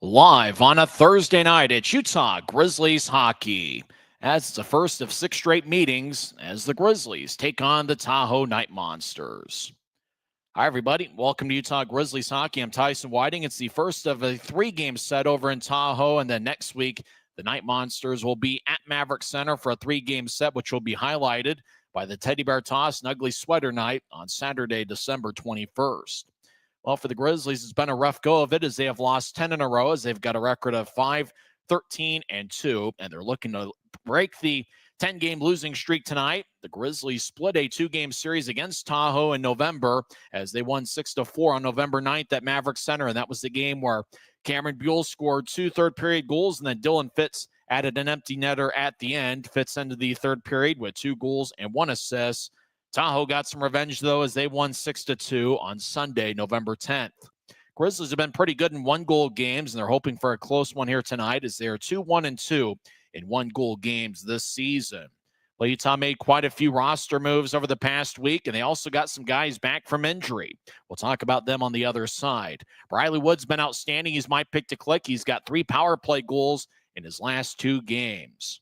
Live on a Thursday night, it's Utah Grizzlies hockey. As it's the first of 6 straight meetings as the Grizzlies take on the Tahoe Knight Monsters. Hi, everybody. Welcome to Utah Grizzlies hockey. I'm Tyson Whiting. It's the first of a 3-game set over in Tahoe, and then next week, the Knight Monsters will be at Maverick Center for a 3-game set, which will be highlighted by the Teddy Bear Toss and Ugly Sweater Night on Saturday, December 21st. Well, for the Grizzlies, it's been a rough go of it as they have lost 10 in a row, as they've got a record of 5-13-2, and they're looking to break the 10-game losing streak tonight. The Grizzlies split a 2-game series against Tahoe in November as they won 6-4 on November 9th at Maverick Center, and that was the game where Cameron Buell scored 2 third-period goals, and then Dylan Fitz added an empty netter at the end. Fitz ended the third period with 2 goals and 1 assist. Tahoe got some revenge, though, as they won 6-2 on Sunday, November 10th. Grizzlies have been pretty good in one-goal games, and they're hoping for a close one here tonight as they are 2-1-2 in one-goal games this season. Well, Utah made quite a few roster moves over the past week, and they also got some guys back from injury. We'll talk about them on the other side. Briley Wood's been outstanding. He's my pick to click. He's got 3 power play goals in his last 2 games.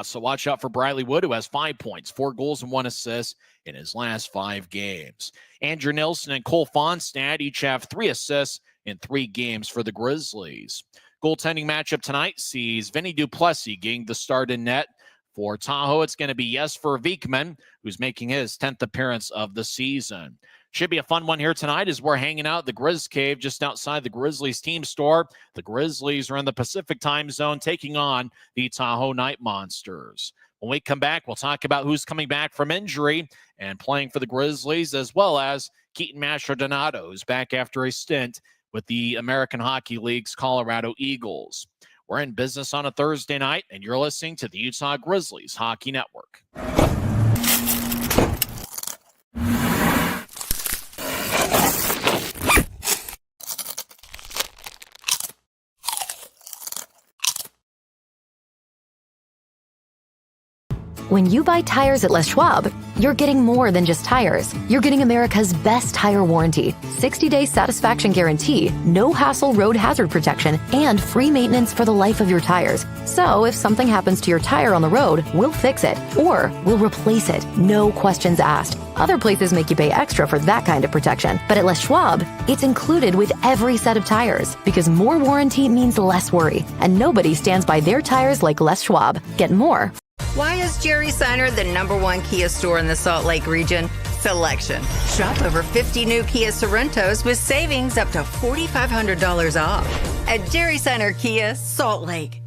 So watch out for Briley Wood, who has 5 points, 4 goals and 1 assist in his last 5 games. Andrew Nilsson and Cole Fonstad each have 3 assists in 3 games for the Grizzlies. Goaltending matchup tonight sees Vinny Duplessis getting the start in net. For Tahoe, it's going to be Jesper Vikman, who's making his 10th appearance of the season. Should be a fun one here tonight as we're hanging out at the Grizz Cave just outside the Grizzlies team store. The Grizzlies are in the Pacific time zone taking on the Tahoe Knight Monsters. When we come back, we'll talk about who's coming back from injury and playing for the Grizzlies, as well as Keaton Mastrodonato, who's back after a stint with the American Hockey League's Colorado Eagles. We're in business on a Thursday night, and you're listening to the Utah Grizzlies Hockey Network. When you buy tires at Les Schwab, you're getting more than just tires. You're getting America's best tire warranty, 60-day satisfaction guarantee, no hassle road hazard protection, and free maintenance for the life of your tires. So if something happens to your tire on the road, we'll fix it, or we'll replace it, no questions asked. Other places make you pay extra for that kind of protection, but at Les Schwab, it's included with every set of tires, because more warranty means less worry, and nobody stands by their tires like Les Schwab. Get more. Why is Jerry Seiner the #1 Kia store in the Salt Lake region? Selection. Shop over 50 new Kia Sorentos with savings up to $4,500 off at Jerry Seiner Kia, Salt Lake.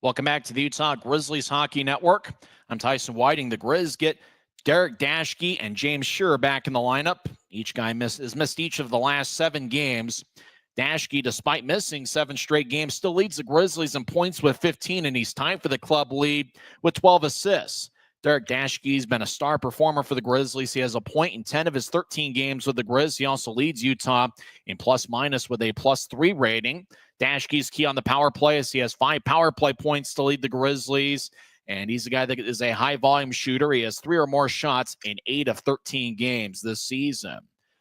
Welcome back to the Utah Grizzlies Hockey Network. I'm Tyson Whiting. The Grizz get Derek Daschke and James Shearer back in the lineup. Each guy has missed each of the last 7 games. Daschke, despite missing 7 straight games, still leads the Grizzlies in points with 15, and he's tied for the club lead with 12 assists. Derek Daschke's been a star performer for the Grizzlies. He has a point in 10 of his 13 games with the Grizz. He also leads Utah in plus-minus with a +3 rating. Daschke's key on the power play as he has 5 power play points to lead the Grizzlies, and he's a guy that is a high-volume shooter. He has 3 or more shots in 8 of 13 games this season.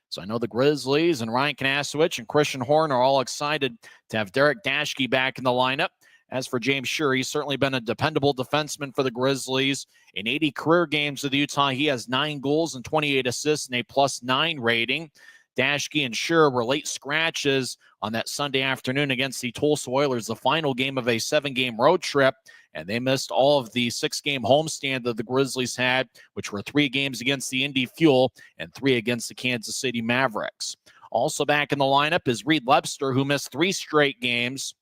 So I know the Grizzlies and Ryan Kanasowicz and Christian Horn are all excited to have Derek Daschke back in the lineup. As for James Shearer, he's certainly been a dependable defenseman for the Grizzlies. In 80 career games with Utah, he has 9 goals and 28 assists and a +9 rating. Daschke and Shearer were late scratches on that Sunday afternoon against the Tulsa Oilers, the final game of a 7-game road trip, and they missed all of the 6-game homestand that the Grizzlies had, which were 3 games against the Indy Fuel and 3 against the Kansas City Mavericks. Also back in the lineup is Reed Lebster, who missed 3 straight games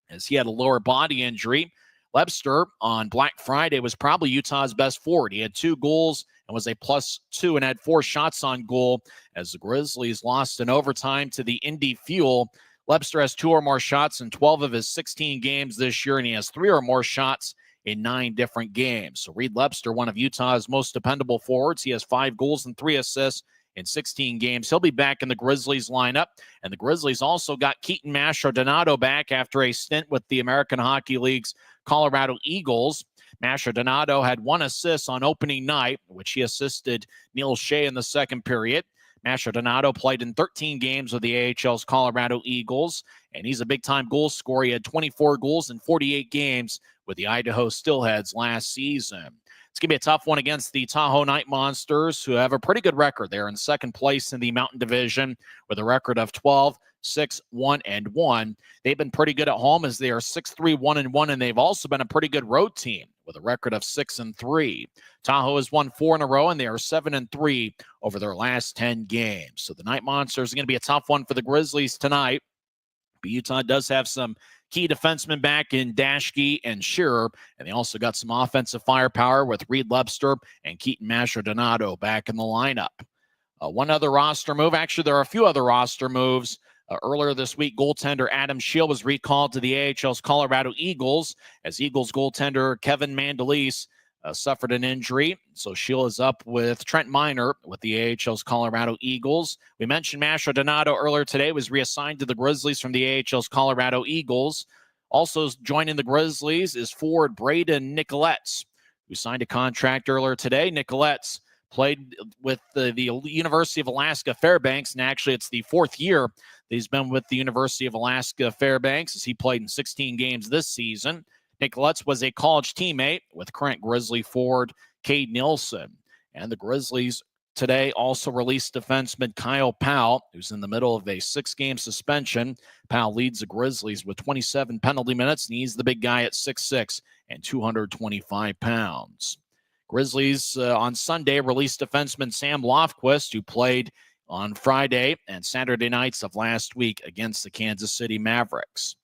as he had a lower body injury. Lebster on Black Friday was probably Utah's best forward. He had 2 goals and was a +2 and had 4 shots on goal as the Grizzlies lost in overtime to the Indy Fuel. Lebster has 2 or more shots in 12 of his 16 games this year, and he has 3 or more shots in 9 different games. So Reed Lebster, one of Utah's most dependable forwards. He has 5 goals and 3 assists in 16 games. He'll be back in the Grizzlies lineup. And the Grizzlies also got Keaton Mastrodonato back after a stint with the American Hockey League's Colorado Eagles. Mastrodonato had 1 assist on opening night, which he assisted Neil Shea in the second period. Mastrodonato played in 13 games with the AHL's Colorado Eagles, and he's a big-time goal scorer. He had 24 goals in 48 games with the Idaho Steelheads last season. It's going to be a tough one against the Tahoe Knight Monsters, who have a pretty good record. They're in second place in the Mountain Division with a record of 12-6-1-1. They've been pretty good at home as they are 6-3-1-1, and they've also been a pretty good road team with a record of 6-3. Tahoe has won 4 in a row, and they are 7-3 over their last 10 games. So the Knight Monsters are going to be a tough one for the Grizzlies tonight. But Utah does have some key defensemen back in Dashke and Shearer, and they also got some offensive firepower with Reed Lebster and Keaton Mastrodonato back in the lineup. One other roster move. Actually, there are a few other roster moves. Earlier this week, goaltender Adam Shield was recalled to the AHL's Colorado Eagles as Eagles goaltender Kevin Mandolese suffered an injury. So Shield is up with Trent Miner with the AHL's Colorado Eagles. We mentioned Mastrodonato earlier today was reassigned to the Grizzlies from the AHL's Colorado Eagles. Also joining the Grizzlies is forward Braden Nicoletz, who signed a contract earlier today. Nicoletz played with the University of Alaska Fairbanks, and actually it's the 4th year that he's been with the University of Alaska Fairbanks as he played in 16 games this season. Nicoletz was a college teammate with current Grizzly forward Cade Nielsen. And the Grizzlies today also released defenseman Kyle Powell, who's in the middle of a 6-game suspension. Powell leads the Grizzlies with 27 penalty minutes, and he's the big guy at 6'6" and 225 pounds. Grizzlies on Sunday released defenseman Sam Lofquist, who played on Friday and Saturday nights of last week against the Kansas City Mavericks.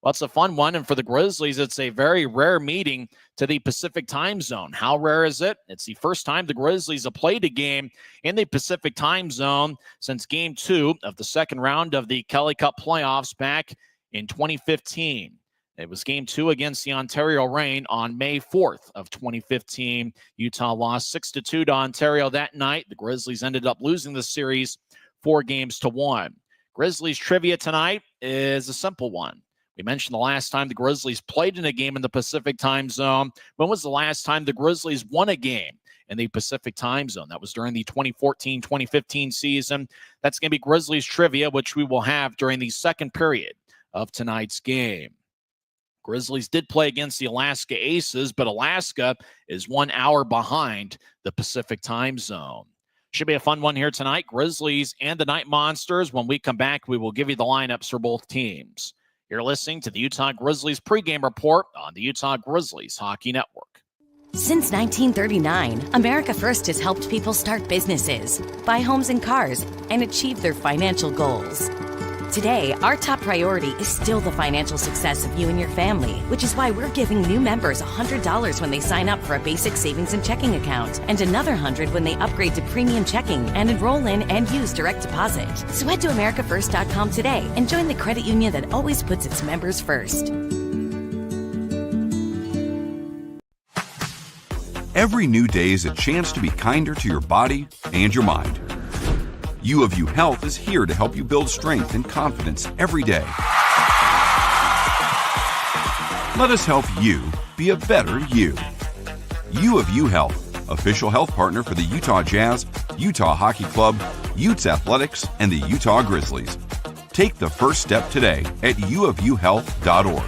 Well, it's a fun one, and for the Grizzlies, it's a very rare meeting to the Pacific time zone. How rare is it? It's the first time the Grizzlies have played a game in the Pacific time zone since Game 2 of the second round of the Kelly Cup playoffs back in 2015. It was Game 2 against the Ontario Reign on May 4th of 2015. Utah lost 6-2 to Ontario that night. The Grizzlies ended up losing the series 4-1. Grizzlies trivia tonight is a simple one. We mentioned the last time the Grizzlies played in a game in the Pacific time zone. When was the last time the Grizzlies won a game in the Pacific time zone? That was during the 2014-2015 season. That's going to be Grizzlies trivia, which we will have during the second period of tonight's game. Grizzlies did play against the Alaska Aces, but Alaska is 1 hour behind the Pacific time zone. Should be a fun one here tonight. Grizzlies and the Knight Monsters. When we come back, we will give you the lineups for both teams. You're listening to the Utah Grizzlies pregame report on the Utah Grizzlies Hockey Network. Since 1939, America First has helped people start businesses, buy homes and cars, and achieve their financial goals. Today, our top priority is still the financial success of you and your family, which is why we're giving new members $100 when they sign up for a basic savings and checking account, and another $100 when they upgrade to premium checking and enroll in and use direct deposit. So head to americafirst.com today and join the credit union that always puts its members first. Every new day is a chance to be kinder to your body and your mind. U of U Health is here to help you build strength and confidence every day. Let us help you be a better you. U of U Health, official health partner for the Utah Jazz, Utah Hockey Club, Utes Athletics, and the Utah Grizzlies. Take the first step today at uofuhealth.org.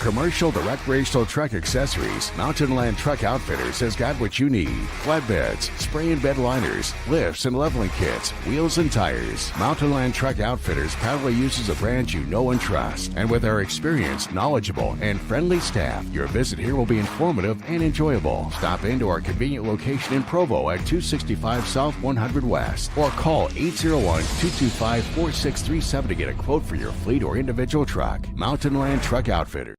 Commercial to recreational truck accessories, Mountain Land Truck Outfitters has got what you need. Flatbeds, spray and bed liners, lifts and leveling kits, wheels and tires. Mountain Land Truck Outfitters proudly uses a brand you know and trust. And with our experienced, knowledgeable, and friendly staff, your visit here will be informative and enjoyable. Stop into our convenient location in Provo at 265 South 100 West or call 801-225-4637 to get a quote for your fleet or individual truck. Mountain Land Truck Outfitters.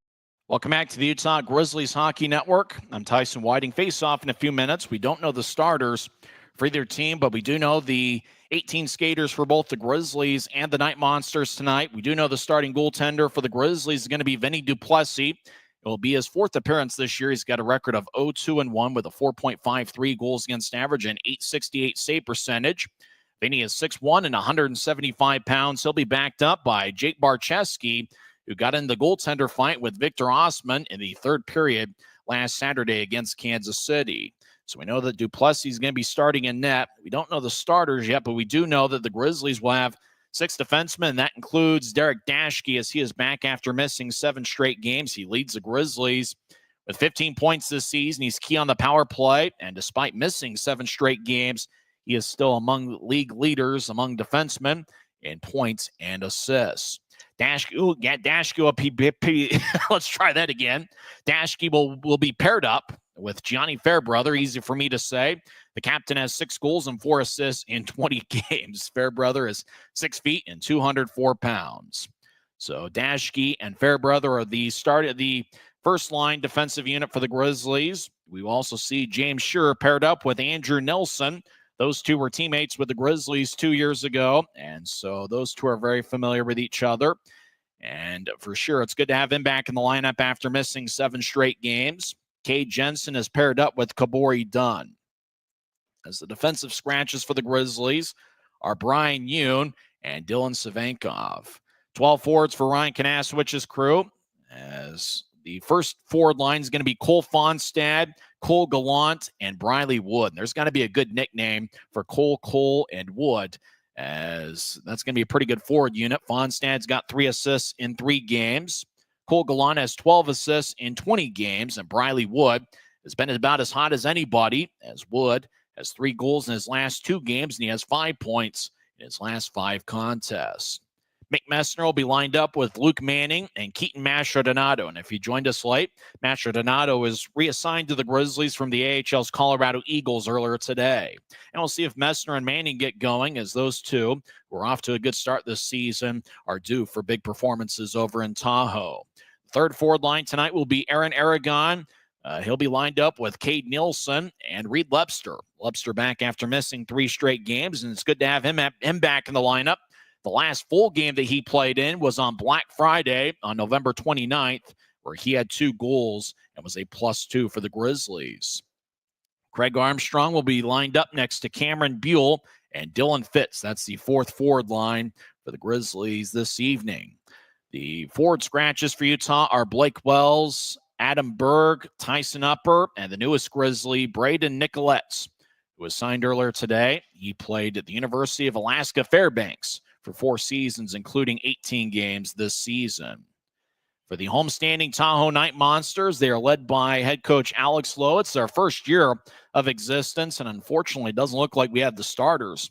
Welcome back to the Utah Grizzlies Hockey Network. I'm Tyson Whiting. Face off in a few minutes. We don't know the starters for either team, but we do know the 18 skaters for both the Grizzlies and the Night Monsters tonight. We do know the starting goaltender for the Grizzlies is going to be Vinny Duplessis. It will be his fourth appearance this year. He's got a record of 0-2-1 with a 4.53 goals against average and .868 save percentage. Vinny is 6'1" and 175 pounds. He'll be backed up by Jake Barczewski, who got in the goaltender fight with Victor Osman in the third period last Saturday against Kansas City. So we know that Duplessis is going to be starting in net. We don't know the starters yet, but we do know that the Grizzlies will have 6 defensemen. That includes Derek Daschke, as he is back after missing 7 straight games. He leads the Grizzlies with 15 points this season. He's key on the power play, and despite missing 7 straight games, he is still among league leaders among defensemen in points and assists. Daschke up. Let's try that again. Daschke will be paired up with Gianni Fairbrother. Easy for me to say. The captain has 6 goals and 4 assists in 20 games. Fairbrother is 6 feet and 204 pounds. So Daschke and Fairbrother are the first line defensive unit for the Grizzlies. We will also see James Shearer paired up with Andrew Nelson. Those two were teammates with the Grizzlies 2 years ago, and so those two are very familiar with each other. And for sure, it's good to have him back in the lineup after missing 7 straight games. Cade Jensen is paired up with Kabori Dunn. As the defensive scratches for the Grizzlies are Brian Yoon and Dylan Savenkov. 12 forwards for Ryan Kanasowicz's crew, as the first forward line is going to be Cole Fonstad, Cole Gallant, and Briley Wood. And there's got to be a good nickname for Cole, and Wood, as that's going to be a pretty good forward unit. Fonstad's got 3 assists in 3 games. Cole Gallant has 12 assists in 20 games, and Briley Wood has been about as hot as anybody, as Wood has 3 goals in his last 2 games, and he has 5 points in his last 5 contests. Mick Messner will be lined up with Luke Manning and Keaton Mastrodonato. And if you joined us late, Mastrodonato was reassigned to the Grizzlies from the AHL's Colorado Eagles earlier today. And we'll see if Messner and Manning get going, as those two, who are off to a good start this season, are due for big performances over in Tahoe. The third forward line tonight will be Aaron Aragon. He'll be lined up with Cade Nielsen and Reed Lepster. Lepster back after missing 3 straight games, and it's good to have him back in the lineup. The last full game that he played in was on Black Friday on November 29th, where he had 2 goals and was a +2 for the Grizzlies. Craig Armstrong will be lined up next to Cameron Buell and Dylan Fitz. That's the fourth forward line for the Grizzlies this evening. The forward scratches for Utah are Blake Wells, Adam Berg, Tyson Upper, and the newest Grizzly, Braden Nicoletz, who was signed earlier today. He played at the University of Alaska Fairbanks for 4 seasons, including 18 games this season. For the homestanding Tahoe Knight Monsters, they are led by head coach Alex Lowe. It's their first year of existence, and unfortunately, it doesn't look like we have the starters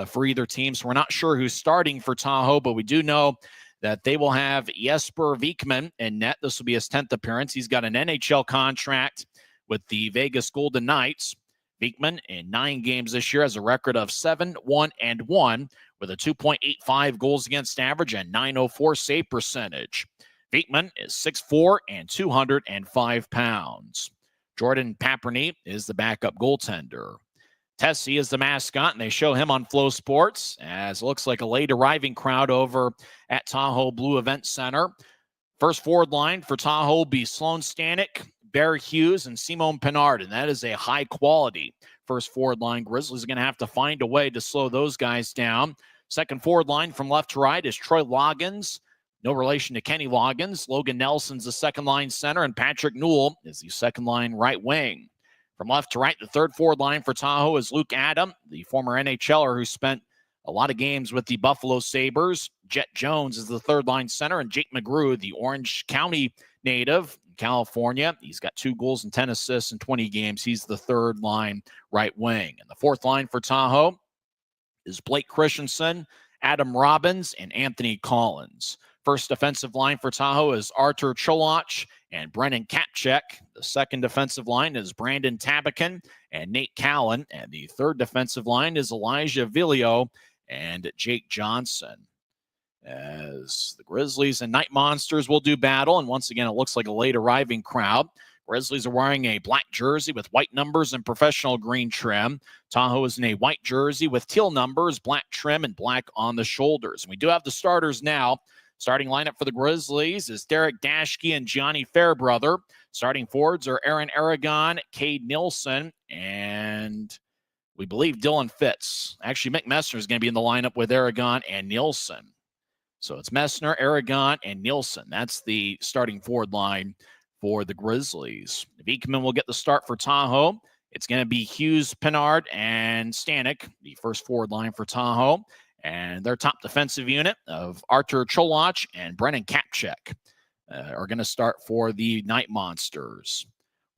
for either team, so we're not sure who's starting for Tahoe, but we do know that they will have Jesper Vikman in net. This will be his 10th appearance. He's got an NHL contract with the Vegas Golden Knights. Vikman, in 9 games this year, has a record of 7-1-1 with a 2.85 goals against average and .904 save percentage. Vikman is 6'4" and 205 pounds. Jordan Paperny is the backup goaltender. Tessie is the mascot, and they show him on Flow Sports, as it looks like a late arriving crowd over at Tahoe Blue Event Center. First forward line for Tahoe will be Sloan Stanek, Bear Hughes, and Simone Pinard, and that is a high-quality first forward line. Grizzlies are going to have to find a way to slow those guys down. Second forward line from left to right is Troy Loggins, no relation to Kenny Loggins. Logan Nelson's the second-line center, and Patrick Newell is the second-line right wing. From left to right, the third forward line for Tahoe is Luke Adam, the former NHLer who spent a lot of games with the Buffalo Sabres. Jet Jones is the third-line center, and Jake McGrew, the Orange County native, California. He's got 2 goals and 10 assists in 20 games. He's the third-line right wing. And the fourth line for Tahoe is Blake Christensen, Adam Robbins, and Anthony Collins. First defensive line for Tahoe is Artur Cholach and Brennan Kapchek. The second defensive line is Brandon Tabakin and Nate Callan. And the third defensive line is Elijah Villio and Jake Johnson. As the Grizzlies and Night Monsters will do battle, and once again, it looks like a late arriving crowd. Grizzlies are wearing a black jersey with white numbers and professional green trim. Tahoe is in a white jersey with teal numbers, black trim, and black on the shoulders. And we do have the starters now. Starting lineup for the Grizzlies is Derek Dashke and Gianni Fairbrother. Starting forwards are Aaron Aragon, Cade Nielsen, and we believe Dylan Fitz. Actually, Mick Messner is going to be in the lineup with Aragon and Nielsen. So it's Messner, Aragon, and Nielsen. That's the starting forward line for the Grizzlies. Viekman will get the start for Tahoe. It's going to be Hughes, Pinard, and Stanek, the first forward line for Tahoe. And their top defensive unit of Artur Cholach and Brennan Kapchek are going to start for the Night Monsters.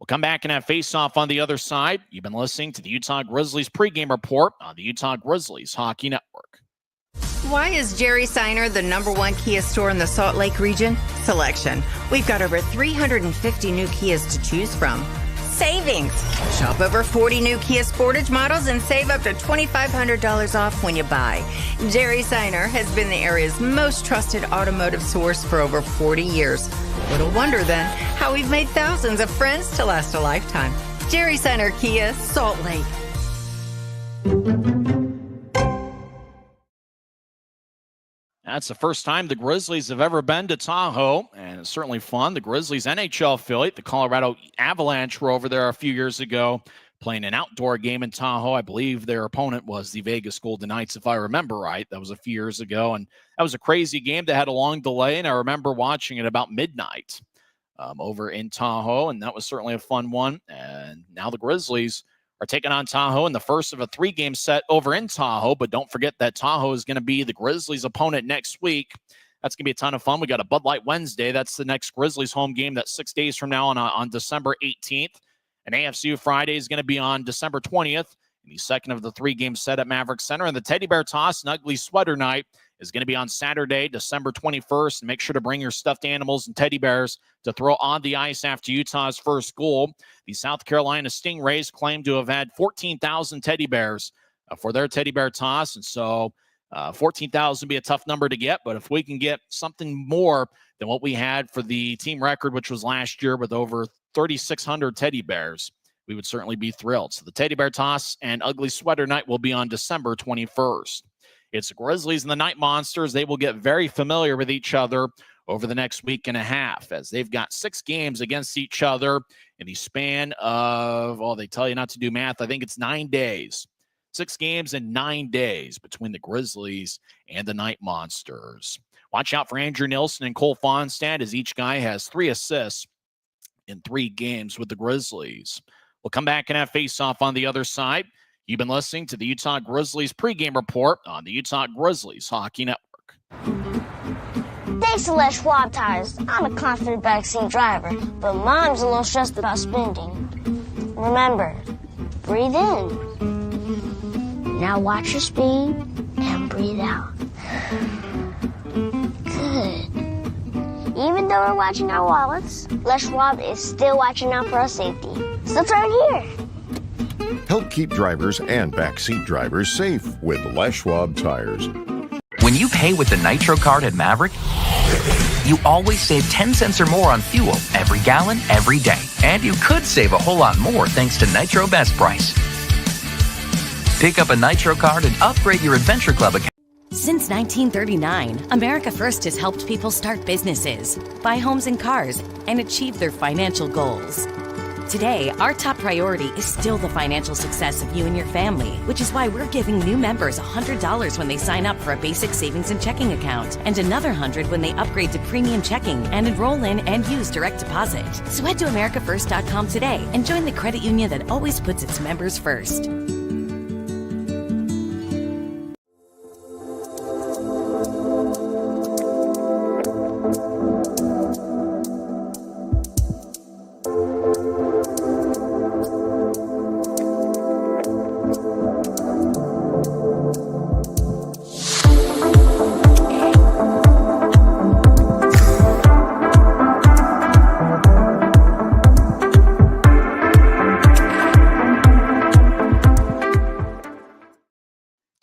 We'll come back and have face-off on the other side. You've been listening to the Utah Grizzlies pregame report on the Utah Grizzlies Hockey Network. Why is Jerry Seiner the #1 Kia store in the Salt Lake region? Selection. We've got over 350 new Kias to choose from. Savings. Shop over 40 new Kia Sportage models and save up to $2,500 off when you buy. Jerry Seiner has been the area's most trusted automotive source for over 40 years. Little wonder then how we've made thousands of friends to last a lifetime. Jerry Seiner Kia, Salt Lake. That's the first time the Grizzlies have ever been to Tahoe, and it's certainly fun. The Grizzlies NHL affiliate, the Colorado Avalanche, were over there a few years ago playing an outdoor game in Tahoe. I believe their opponent was the Vegas Golden Knights, if I remember right. That was a few years ago, and that was a crazy game that had a long delay, and I remember watching it about midnight over in Tahoe, and that was certainly a fun one. And now the Grizzlies are taking on Tahoe in the first of a 3-game set over in Tahoe, but don't forget that Tahoe is going to be the Grizzlies' opponent next week. That's going to be a ton of fun. We got a Bud Light Wednesday. That's the next Grizzlies home game. That's 6 days from now on December 18th. And AFCU Friday is going to be on December 20th. And the second of the 3-game set at Maverick Center. And the Teddy Bear Toss and Ugly Sweater Night is going to be on Saturday, December 21st. And make sure to bring your stuffed animals and teddy bears to throw on the ice after Utah's first goal. The South Carolina Stingrays claim to have had 14,000 teddy bears for their Teddy Bear Toss. And so 14,000 would be a tough number to get. But if we can get something more than what we had for the team record, which was last year with over 3,600 teddy bears, we would certainly be thrilled. So the Teddy Bear Toss and Ugly Sweater Night will be on December 21st. It's the Grizzlies and the Night Monsters. They will get very familiar with each other over the next week and a half, as they've got 6 games against each other in the span of, they tell you not to do math. I think it's 9 days. 6 games in 9 days between the Grizzlies and the Night Monsters. Watch out for Andrew Nielsen and Cole Fonstad, as each guy has 3 assists in 3 games with the Grizzlies. We'll come back and have face-off on the other side. You've been listening to the Utah Grizzlies pregame report on the Utah Grizzlies Hockey Network. Thanks to Les Schwab Tires, I'm a confident backseat driver, but Mom's a little stressed about spending. Remember, breathe in. Now watch your speed and breathe out. Good. Even though we're watching our wallets, Les Schwab is still watching out for our safety. So turn here. Help keep drivers and backseat drivers safe with Les Schwab Tires. When you pay with the Nitro card at Maverick, you always save 10 cents or more on fuel every gallon, every day. And you could save a whole lot more thanks to Nitro Best Price. Pick up a Nitro card and upgrade your Adventure Club account. Since 1939, America First has helped people start businesses, buy homes and cars, and achieve their financial goals. Today, our top priority is still the financial success of you and your family, which is why we're giving new members $100 when they sign up for a basic savings and checking account, and another $100 when they upgrade to premium checking and enroll in and use direct deposit. So head to AmericaFirst.com today and join the credit union that always puts its members first.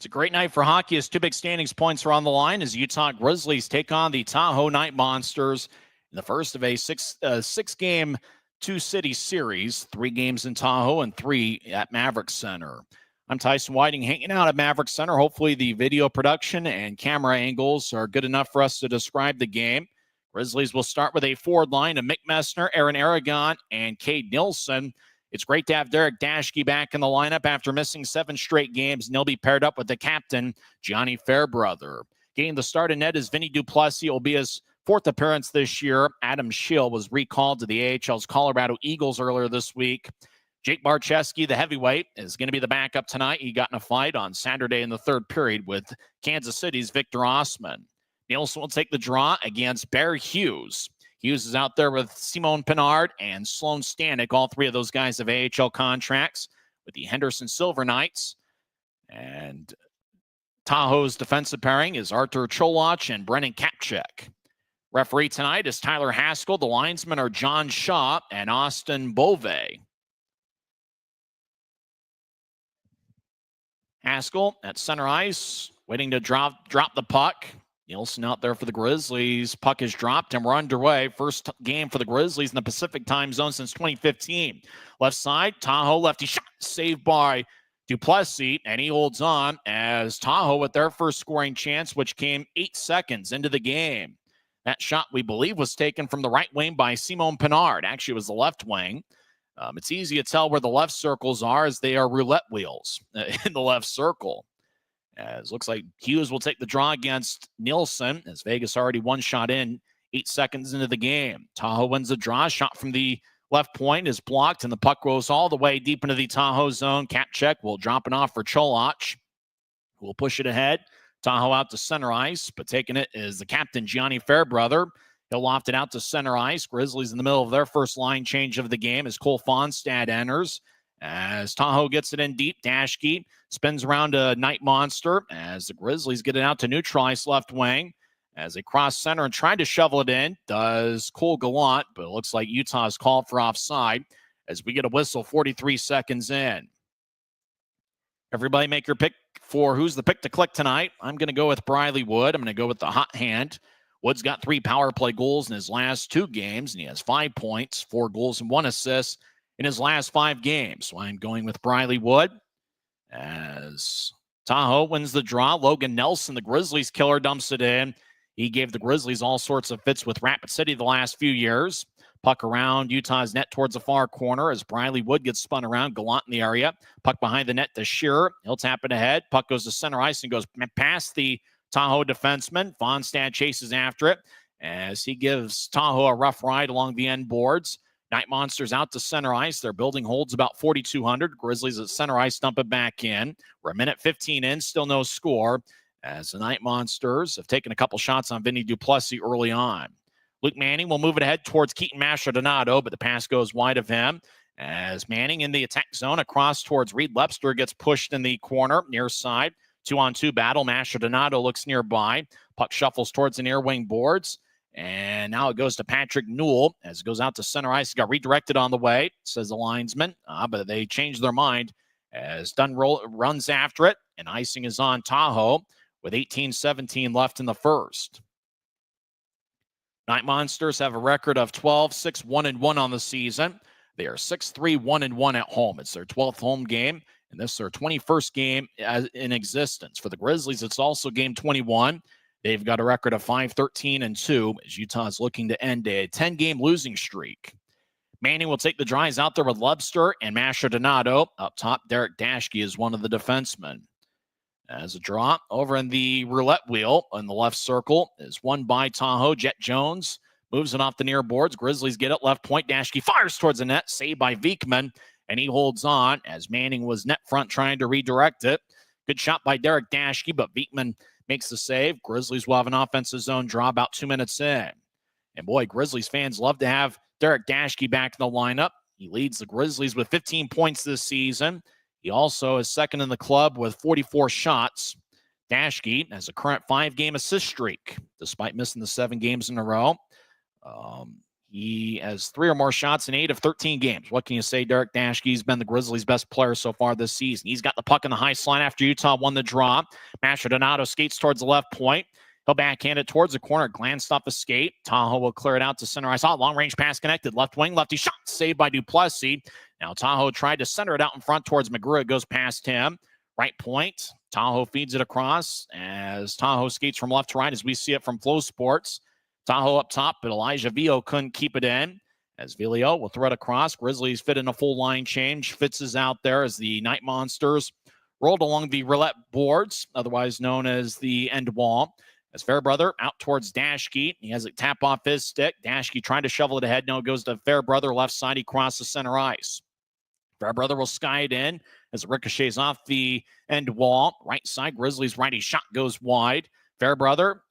Great night for hockey as 2 big standings points are on the line as Utah Grizzlies take on the Tahoe Knight Monsters in the first of a six-game two-city series, 3 games in Tahoe and 3 at Maverick Center. I'm Tyson Whiting, hanging out at Maverick Center. Hopefully the video production and camera angles are good enough for us to describe the game. Grizzlies will start with a forward line of Mick Messner, Aaron Aragon, and Cade Nilsson. It's great to have Derek Daschke back in the lineup after missing 7 straight games, and he'll be paired up with the captain, Gianni Fairbrother. Getting the start in net is Vinny Duplessis. It will be his 4th appearance this year. Adam Schill was recalled to the AHL's Colorado Eagles earlier this week. Jake Barczewski, the heavyweight, is going to be the backup tonight. He got in a fight on Saturday in the 3rd period with Kansas City's Victor Osman. Nielsen will take the draw against Bear Hughes. Hughes is out there with Simone Pinard and Sloan Stanek. All 3 of those guys have AHL contracts with the Henderson Silver Knights. And Tahoe's defensive pairing is Artur Cholach and Brennan Kapchek. Referee tonight is Tyler Haskell. The linesmen are John Shaw and Austin Bove. Haskell at center ice, waiting to drop the puck. Nielsen out there for the Grizzlies. Puck is dropped, and we're underway. First game for the Grizzlies in the Pacific time zone since 2015. Left side, Tahoe lefty shot, saved by Duplessis, and he holds on as Tahoe with their first scoring chance, which came 8 seconds into the game. That shot, we believe, was taken from the right wing by Simone Pinard. Actually, it was the left wing. It's easy to tell where the left circles are, as they are roulette wheels in the left circle. As looks like Hughes will take the draw against Nielsen, as Vegas already 1 shot in 8 seconds into the game. Tahoe wins the draw. Shot from the left point is blocked, and the puck goes all the way deep into the Tahoe zone. Kapchek will drop it off for Cholach, who will push it ahead. Tahoe out to center ice, but taking it is the captain, Gianni Fairbrother. He'll loft it out to center ice. Grizzlies in the middle of their first line change of the game as Cole Fonstad enters. As Tahoe gets it in deep, Daschke spins around to Knight Monster as the Grizzlies get it out to neutral ice left wing. As they cross center and try to shovel it in, does Cole Gallant, but it looks like Utah's called for offside as we get a whistle 43 seconds in. Everybody make your pick for who's the pick to click tonight. I'm going to go with Briley Wood. I'm going to go with the hot hand. Wood's got 3 power play goals in his last 2 games, and he has 5 points, 4 goals, and 1 assist in his last 5 games. So I'm going with Briley Wood. As Tahoe wins the draw, Logan Nelson, the Grizzlies killer, dumps it in. He gave the Grizzlies all sorts of fits with Rapid City the last few years. Puck around Utah's net towards the far corner as Briley Wood gets spun around. Gallant in the area. Puck behind the net to Shearer. He'll tap it ahead. Puck goes to center ice and goes past the Tahoe defenseman. Fonstad chases after it as he gives Tahoe a rough ride along the end boards. Knight Monsters out to center ice. Their building holds about 4,200. Grizzlies at center ice dump it back in. We're a minute 15 in, still no score, as the Knight Monsters have taken a couple shots on Vinny Duplessis early on. Luke Manning will move it ahead towards Keaton Mastrodonato, but the pass goes wide of him as Manning in the attack zone across towards Reed Lepster gets pushed in the corner near side. 2-on-2 battle. Mastrodonato looks nearby. Puck shuffles towards the near wing boards. And now it goes to Patrick Newell as it goes out to center ice. It got redirected on the way, says the linesman, but they changed their mind as Dunn runs after it, and icing is on Tahoe with 18-17 left in the first. Knight Monsters have a record of 12-6-1-1 on the season. They are 6-3-1-1 at home. It's their 12th home game, and this is their 21st game in existence. For the Grizzlies, it's also game 21. They've got a record of 5-13-2 as Utah is looking to end a 10-game losing streak. Manning will take the drives out there with Lepster and Mastrodonato. Up top, Derek Daschke is one of the defensemen. As a draw over in the roulette wheel in the left circle is won by Tahoe. Jet Jones moves it off the near boards. Grizzlies get it left point. Daschke fires towards the net, saved by Viekman, and he holds on as Manning was net front trying to redirect it. Good shot by Derek Daschke, but Viekman makes the save. Grizzlies will have an offensive zone draw about 2 minutes in. And boy, Grizzlies fans love to have Derek Daschke back in the lineup. He leads the Grizzlies with 15 points this season. He also is second in the club with 44 shots. Daschke has a current 5-game assist streak, despite missing the 7 games in a row. He has 3 or more shots in 8 of 13 games. What can you say? Derek Daschke's been the Grizzlies' best player so far this season. He's got the puck in the high slot after Utah won the draw. Mastrodonato skates towards the left point. He'll backhand it towards the corner, glanced off the skate. Tahoe will clear it out to center ice. Long-range pass connected. Left wing, lefty shot, saved by Duplessis. Now Tahoe tried to center it out in front towards McGrew. It goes past him. Right point. Tahoe feeds it across as Tahoe skates from left to right as we see it from Flow Sports. Tahoe up top, but Elijah Vio couldn't keep it in. As Vilio will throw it across. Grizzlies fit in a full line change. Fitz is out there as the Night Monsters rolled along the roulette boards, otherwise known as the end wall. As Fairbrother out towards Dashke. He has it tap off his stick. Dashke trying to shovel it ahead. No, it goes to Fairbrother left side. He crosses center ice. Fairbrother will sky it in as it ricochets off the end wall. Right side, Grizzlies righty shot goes wide. Fairbrother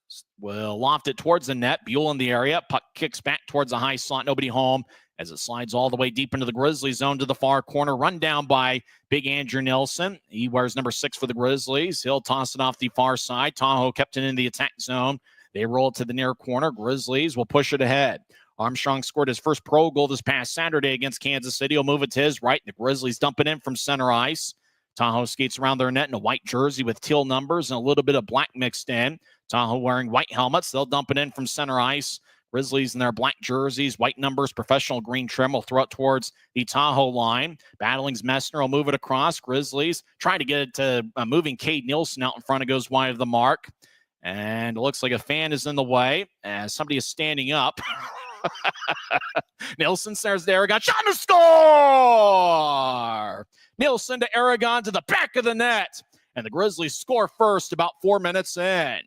will loft it towards the net. Buell in the area. Puck kicks back towards the high slot. Nobody home as it slides all the way deep into the Grizzlies zone to the far corner. Run down by Big Andrew Nilsson. He wears number 6 for the Grizzlies. He'll toss it off the far side. Tahoe kept it in the attack zone. They roll it to the near corner. Grizzlies will push it ahead. Armstrong scored his first pro goal this past Saturday against Kansas City. He'll move it to his right. The Grizzlies dump it in from center ice. Tahoe skates around their net in a white jersey with teal numbers and a little bit of black mixed in. Tahoe wearing white helmets. They'll dump it in from center ice. Grizzlies in their black jerseys, white numbers, professional green trim will throw it towards the Tahoe line. Battling's Messner will move it across. Grizzlies try to get it to moving Cade Nielsen out in front. It goes wide of the mark. And it looks like a fan is in the way as somebody is standing up. Nielsen stares to Aragon. Shot to score! Nielsen to Aragon to the back of the net. And the Grizzlies score first about 4 minutes in.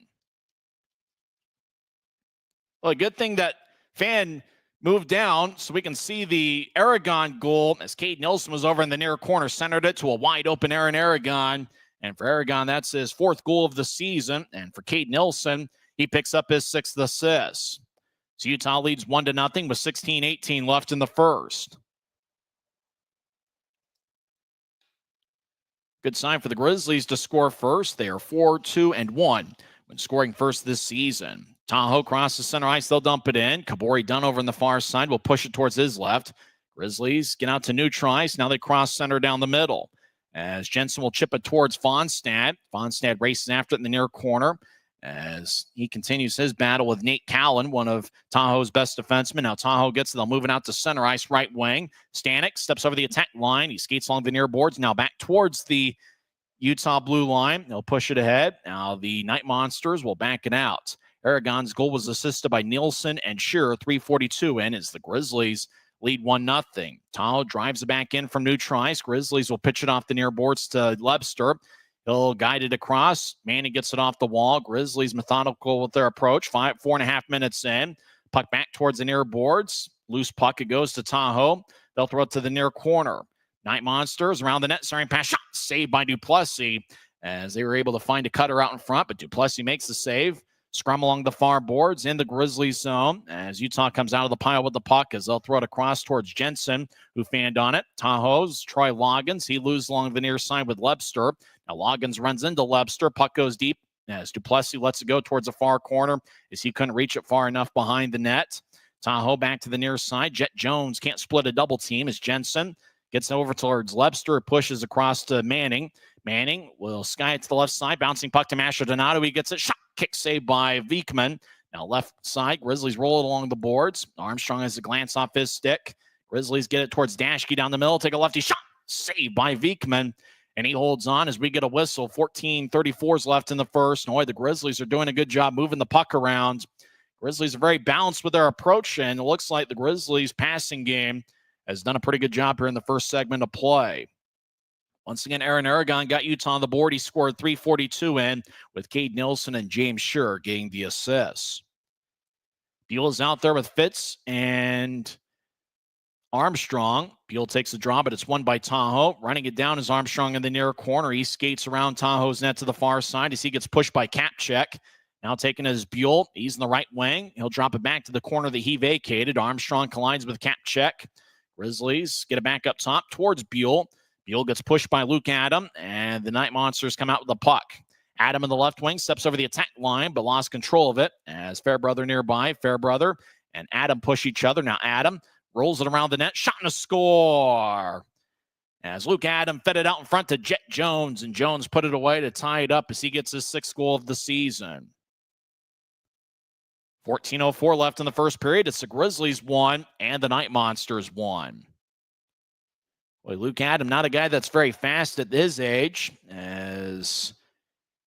Well, a good thing that fan moved down so we can see the Aragon goal as Cade Nielsen was over in the near corner, centered it to a wide open Aaron Aragon. And for Aragon, that's his 4th goal of the season. And for Cade Nielsen, he picks up his 6th assist. So Utah leads 1-0 with 16:18 left in the first. Good sign for the Grizzlies to score first. They are 4-2-1 when scoring first this season. Tahoe crosses center ice. They'll dump it in. Kabori Dunn over on the far side will push it towards his left. Grizzlies get out to neutral ice. Now they cross center down the middle. As Jensen will chip it towards Fonstad. Fonstad races after it in the near corner as he continues his battle with Nate Callan, one of Tahoe's best defensemen. Now Tahoe gets it. They'll move it out to center ice right wing. Stanek steps over the attack line. He skates along the near boards. Now back towards the Utah blue line. They'll push it ahead. Now the Night Monsters will back it out. Aragon's goal was assisted by Nielsen and Shearer, 3:42 in as the Grizzlies lead 1-0. Tahoe drives it back in from neutral ice. Grizzlies will pitch it off the near boards to Lebster. He'll guide it across. Manning gets it off the wall. Grizzlies methodical with their approach. 4.5 minutes in. Puck back towards the near boards. Loose puck. It goes to Tahoe. They'll throw it to the near corner. Night Monsters around the net. Starting pass shot. Saved by Duplessis as they were able to find a cutter out in front, but Duplessis makes the save. Scrum along the far boards in the Grizzlies zone as Utah comes out of the pile with the puck as they'll throw it across towards Jensen, who fanned on it. Tahoe's Troy Loggins. He loses along the near side with Lebster. Now Loggins runs into Lebster. Puck goes deep as Duplessis lets it go towards the far corner as he couldn't reach it far enough behind the net. Tahoe back to the near side. Jet Jones can't split a double team as Jensen gets over towards Lebster, pushes across to Manning. Manning will sky it to the left side, bouncing puck to Masher Donato. He gets it. Shot kick saved by Viekman. Now left side, Grizzlies roll it along the boards. Armstrong has a glance off his stick. Grizzlies get it towards Dashke down the middle. Take a lefty shot. Saved by Viekman. And he holds on as we get a whistle. 14:34 left in the first. Boy, the Grizzlies are doing a good job moving the puck around. Grizzlies are very balanced with their approach, and it looks like the Grizzlies passing game has done a pretty good job here in the first segment of play. Once again, Aaron Aragon got Utah on the board. He scored 3:42 in with Cade Nielsen and James Shearer getting the assists. Buell's out there with Fitz and Armstrong. Buell takes the draw, but it's won by Tahoe. Running it down is Armstrong in the near corner. He skates around Tahoe's net to the far side as he gets pushed by Kapchek. Now taking as Buell. He's in the right wing. He'll drop it back to the corner that he vacated. Armstrong collides with Kapchek. Grizzlies get it back up top towards Buell. Buell gets pushed by Luke Adam, and the Night Monsters come out with the puck. Adam in the left wing steps over the attack line, but lost control of it as Fairbrother nearby. Fairbrother and Adam push each other. Now Adam rolls it around the net. Shot and a score. As Luke Adam fed it out in front to Jet Jones, and Jones put it away to tie it up as he gets his 6th goal of the season. 14:04 left in the first period. It's the Grizzlies 1 and the Night Monsters 1. Boy, Luke Adam, not a guy that's very fast at his age, as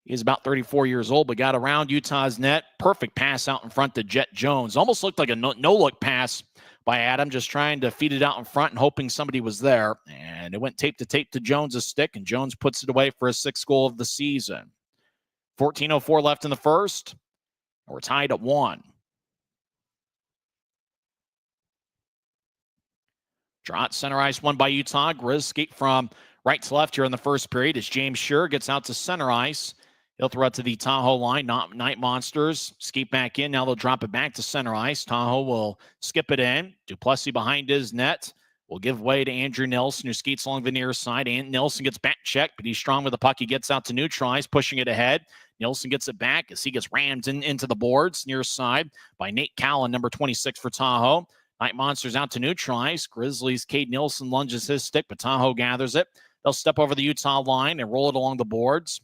he's about 34 years old, but got around Utah's net. Perfect pass out in front to Jet Jones. Almost looked like a no-look pass by Adam, just trying to feed it out in front and hoping somebody was there. And it went tape to Jones' stick, and Jones puts it away for his 6th goal of the season. 14:04 left in the first. We're tied at 1. Draw at center ice, won by Utah. Grizz skate from right to left here in the first period as James Scher gets out to center ice. He'll throw it to the Tahoe line. Night Monsters skate back in. Now they'll drop it back to center ice. Tahoe will skip it in. Duplessis behind his net will give way to Andrew Nilsson, who skates along the near side. And Nilsson gets back checked, but he's strong with the puck. He gets out to neutralize, pushing it ahead. Nilsson gets it back as he gets rammed into the boards near side by Nate Callan, number 26 for Tahoe. Night Monsters out to neutralize. Grizzlies' Cade Nilsson lunges his stick, but Tahoe gathers it. They'll step over the Utah line and roll it along the boards.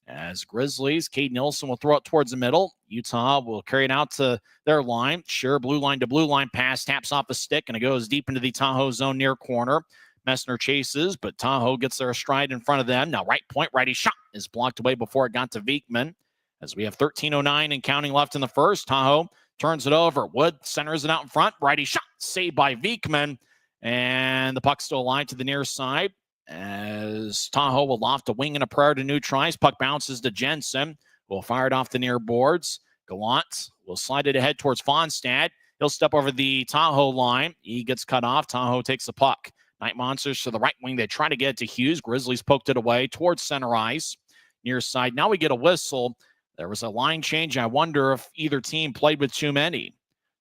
As Grizzlies, Cade Nilsson will throw it towards the middle. Utah will carry it out to their line. Sure, blue line to blue line pass, taps off a stick, and it goes deep into the Tahoe zone near corner. Messner chases, but Tahoe gets their stride in front of them. Now right point, righty shot is blocked away before it got to Viekman. As we have 13:09 and counting left in the first, Tahoe turns it over. Wood centers it out in front. Righty shot, saved by Viekman. And the puck still aligned to the near side as Tahoe will loft a wing and a prayer to neutralize. Puck bounces to Jensen. Will fire it off the near boards. Gallant will slide it ahead towards Fonstad. He'll step over the Tahoe line. He gets cut off. Tahoe takes the puck. Night Monsters to the right wing. They try to get it to Hughes. Grizzlies poked it away towards center ice. Near side. Now we get a whistle. There was a line change. I wonder if either team played with too many.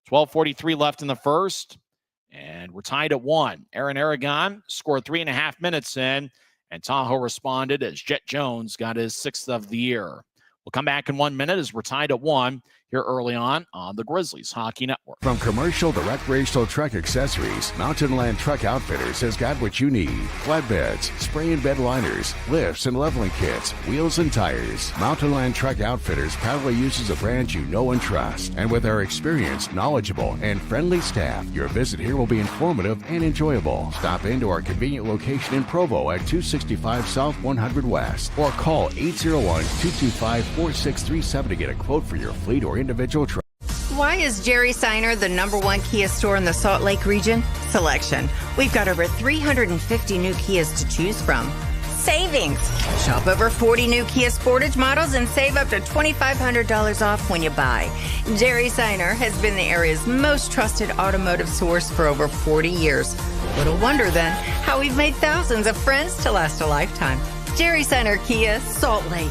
12:43 left in the first, and we're tied at 1. Aaron Aragon scored 3.5 minutes in, and Tahoe responded as Jet Jones got his 6th of the year. We'll come back in 1 minute as we're tied at 1 here early on the Grizzlies Hockey Network. From commercial to recreational truck accessories, Mountain Land Truck Outfitters has got what you need. Flatbeds, spray and bed liners, lifts and leveling kits, wheels and tires. Mountain Land Truck Outfitters proudly uses a brand you know and trust. And with our experienced, knowledgeable, and friendly staff, your visit here will be informative and enjoyable. Stop into our convenient location in Provo at 265 South 100 West or call 801-225-4637 to get a quote for your fleet or individual truck. Why is Jerry Seiner the #1 Kia store in the Salt Lake region? Selection. We've got over 350 new Kias to choose from. Savings. Shop over 40 new Kia Sportage models and save up to $2,500 off when you buy. Jerry Seiner has been the area's most trusted automotive source for over 40 years. Little wonder then how we've made thousands of friends to last a lifetime. Jerry Seiner Kia, Salt Lake.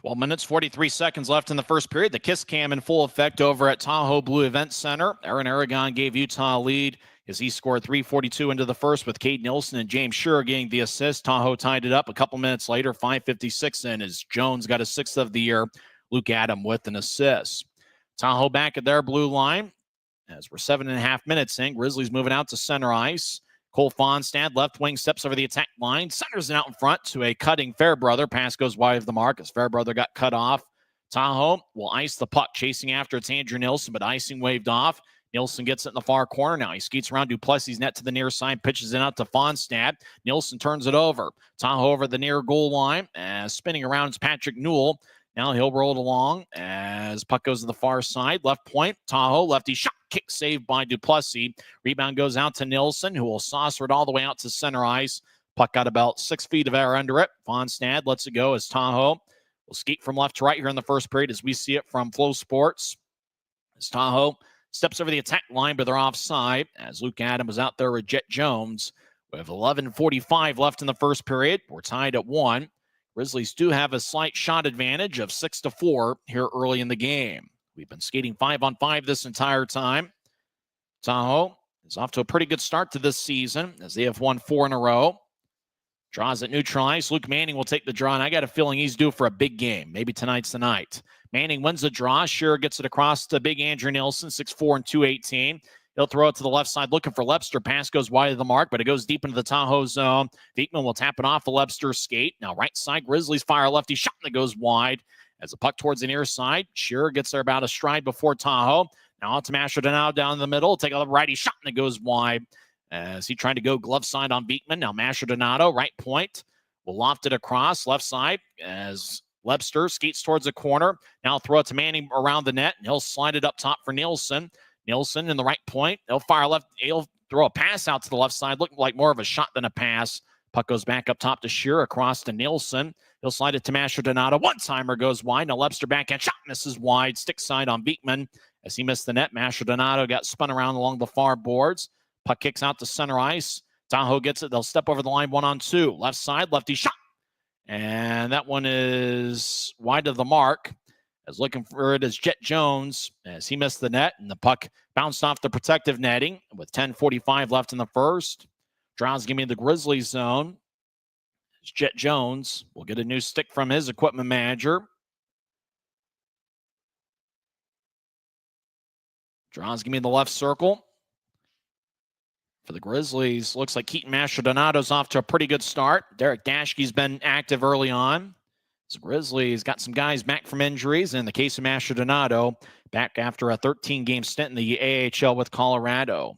12 minutes, 43 seconds left in the first period. The kiss cam in full effect over at Tahoe Blue Event Center. Aaron Aragon gave Utah a lead as he scored 3:42 into the first with Cade Nilsson and James Scher getting the assist. Tahoe tied it up a couple minutes later, 5:56 in as Jones got his 6th of the year. Luke Adam with an assist. Tahoe back at their blue line as we're 7.5 minutes in. Grizzlies moving out to center ice. Cole Fonstad, left wing, steps over the attack line, centers it out in front to a cutting Fairbrother. Pass goes wide of the mark as Fairbrother got cut off. Tahoe will ice the puck, chasing after it's Andrew Nilsson, but icing waved off. Nilsson gets it in the far corner now. He skates around Duplessis' net to the near side, pitches it out to Fonstad. Nilsson turns it over. Tahoe over the near goal line, spinning around is Patrick Newell. Now he'll roll it along as puck goes to the far side. Left point, Tahoe, lefty shot, kick saved by Duplessis. Rebound goes out to Nilsson, who will saucer it all the way out to center ice. Puck got about 6 feet of air under it. Fonstad lets it go as Tahoe will skate from left to right here in the first period as we see it from Flow Sports. As Tahoe steps over the attack line, but they're offside as Luke Adam was out there with Jet Jones. We have 11:45 left in the first period. We're tied at 1. Grizzlies do have a slight shot advantage of 6-4 here early in the game. We've been skating 5-on-5 this entire time. Tahoe is off to a pretty good start to this season as they have won 4 in a row. Draws it neutralized. Luke Manning will take the draw, and I got a feeling he's due for a big game. Maybe tonight's the night. Manning wins the draw. Sure gets it across to big Andrew Nilsson, 6'4" and 218. He'll throw it to the left side looking for Lepster. Pass goes wide of the mark, but it goes deep into the Tahoe zone. Viekman will tap it off the Lepster skate. Now right side, Grizzlies fire lefty shot that goes wide. As a puck towards the near side, Shearer gets there about a stride before Tahoe. Now on to Mastrodonado down the middle. Take a righty shot and it goes wide. As he tried to go glove side on Viekman. Now Mastrodonado, right point, will loft it across left side as Lepster skates towards the corner. Now throw it to Manning around the net, and he'll slide it up top for Nielsen. Nielsen in the right point. He'll fire left. He'll throw a pass out to the left side, looking like more of a shot than a pass. Puck goes back up top to Shearer, across to Nielsen. He'll slide it to Mastrodonado. One-timer goes wide. Now Lepster backhand shot misses wide. Stick side on Viekman. As he missed the net, Mastrodonado got spun around along the far boards. Puck kicks out to center ice. Tahoe gets it. They'll step over the line 1-on-2. Left side, lefty shot. And that one is wide of the mark. As looking for it is Jet Jones as he missed the net. And the puck bounced off the protective netting with 10:45 left in the first. Draws give me the Grizzlies zone. Jet Jones will get a new stick from his equipment manager. Draws give me the left circle. For the Grizzlies, looks like Keaton Mastrodonado's off to a pretty good start. Derek Dashke's been active early on. So Grizzlies got some guys back from injuries. In the case of Mastrodonado, back after a 13-game stint in the AHL with Colorado.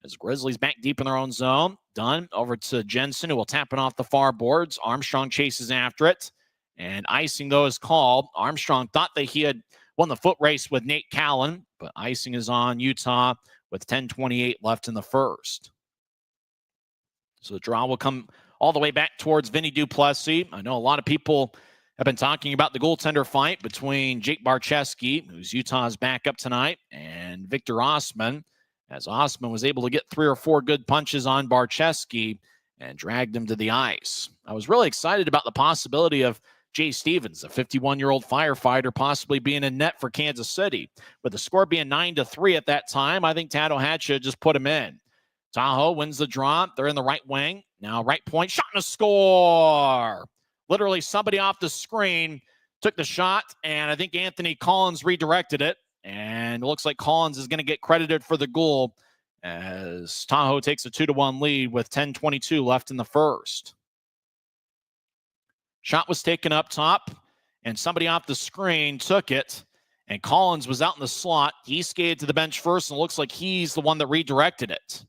As Grizzlies back deep in their own zone. Dunn over to Jensen, who will tap it off the far boards. Armstrong chases after it. And icing, though, is called. Armstrong thought that he had won the foot race with Nate Callan, but icing is on Utah with 10:28 left in the first. So the draw will come all the way back towards Vinny Duplessis. I know a lot of people have been talking about the goaltender fight between Jake Barcheski, who's Utah's backup tonight, and Victor Osman, as Osman was able to get 3 or 4 good punches on Barcheski and dragged him to the ice. I was really excited about the possibility of Jay Stevens, a 51-year-old firefighter, possibly being in net for Kansas City. With the score being 9-3 at that time, I think Tahoe should just put him in. Tahoe wins the draw. They're in the right wing. Now right point, shot and a score. Literally somebody off the screen took the shot, and I think Anthony Collins redirected it. And it looks like Collins is going to get credited for the goal as Tahoe takes a 2-1 lead with 10:22 left in the first. Shot was taken up top, and somebody off the screen took it, and Collins was out in the slot. He skated to the bench first, and it looks like he's the one that redirected it.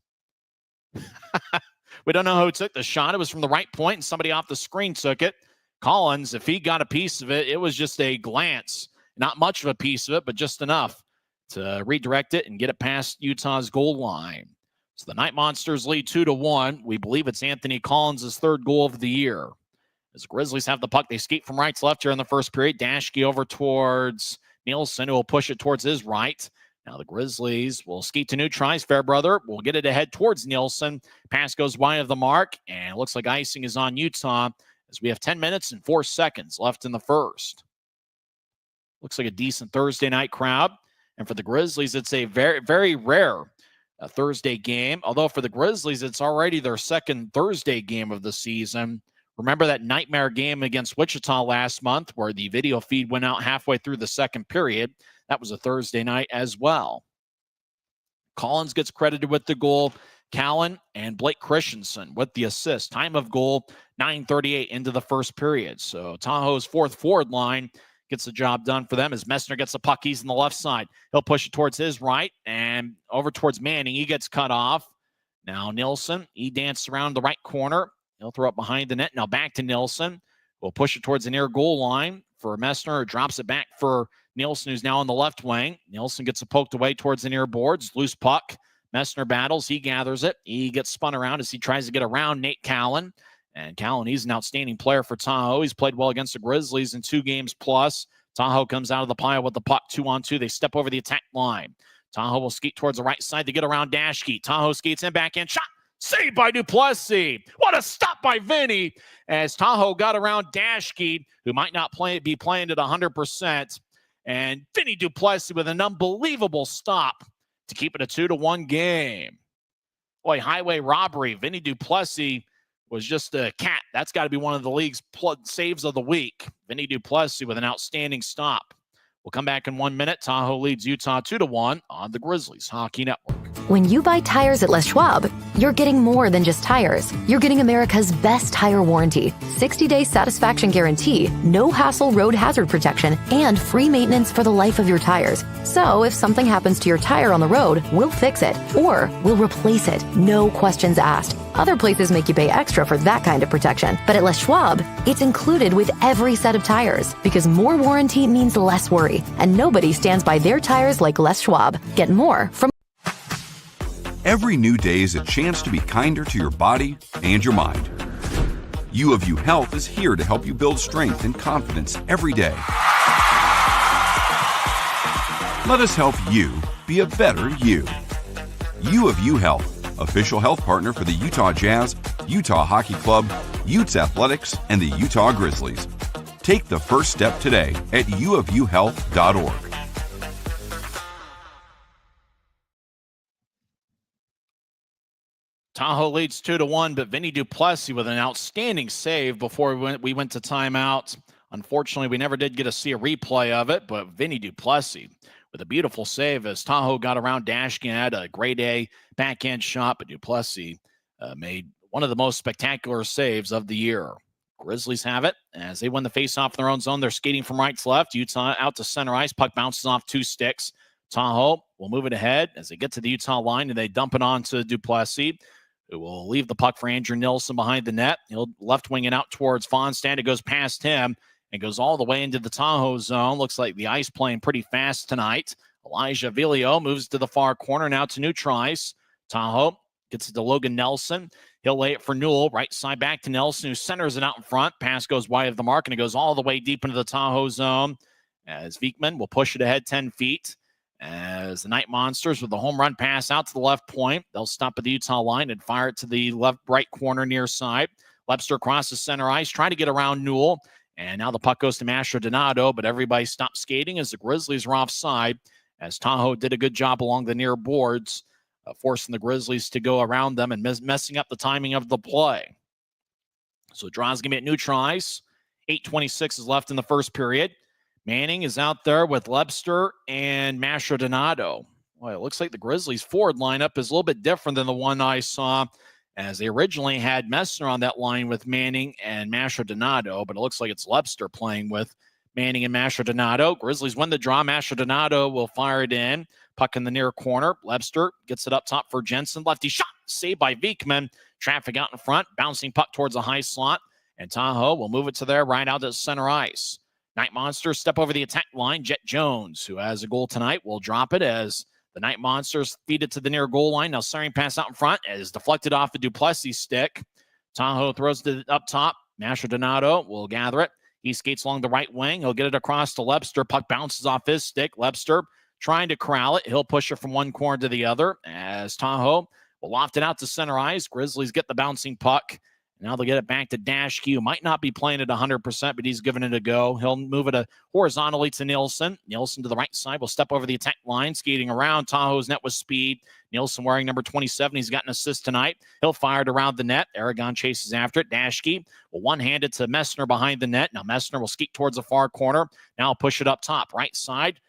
We don't know who took the shot. It was from the right point, and somebody off the screen took it. Collins, if he got a piece of it, it was just a glance. Not much of a piece of it, but just enough to redirect it and get it past Utah's goal line. So the Knight Monsters lead 2-1. We believe it's Anthony Collins' 3rd goal of the year. As the Grizzlies have the puck, they skate from right to left here in the first period. Dashke over towards Nielsen, who will push it towards his right. Now the Grizzlies will skate to new tries. Fairbrother will get it ahead towards Nielsen. Pass goes wide of the mark, and it looks like icing is on Utah as we have 10 minutes and 4 seconds left in the first. Looks like a decent Thursday night crowd. And for the Grizzlies, it's a very, very rare Thursday game. Although for the Grizzlies, it's already their 2nd Thursday game of the season. Remember that nightmare game against Wichita last month where the video feed went out halfway through the second period? That was a Thursday night as well. Collins gets credited with the goal. Callan and Blake Christensen with the assist. Time of goal, 9:38 into the first period. So Tahoe's 4th forward line gets the job done for them as Messner gets the puck. He's on the left side. He'll push it towards his right and over towards Manning. He gets cut off. Now Nielsen, he danced around the right corner. He'll throw it behind the net. Now back to Nielsen. We'll push it towards the near goal line for Messner, who drops it back for Nielsen, who's now on the left wing. Nielsen gets it poked away towards the near boards. Loose puck. Messner battles. He gathers it. He gets spun around as he tries to get around Nate Callan. And Callan, he's an outstanding player for Tahoe. He's played well against the Grizzlies in 2 games plus. Tahoe comes out of the pile with the puck 2-on-2. They step over the attack line. Tahoe will skate towards the right side to get around Dashke. Tahoe skates in, backhand shot. Saved by Duplessis. What a stop by Vinny as Tahoe got around Dashke, who might not be playing at 100%. And Vinny Duplessis with an unbelievable stop to keep it a 2-1 game. Boy, highway robbery. Vinny Duplessis was just a cat. That's got to be one of the league's saves of the week. Vinny Duplessis with an outstanding stop. We'll come back in 1 minute. Tahoe leads Utah 2-1 on the Grizzlies Hockey Network. When you buy tires at Les Schwab, you're getting more than just tires. You're getting America's best tire warranty, 60-day satisfaction guarantee, no hassle road hazard protection, and free maintenance for the life of your tires. So if something happens to your tire on the road, we'll fix it, or we'll replace it, no questions asked. Other places make you pay extra for that kind of protection, but at Les Schwab, it's included with every set of tires, because more warranty means less worry, and nobody stands by their tires like Les Schwab. Get more from Every new day is a chance to be kinder to your body and your mind. U of U Health is here to help you build strength and confidence every day. Let us help you be a better you. U of U Health, official health partner for the Utah Jazz, Utah Hockey Club, Utes Athletics, and the Utah Grizzlies. Take the first step today at uofuhealth.org. Tahoe leads 2-1, but Vinny Duplessis with an outstanding save before we went to timeout. Unfortunately, we never did get to see a replay of it, but Vinny Duplessis with a beautiful save as Tahoe got around Dashkin, had a grade A backhand shot, but Duplessis made one of the most spectacular saves of the year. Grizzlies have it as they win the faceoff in their own zone. They're skating from right to left. Utah out to center ice. Puck bounces off two sticks. Tahoe will move it ahead as they get to the Utah line, and they dump it on to Duplessis, who will leave the puck for Andrew Nilsson behind the net. He'll left wing it out towards Fonstad. It goes past him and goes all the way into the Tahoe zone. Looks like the ice playing pretty fast tonight. Elijah Vilio moves to the far corner now to neutralize. Tahoe gets it to Logan Nelson. He'll lay it for Newell. Right side back to Nelson, who centers it out in front. Pass goes wide of the mark, and it goes all the way deep into the Tahoe zone as Viekman will push it ahead 10 feet. As the Knight Monsters with the home run pass out to the left point. They'll stop at the Utah line and fire it to the right corner near side. Webster crosses center ice, trying to get around Newell. And now the puck goes to Mastro Donato, but everybody stops skating as the Grizzlies are offside, as Tahoe did a good job along the near boards, forcing the Grizzlies to go around them and messing up the timing of the play. So Draw's going to be at neutral ice. 8:26 is left in the first period. Manning is out there with Lebster and Mastro Donato. Well, it looks like the Grizzlies forward lineup is a little bit different than the one I saw, as they originally had Messner on that line with Manning and Mastro Donato, but it looks like it's Lebster playing with Manning and Mastro Donato. Grizzlies win the draw. Mastro Donato will fire it in. Puck in the near corner. Lebster gets it up top for Jensen. Lefty shot. Saved by Viekman. Traffic out in front. Bouncing puck towards a high slot. And Tahoe will move it to there right out to center ice. Knight Monsters step over the attack line. Jet Jones, who has a goal tonight, will drop it as the Knight Monsters feed it to the near goal line. Now centering pass out in front is deflected off the Duplessis stick. Tahoe throws it up top. Mastro Donato will gather it. He skates along the right wing. He'll get it across to Lebster. Puck bounces off his stick. Lebster trying to corral it. He'll push it from one corner to the other as Tahoe will loft it out to center ice. Grizzlies get the bouncing puck. Now they'll get it back to Dashke, who might not be playing at 100%, but he's giving it a go. He'll move it horizontally to Nielsen. Nielsen to the right side will step over the attack line, skating around Tahoe's net with speed. Nielsen wearing number 27. He's got an assist tonight. He'll fire it around the net. Aragon chases after it. Dashke will one-hand it to Messner behind the net. Now Messner will skate towards the far corner. Now he'll push it up top. Right side.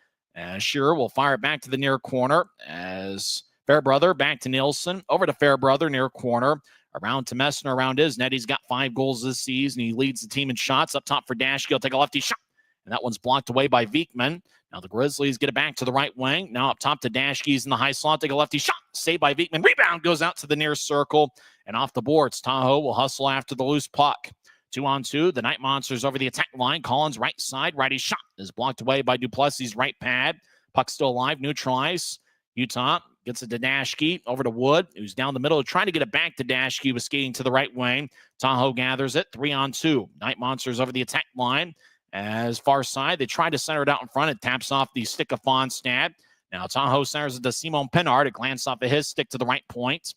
Shearer will fire it back to the near corner as Fairbrother back to Nielsen. Over to Fairbrother, near corner. Around to Messner, around his net. He's got 5 goals this season. He leads the team in shots. Up top for Dashke. He'll take a lefty shot. And that one's blocked away by Viekman. Now the Grizzlies get it back to the right wing. Now up top to Dashke's in the high slot. Take a lefty shot. Saved by Viekman. Rebound goes out to the near circle. And off the boards, Tahoe will hustle after the loose puck. 2-on-2. The Knight Monsters over the attack line. Collins right side. Righty shot is blocked away by Duplessis' right pad. Puck still alive. Neutral ice. Utah gets it to Dashke, over to Wood, who's down the middle, trying to get it back to Dashke, was skating to the right wing. Tahoe gathers it, 3-on-2. Knight Monsters over the attack line. As far side, they try to center it out in front. It taps off the stick of Fonstad. Now Tahoe centers it to Simon Pinard. It glances off of his stick to the right point.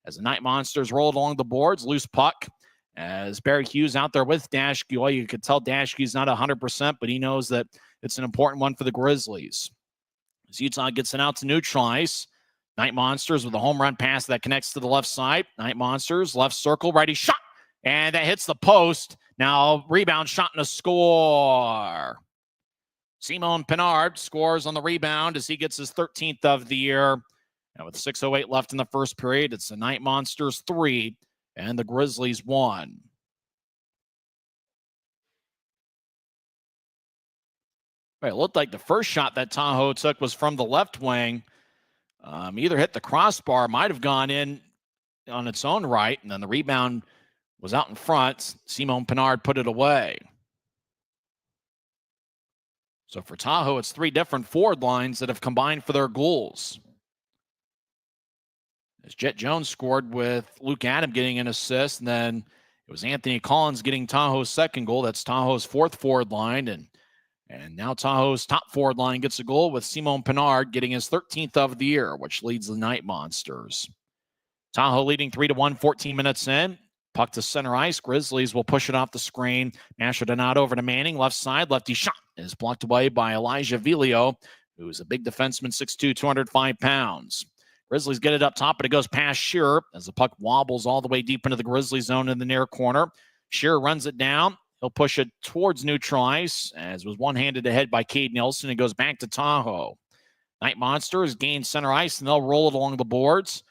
As the Knight Monsters roll along the boards, loose puck. As Barry Hughes out there with Dashke. Well, you could tell Dashke's not 100%, but he knows that it's an important one for the Grizzlies. As Utah gets it out to neutral ice. Knight Monsters with a home run pass that connects to the left side. Knight Monsters, left circle, righty shot. And that hits the post. Now, rebound shot and a score. Simon Pinard scores on the rebound as he gets his 13th of the year. Now with 6:08 left in the first period, it's the Knight Monsters 3 and the Grizzlies 1. It looked like the first shot that Tahoe took was from the left wing. Either hit the crossbar, might have gone in on its own right, and then the rebound was out in front. Simone Pinard put it away. So for Tahoe, it's 3 different forward lines that have combined for their goals. As Jet Jones scored with Luke Adam getting an assist, and then it was Anthony Collins getting Tahoe's second goal. That's Tahoe's 4th forward line, and now Tahoe's top forward line gets a goal with Simone Pinard getting his 13th of the year, which leads the Knight Monsters. Tahoe leading 3-1, 14 minutes in. Puck to center ice. Grizzlies will push it off the screen. Mastrodonato over to Manning. Left side. Lefty shot is blocked away by Elijah Vilio, who is a big defenseman, 6'2", 205 pounds. Grizzlies get it up top, but it goes past Shearer as the puck wobbles all the way deep into the Grizzlies zone in the near corner. Shearer runs it down. He'll push it towards neutral ice, as was one-handed ahead by Cade Nelson. It goes back to Tahoe. Knight Monsters gain center ice, and they'll roll it along the boards.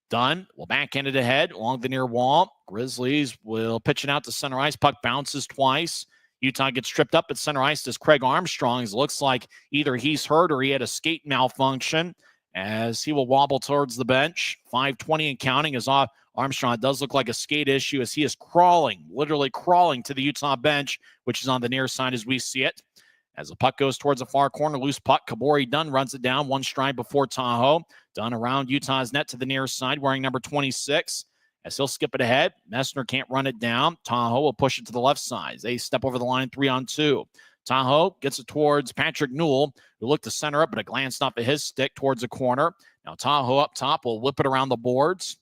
Dunn will backhand it ahead along the near wall. Grizzlies will pitch it out to center ice. Puck bounces twice. Utah gets tripped up at center ice as Craig Armstrong. It looks like either he's hurt or he had a skate malfunction, as he will wobble towards the bench. 5:20 and counting as Armstrong. It does look like a skate issue as he is crawling, literally crawling to the Utah bench, which is on the near side as we see it. As the puck goes towards the far corner, loose puck, Kabori Dunn runs it down one stride before Tahoe. Dunn around Utah's net to the near side, wearing number 26. As he'll skip it ahead, Messner can't run it down. Tahoe will push it to the left side. They step over the line 3-on-2. Tahoe gets it towards Patrick Newell, who looked to center up, but it glanced off of his stick towards the corner. Now Tahoe up top will whip it around the boards.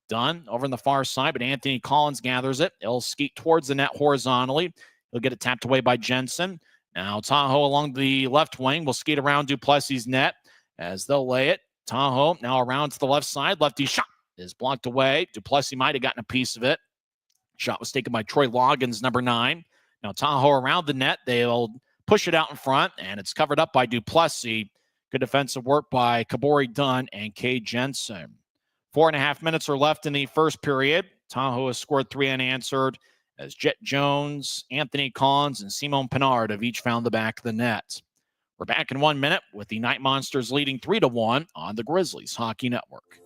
Dunn over on the far side, but Anthony Collins gathers it. He'll skate towards the net horizontally. He'll get it tapped away by Jensen. Now Tahoe along the left wing will skate around Duplessis' net as they'll lay it. Tahoe now around to the left side. Lefty shot is blocked away. Duplessis might have gotten a piece of it. Shot was taken by Troy Loggins, number 9. Now Tahoe around the net. They'll push it out in front, and it's covered up by Duplessis. Good defensive work by Kabori Dunn and Kay Jensen. 4.5 minutes are left in the first period. Tahoe has scored 3 unanswered, as Jet Jones, Anthony Collins, and Simone Pinard have each found the back of the net. We're back in 1 minute with the Knight Monsters leading 3-1 on the Grizzlies Hockey Network.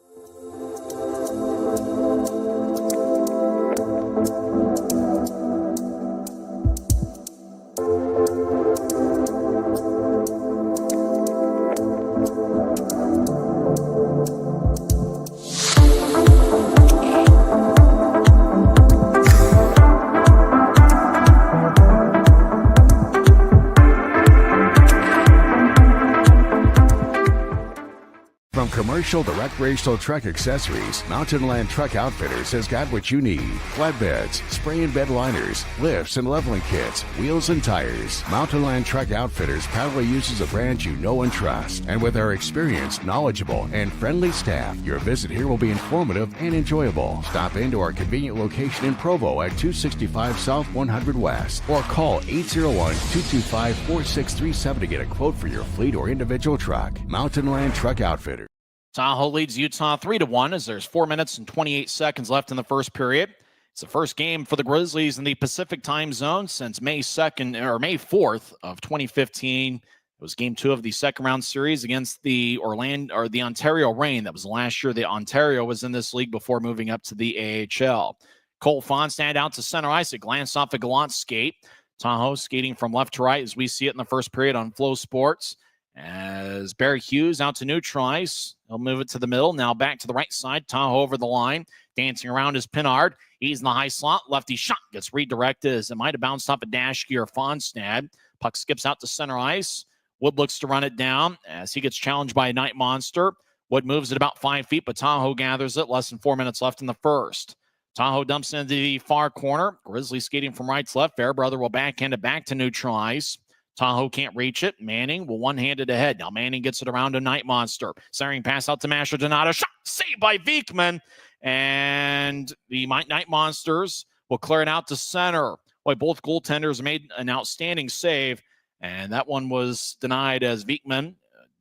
From commercial to recreational truck accessories, Mountain Land Truck Outfitters has got what you need. Flatbeds, spray and bed liners, lifts and leveling kits, wheels and tires. Mountain Land Truck Outfitters proudly uses a brand you know and trust. And with our experienced, knowledgeable, and friendly staff, your visit here will be informative and enjoyable. Stop into our convenient location in Provo at 265 South 100 West or call 801-225-4637 to get a quote for your fleet or individual truck. Mountain Land Truck Outfitters. Tahoe leads Utah 3-1 as there's 4 minutes and 28 seconds left in the first period. It's the first game for the Grizzlies in the Pacific time zone since May 4th of 2015. It was game 2 of the second round series against the Ontario Reign. That was last year. The Ontario was in this league before moving up to the AHL. Cole Fonstad out to center ice. It glanced off a Gallant skate. Tahoe skating from left to right as we see it in the first period on Flow Sports. As Barry Hughes out to neutral ice, he'll move it to the middle. Now back to the right side. Tahoe over the line. Dancing around is Pinard. He's in the high slot. Lefty shot gets redirected as it might have bounced off a Dashke or Fonstad. Puck skips out to center ice. Wood looks to run it down as he gets challenged by a Knight Monster. Wood moves it about 5 feet, but Tahoe gathers it. Less than 4 minutes left in the first. Tahoe dumps into the far corner. Grizzlies skating from right to left. Fairbrother will backhand it back to neutral ice. Tahoe can't reach it. Manning will one-handed ahead. Now Manning gets it around a Knight Monster. Centering pass out to Mastrodonato. Shot saved by Viekman. And the Knight Monsters will clear it out to center. Boy, both goaltenders made an outstanding save. And that one was denied as Viekman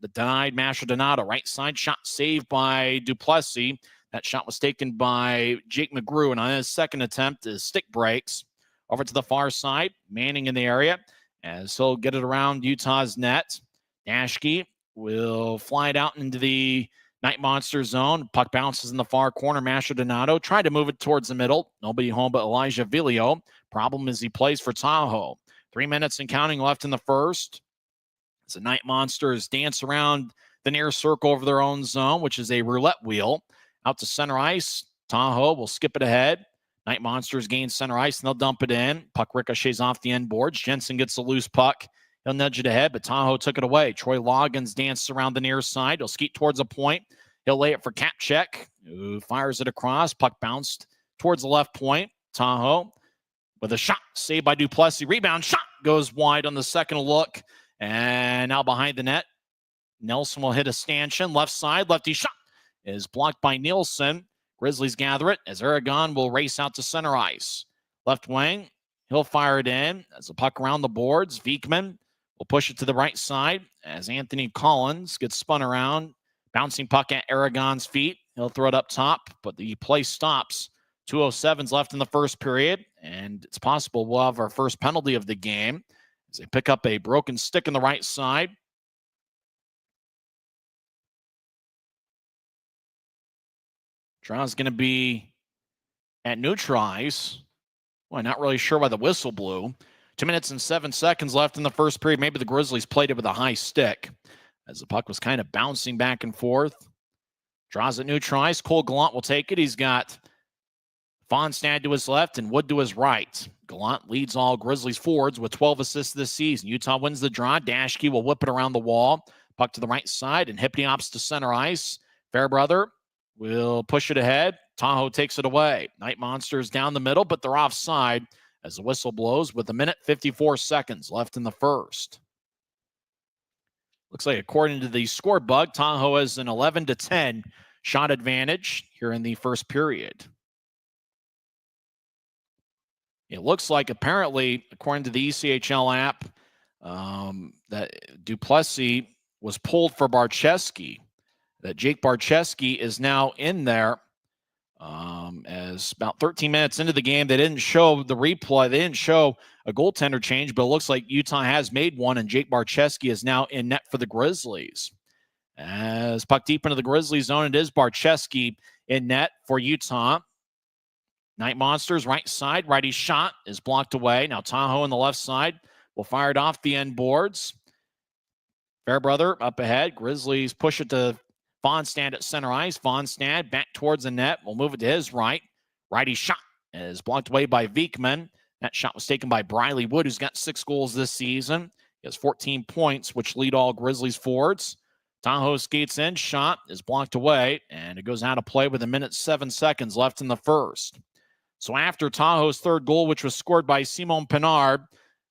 the denied Mastrodonato. Right side shot saved by Duplessis. That shot was taken by Jake McGrew, and on his second attempt, his stick breaks. Over to the far side, Manning in the area, as he'll get it around Utah's net. Dashke will fly it out into the Knight Monster zone. Puck bounces in the far corner. Mastrodonato tried to move it towards the middle. Nobody home but Elijah Villio. Problem is he plays for Tahoe. 3 minutes and counting left in the first. As the Knight Monsters dance around the near circle over their own zone, which is a roulette wheel. Out to center ice. Tahoe will skip it ahead. Knight Monsters gain center ice, and they'll dump it in. Puck ricochets off the end boards. Jensen gets a loose puck. He'll nudge it ahead, but Tahoe took it away. Troy Loggins dances around the near side. He'll skeet towards a point. He'll lay it for Kapchek, who fires it across. Puck bounced towards the left point. Tahoe with a shot saved by Duplessis. Rebound shot goes wide on the second look. And now behind the net, Nelson will hit a stanchion. Left side, lefty shot is blocked by Nielsen. Grizzlies gather it as Aragon will race out to center ice. Left wing, he'll fire it in as the puck around the boards. Viekman will push it to the right side as Anthony Collins gets spun around. Bouncing puck at Aragon's feet. He'll throw it up top, but the play stops. 2:07 left in the first period, and it's possible we'll have our first penalty of the game as they pick up a broken stick on the right side. Draw's going to be at neutral ice. Well, not really sure why the whistle blew. 2 minutes and 7 seconds left in the first period. Maybe the Grizzlies played it with a high stick as the puck was kind of bouncing back and forth. Draws at neutral ice. Cole Gallant will take it. He's got Fonstad to his left and Wood to his right. Gallant leads all Grizzlies forwards with 12 assists this season. Utah wins the draw. Dashke will whip it around the wall. Puck to the right side, and Hypniops to center ice. Fairbrother will push it ahead. Tahoe takes it away. Knight Monsters down the middle, but they're offside as the whistle blows with 1:54 left in the first. Looks like according to the score bug, Tahoe has an 11-10 shot advantage here in the first period. It looks like apparently, according to the ECHL app, that Duplessis was pulled for Barcheski. That Jake Barcheski is now in there as about 13 minutes into the game. They didn't show the replay. They didn't show a goaltender change, but it looks like Utah has made one, and Jake Barcheski is now in net for the Grizzlies. As puck deep into the Grizzlies zone, it is Barcheski in net for Utah. Knight Monsters, right side, righty shot is blocked away. Now Tahoe on the left side will fire it off the end boards. Fairbrother up ahead. Grizzlies push it to Fonstad at center ice. Fonstad back towards the net. We'll move it to his right. Righty shot is blocked away by Viekman. That shot was taken by Briley Wood, who's got 6 goals this season. He has 14 points, which lead all Grizzlies forwards. Tahoe skates in. Shot is blocked away, and it goes out of play with 1:07 left in the first. So after Tahoe's third goal, which was scored by Simon Pinard,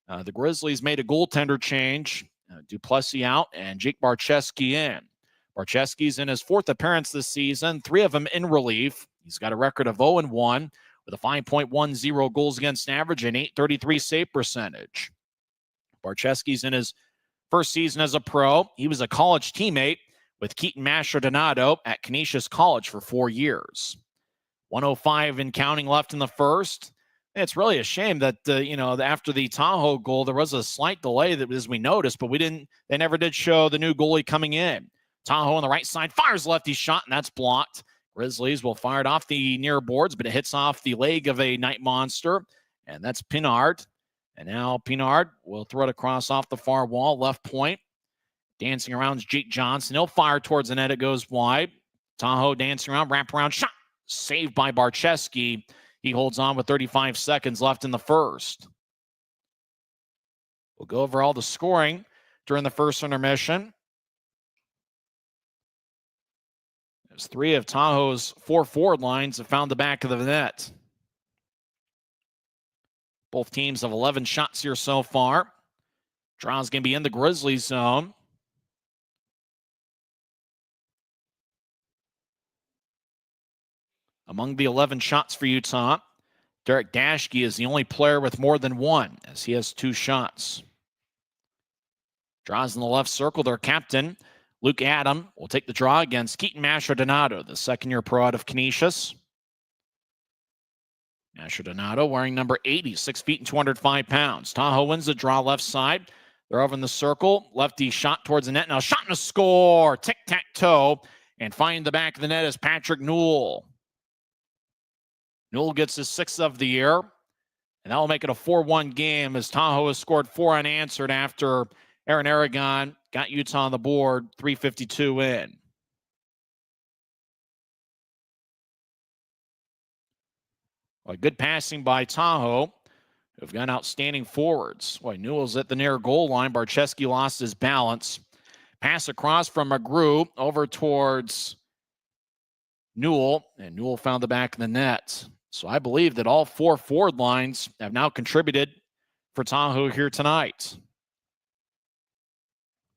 the Grizzlies made a goaltender change. Duplessis out and Jake Barcheski in. Barcheski's in his 4th appearance this season, 3 of them in relief. He's got a record of 0-1 with a 5.10 goals against average and .833 save percentage. Barcheski's in his first season as a pro. He was a college teammate with Keaton Mastrodonato at Canisius College for 4 years. 1:05 and counting left in the first. It's really a shame that, after the Tahoe goal, there was a slight delay that, as we noticed, but they never did show the new goalie coming in. Tahoe on the right side fires lefty shot, and that's blocked. Grizzlies will fire it off the near boards, but it hits off the leg of a Knight Monster, and that's Pinard. And now Pinard will throw it across off the far wall, left point. Dancing around is Jake Johnson. He'll fire towards the net. It goes wide. Tahoe dancing around, wraparound shot. Saved by Barcheski. He holds on with 35 seconds left in the first. We'll go over all the scoring during the first intermission. As 3 of Tahoe's 4 forward lines have found the back of the net. Both teams have 11 shots here so far. Draw's going to be in the Grizzlies zone. Among the 11 shots for Utah, Derek Dashke is the only player with more than 1, as he has 2 shots. Draws in the left circle, their captain, Luke Adam will take the draw against Keaton Mastrodonato, the second-year pro out of Canisius. Mastrodonato wearing number 80, 6 feet and 205 pounds. Tahoe wins the draw left side. They're over in the circle. Lefty shot towards the net. Now shot and a score. Tic-tac-toe. And finding the back of the net is Patrick Newell. Newell gets his 6th of the year. And that will make it a 4-1 game as Tahoe has scored 4 unanswered after Aaron Aragon got Utah on the board, 3:52 in. Well, good passing by Tahoe, who've got outstanding forwards. Boy, Newell's at the near goal line. Barczewski lost his balance. Pass across from McGrew over towards Newell, and Newell found the back of the net. So I believe that all 4 forward lines have now contributed for Tahoe here tonight.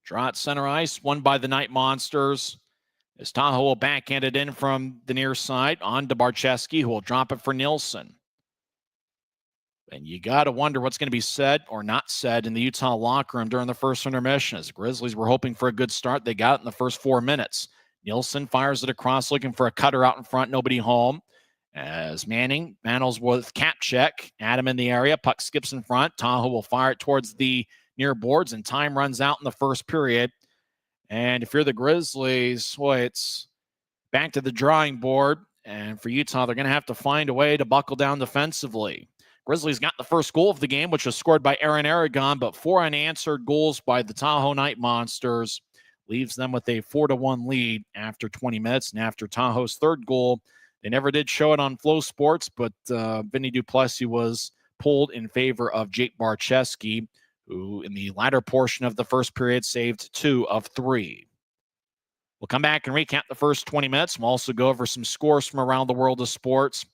Draw at center ice, won by the Knight Monsters. As Tahoe will backhand it in from the near side on to Barczewski, who will drop it for Nielsen. And you got to wonder what's going to be said or not said in the Utah locker room during the first intermission. As the Grizzlies were hoping for a good start, they got it in the first 4 minutes. Nielsen fires it across, looking for a cutter out in front, nobody home. As Manning battles with Kapchek, Adam in the area, puck skips in front. Tahoe will fire it towards the near boards, and time runs out in the first period. And if you're the Grizzlies, boy, it's back to the drawing board. And for Utah, they're going to have to find a way to buckle down defensively. Grizzlies got the first goal of the game, which was scored by Aaron Aragon, but 4 unanswered goals by the Tahoe Knight Monsters leaves them with a 4-1 lead after 20 minutes. And after Tahoe's third goal, they never did show it on Flow Sports, but Vinny Duplessis was pulled in favor of Jake Barczewski, who in the latter portion of the first period saved 2 of 3. We'll come back and recap the first 20 minutes. We'll also go over some scores from around the world of sports,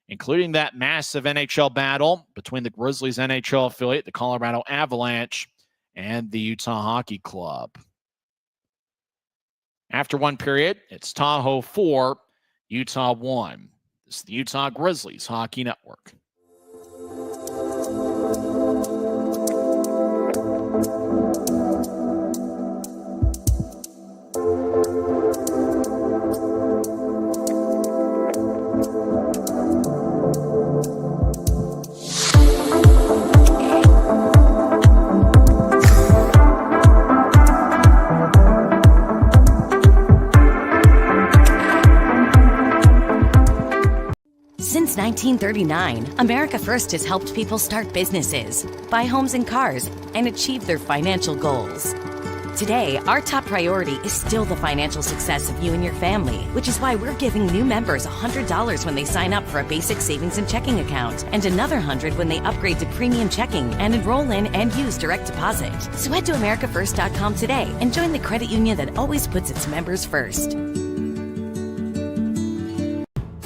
including that massive NHL battle between the Grizzlies NHL affiliate, the Colorado Avalanche, and the Utah Hockey Club. After one period, it's Tahoe 4, Utah 1. This is the Utah Grizzlies Hockey Network. Since 1939, America First has helped people start businesses, buy homes and cars, and achieve their financial goals. Today, our top priority is still the financial success of you and your family, which is why we're giving new members $100 when they sign up for a basic savings and checking account, and another $100 when they upgrade to premium checking and enroll in and use direct deposit. So head to AmericaFirst.com today and join the credit union that always puts its members first.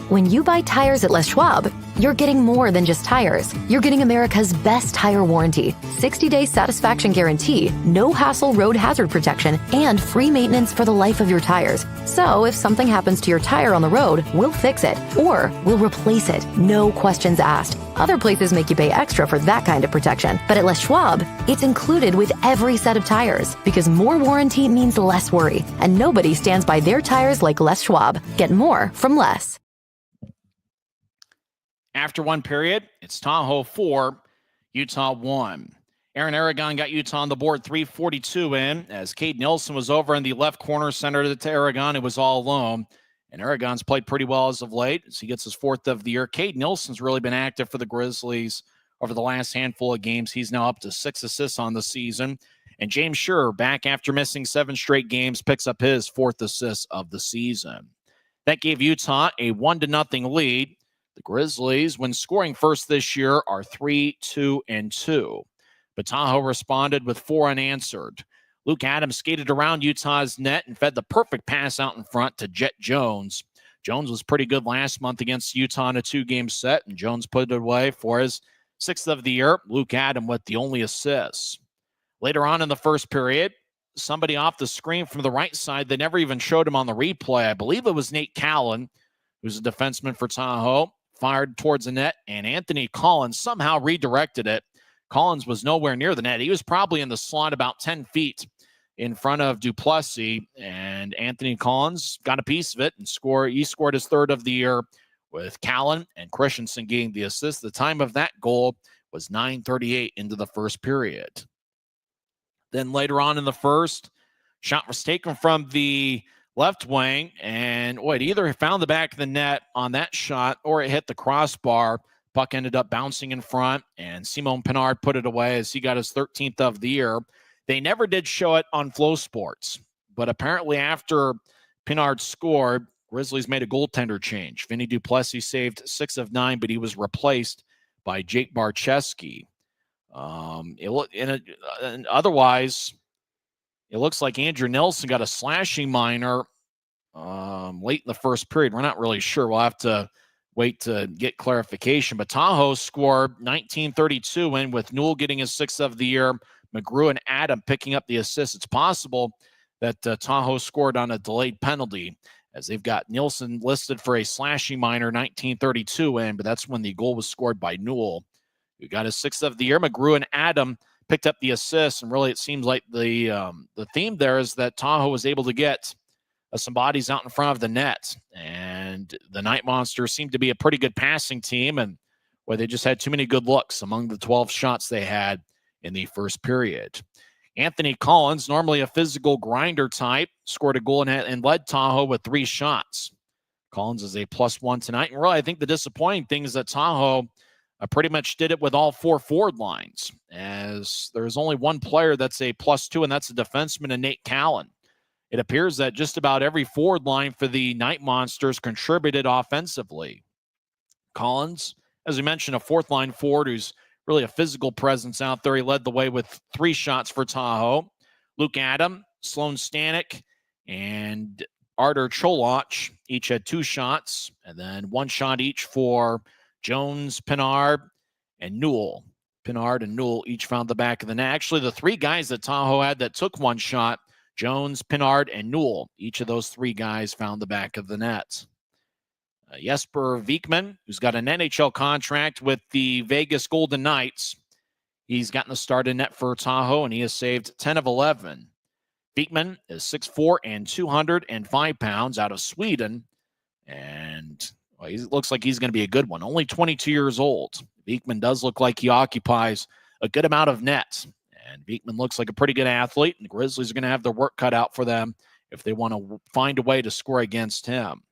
When you buy tires at Les Schwab, you're getting more than just tires. You're getting America's best tire warranty, 60-day satisfaction guarantee, no hassle road hazard protection, and free maintenance for the life of your tires. So if something happens to your tire on the road, we'll fix it, or we'll replace it, no questions asked. Other places make you pay extra for that kind of protection, but at Les Schwab, it's included with every set of tires, because more warranty means less worry, and nobody stands by their tires like Les Schwab. Get more from Les. After one period, it's Tahoe 4, Utah 1. Aaron Aragon got Utah on the board, 3:42 in, as Cade Nielsen was over in the left corner, centered to Aragon. It was all alone. And Aragon's played pretty well as of late as he gets his 4th of the year. Cade Nielsen's really been active for the Grizzlies over the last handful of games. He's now up to 6 assists on the season. And James Schur, back after missing 7 straight games, picks up his 4th assist of the season. That gave Utah a 1-0 lead. The Grizzlies, when scoring first this year, are 3-2-2. But Tahoe responded with 4 unanswered. Luke Adams skated around Utah's net and fed the perfect pass out in front to Jet Jones. Jones was pretty good last month against Utah in a 2-game set, and Jones put it away for his 6th of the year. Luke Adams with the only assist. Later on in the first period, somebody off the screen from the right side, they never even showed him on the replay. I believe it was Nate Callan, who's a defenseman for Tahoe. Fired towards the net, and Anthony Collins somehow redirected it. Collins was nowhere near the net. He was probably in the slot about 10 feet. in front of Duplessis, and Anthony Collins got a piece of it and he scored his third of the year, with Callan and Christensen getting the assist. The time of that goal was 9:38 into the first period. Then later on in the first, shot was taken from the left wing, and it either found the back of the net on that shot or it hit the crossbar. Puck ended up bouncing in front, and Simon Pinard put it away as he got his 13th of the year. They never did show it on Flow Sports, but apparently after Pinard scored, Grizzlies made a goaltender change. Vinny Duplessis saved 6 of 9, but he was replaced by Jake Barcheski. Otherwise, it looks like Andrew Nelson got a slashing minor late in the first period. We're not really sure. We'll have to wait to get clarification. But Tahoe scored 19:32 in, with Newell getting his 6th of the year, McGrew and Adam picking up the assist. It's possible that Tahoe scored on a delayed penalty, as they've got Nielsen listed for a slashing minor 19:32 in, but that's when the goal was scored by Newell, who got his 6th of the year. McGrew and Adam picked up the assist, and really it seems like the theme there is that Tahoe was able to get some bodies out in front of the net, and the Knight Monsters seemed to be a pretty good passing team, and they just had too many good looks among the 12 shots they had in the first period. Anthony Collins, normally a physical grinder type, scored a goal and led Tahoe with 3 shots. Collins is a +1 tonight. And really, I think the disappointing thing is that Tahoe pretty much did it with all 4 forward lines, as there's only one player that's a +2, and that's a defenseman, Nate Callan. It appears that just about every forward line for the Knight Monsters contributed offensively. Collins, as we mentioned, a fourth-line forward who's really a physical presence out there. He led the way with 3 shots for Tahoe. Luke Adam, Sloan Stanek, and Artur Cholach each had 2 shots, and then 1 shot each for Jones, Pinard, and Newell. Pinard and Newell each found the back of the net. Actually, the 3 guys that Tahoe had that took 1 shot, Jones, Pinard, and Newell, each of those 3 guys found the back of the net. Jesper Vikman, who's got an NHL contract with the Vegas Golden Knights. He's gotten the start in net for Tahoe, and he has saved 10 of 11. Vikman is 6'4" and 205 pounds out of Sweden, and he looks like he's going to be a good one. Only 22 years old. Vikman does look like he occupies a good amount of net, and Vikman looks like a pretty good athlete, and the Grizzlies are going to have their work cut out for them if they want to find a way to score against him.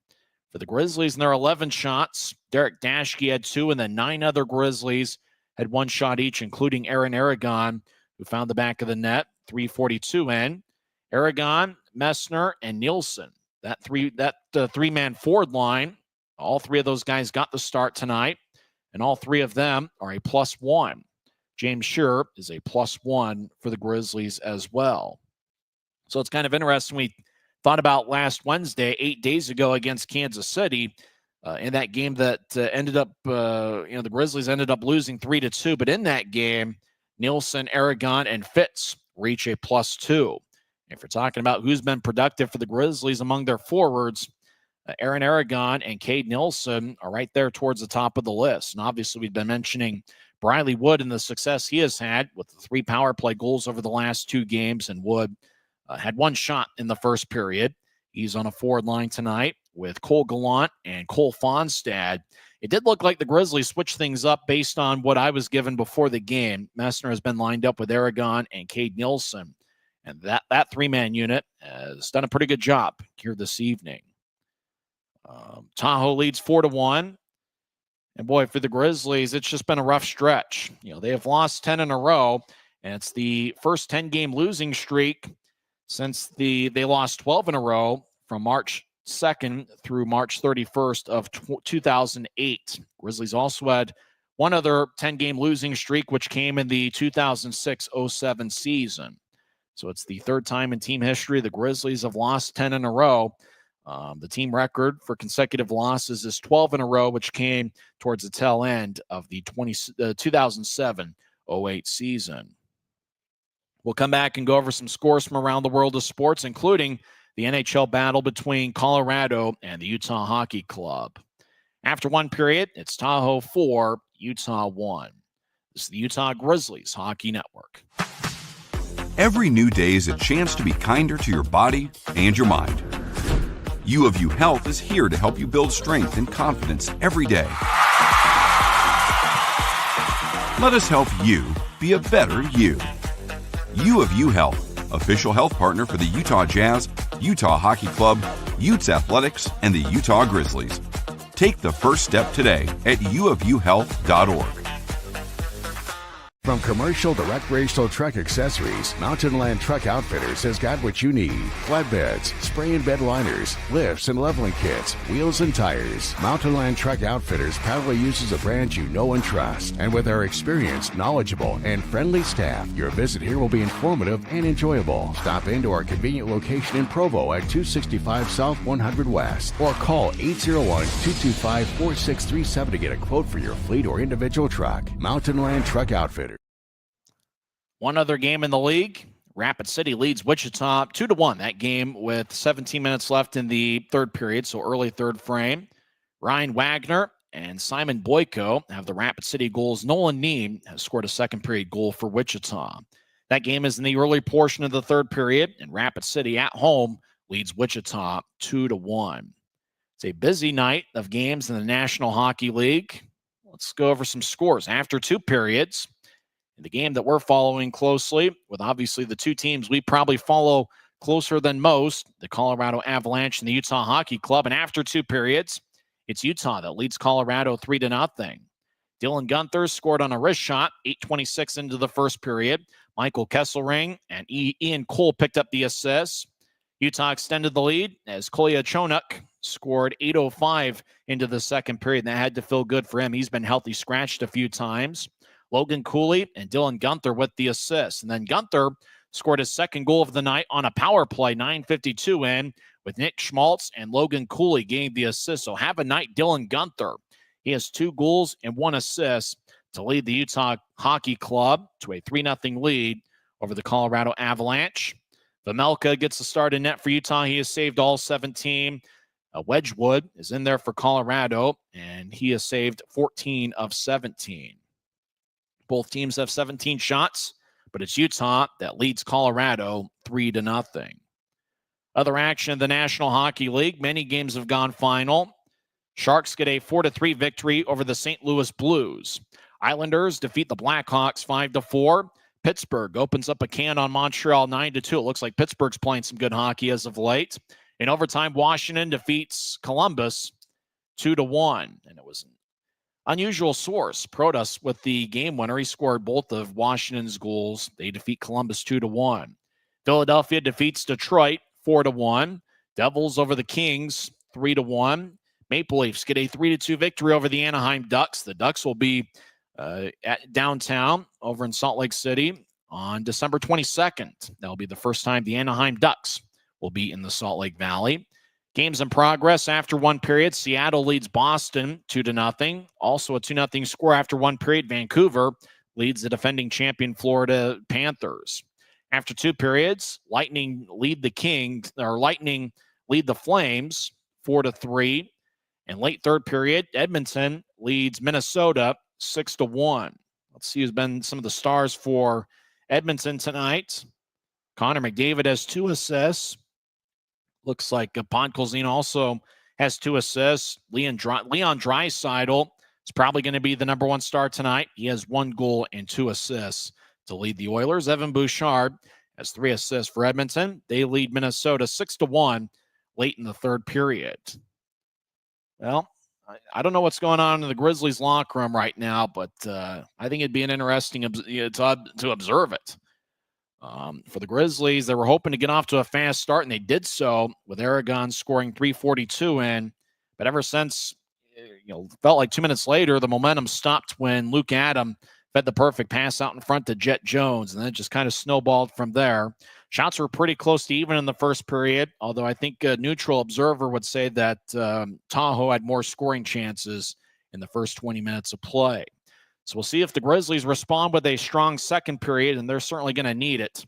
For the Grizzlies in their 11 shots, Derek Dashke had 2, and then 9 other Grizzlies had 1 shot each, including Aaron Aragon, who found the back of the net, 3:42 in. Aragon, Messner, and Nielsen. That three-man forward line, all 3 of those guys got the start tonight, and all 3 of them are a +1. James Shearer is a +1 for the Grizzlies as well. So it's kind of interesting. We thought about last Wednesday, 8 days ago against Kansas City, in that game that ended up, the Grizzlies ended up losing 3-2. But in that game, Nielsen, Aragon, and Fitz reach a +2. If you're talking about who's been productive for the Grizzlies among their forwards, Aaron Aragon and Cade Nielsen are right there towards the top of the list. And obviously, we've been mentioning Briley Wood and the success he has had with the 3 power play goals over the last 2 games, and Wood had 1 shot in the first period. He's on a forward line tonight with Cole Gallant and Cole Fonstad. It did look like the Grizzlies switched things up based on what I was given before the game. Messner has been lined up with Aragon and Cade Nielsen, and that 3-man unit has done a pretty good job here this evening. Tahoe leads 4-1. And boy, for the Grizzlies, it's just been a rough stretch. They have lost 10 in a row, and it's the first 10-game losing streak since they lost 12 in a row from March 2nd through March 31st of 2008. Grizzlies also had one other 10-game losing streak, which came in the 2006-07 season. So it's the 3rd time in team history the Grizzlies have lost 10 in a row. The team record for consecutive losses is 12 in a row, which came towards the tail end of the 2007-08 season. We'll come back and go over some scores from around the world of sports, including the NHL battle between Colorado and the Utah Hockey Club. After 1 period, it's Tahoe 4, Utah 1. This is the Utah Grizzlies Hockey Network. Every new day is a chance to be kinder to your body and your mind. U of U Health is here to help you build strength and confidence every day. Let us help you be a better you. U of U Health, official health partner for the Utah Jazz, Utah Hockey Club, Utes Athletics, and the Utah Grizzlies. Take the first step today at uofuhealth.org. From commercial to recreational truck accessories, Mountain Land Truck Outfitters has got what you need. Flatbeds, spray and bed liners, lifts and leveling kits, wheels and tires. Mountain Land Truck Outfitters proudly uses a brand you know and trust. And with our experienced, knowledgeable, and friendly staff, your visit here will be informative and enjoyable. Stop into our convenient location in Provo at 265 South 100 West or call 801-225-4637 to get a quote for your fleet or individual truck. Mountain Land Truck Outfitters. One other game in the league, Rapid City leads Wichita 2-1. That game with 17 minutes left in the third period, so early third frame. Ryan Wagner and Simon Boyko have the Rapid City goals. Nolan Neem has scored a second period goal for Wichita. That game is in the early portion of the third period, and Rapid City at home leads Wichita 2-1. It's a busy night of games in the National Hockey League. Let's go over some scores. After two periods, the game that we're following closely, with obviously the two teams we probably follow closer than most, the Colorado Avalanche and the Utah Hockey Club. And after two periods, it's Utah that leads Colorado 3-0. Dylan Gunther scored on a wrist shot, 8:26 into the first period. Michael Kesselring and Ian Cole picked up the assists. Utah extended the lead as Kolya Chonuk scored 8:05 into the second period. And that had to feel good for him. He's been healthy scratched a few times. Logan Cooley and Dylan Gunther with the assists. And then Gunther scored his second goal of the night on a power play, 9:52 in, with Nick Schmaltz and Logan Cooley getting the assist. So have a night, Dylan Gunther. He has 2 goals and 1 assist to lead the Utah Hockey Club to a 3-0 lead over the Colorado Avalanche. Vamelka gets the start in net for Utah. He has saved all 17. Wedgwood is in there for Colorado, and he has saved 14 of 17. Both teams have 17 shots, but it's Utah that leads Colorado 3-0. Other action in the National Hockey League, many games have gone final. Sharks get a 4-3 victory over the St. Louis Blues. Islanders defeat the Blackhawks 5-4. Pittsburgh opens up a can on Montreal 9-2. It looks like Pittsburgh's playing some good hockey as of late. In overtime, Washington defeats Columbus 2-1. And it was an unusual source. Protas with the game winner. He scored both of Washington's goals. They defeat Columbus 2-1. Philadelphia defeats Detroit 4-1. Devils over the Kings 3-1. Maple Leafs get a 3-2 victory over the Anaheim Ducks. The Ducks will be at downtown over in Salt Lake City on December 22nd. That'll be the first time the Anaheim Ducks will be in the Salt Lake Valley. Games in progress after one period. Seattle leads Boston 2-0. Also a 2-0 score after one period. Vancouver leads the defending champion Florida Panthers. After two periods, Lightning lead the Flames 4-3. And late third period, Edmonton leads Minnesota 6-1. Let's see who's been some of the stars for Edmonton tonight. Connor McDavid has 2 assists. Looks like Podkolzin also has 2 assists. Leon Draisaitl is probably going to be the number 1 star tonight. He has 1 goal and 2 assists to lead the Oilers. Evan Bouchard has 3 assists for Edmonton. They lead Minnesota 6-1 late in the third period. Well, I don't know what's going on in the Grizzlies locker room right now, but I think it'd be an interesting to observe it. For the Grizzlies, they were hoping to get off to a fast start, and they did so with Aragon scoring 3:42 in. But ever since, felt like 2 minutes later, the momentum stopped when Luke Adam fed the perfect pass out in front to Jet Jones, and then it just kind of snowballed from there. Shots were pretty close to even in the first period, although I think a neutral observer would say that Tahoe had more scoring chances in the first 20 minutes of play. So we'll see if the Grizzlies respond with a strong second period, and they're certainly going to need it.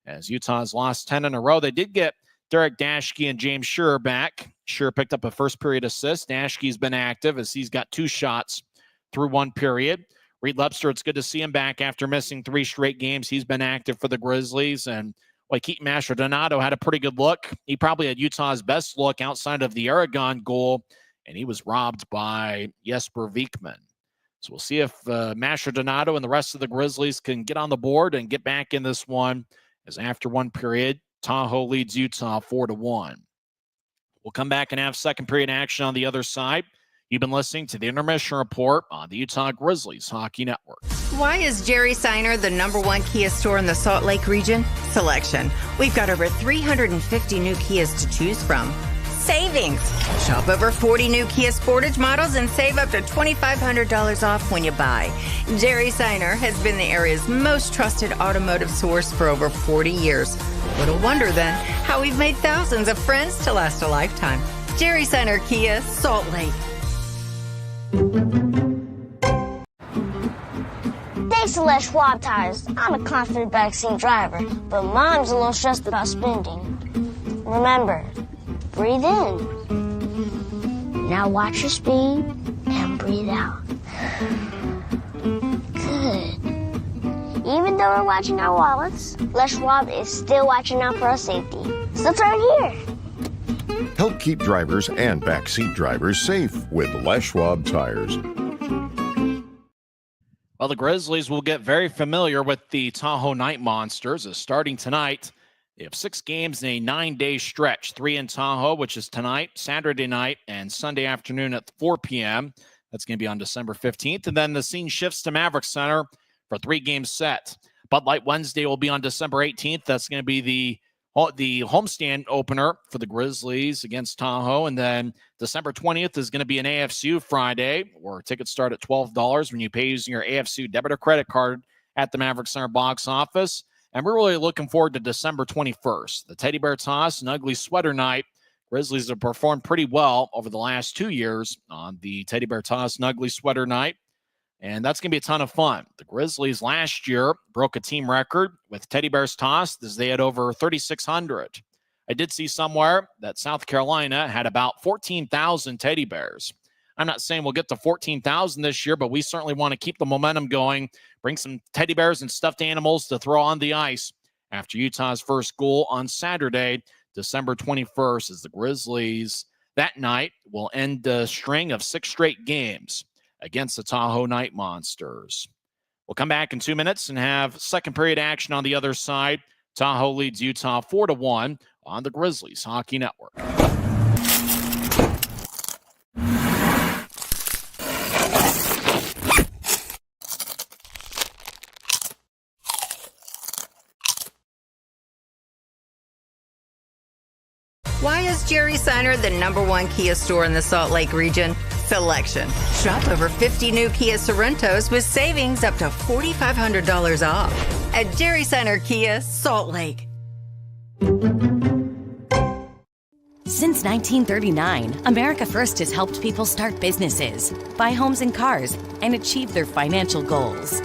As Utah's lost 10 in a row, they did get Derek Dashke and James Shearer back. Shearer picked up a first period assist. Dashke's been active as he's got 2 shots through 1 period. Reed Lepster, it's good to see him back after missing 3 straight games. He's been active for the Grizzlies. And Keaton Mastrodonato had a pretty good look. He probably had Utah's best look outside of the Aragon goal, and he was robbed by Jesper Vikman. So we'll see if Mastrodonato and the rest of the Grizzlies can get on the board and get back in this one, as after one period, Tahoe leads Utah 4-1. We'll come back and have second period action on the other side. You've been listening to the Intermission Report on the Utah Grizzlies Hockey Network. Why is Jerry Seiner the #1 Kia store in the Salt Lake region? Selection. We've got over 350 new Kias to choose from. Savings. Shop over 40 new Kia Sportage models and save up to $2,500 off when you buy. Jerry Seiner has been the area's most trusted automotive source for over 40 years. Little wonder then how we've made thousands of friends to last a lifetime. Jerry Seiner Kia, Salt Lake. Thanks to Les Schwab Tires, I'm a confident backseat driver, but Mom's a little stressed about spending. Remember, breathe in. Now watch your speed and breathe out. Good. Even though we're watching our wallets, Les Schwab is still watching out for our safety. So turn here. Help keep drivers and backseat drivers safe with Les Schwab Tires. Well, the Grizzlies will get very familiar with the Tahoe Knight Monsters, as starting tonight, they have 6 games in a 9-day stretch. 3 in Tahoe, which is tonight, Saturday night, and Sunday afternoon at 4 p.m. That's going to be on December 15th. And then the scene shifts to Maverick Center for 3-game set. Bud Light Wednesday will be on December 18th. That's going to be the homestand opener for the Grizzlies against Tahoe. And then December 20th is going to be an AFCU Friday, where tickets start at $12 when you pay using your AFCU debit or credit card at the Maverick Center box office. And we're really looking forward to December 21st, the Teddy Bear Toss and Ugly Sweater Night. Grizzlies have performed pretty well over the last 2 years on the Teddy Bear Toss and Ugly Sweater Night. And that's going to be a ton of fun. The Grizzlies last year broke a team record with Teddy Bears tossed, as they had over 3,600. I did see somewhere that South Carolina had about 14,000 teddy bears. I'm not saying we'll get to 14,000 this year, but we certainly want to keep the momentum going, bring some teddy bears and stuffed animals to throw on the ice after Utah's first goal on Saturday, December 21st, as the Grizzlies that night will end a string of 6 straight games against the Tahoe Knight Monsters. We'll come back in 2 minutes and have second period action on the other side. Tahoe leads Utah 4-1 on the Grizzlies Hockey Network. Why is Jerry Seiner the #1 Kia store in the Salt Lake region? Selection. Shop over 50 new Kia Sorrentos with savings up to $4,500 off at Jerry Seiner Kia, Salt Lake. Since 1939, America First has helped people start businesses, buy homes and cars, and achieve their financial goals.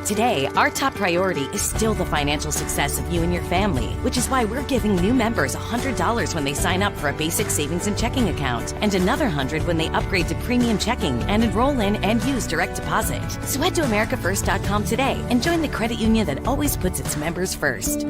Today, our top priority is still the financial success of you and your family, which is why we're giving new members $100 when they sign up for a basic savings and checking account, and another $100 when they upgrade to premium checking and enroll in and use direct deposit. So head to AmericaFirst.com today and join the credit union that always puts its members first.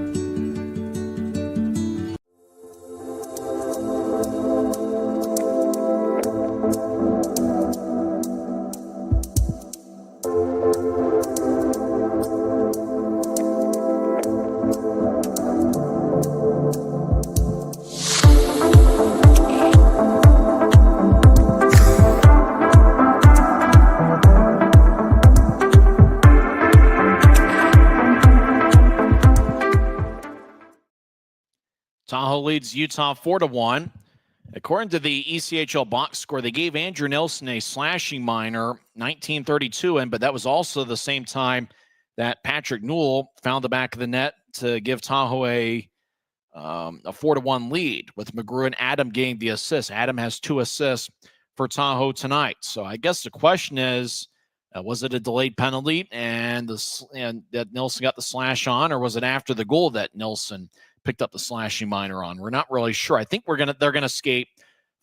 Tahoe leads Utah 4-1. According to the ECHL box score, they gave Andrew Nilsson a slashing minor, 1932 in, but that was also the same time that Patrick Newell found the back of the net to give Tahoe a 4-1 lead, with McGrew and Adam getting the assist. Adam has 2 assists for Tahoe tonight. So I guess the question is, was it a delayed penalty and that Nilsson got the slash on, or was it after the goal that Nilsson picked up the slashing minor on? We're not really sure. I think they're gonna skate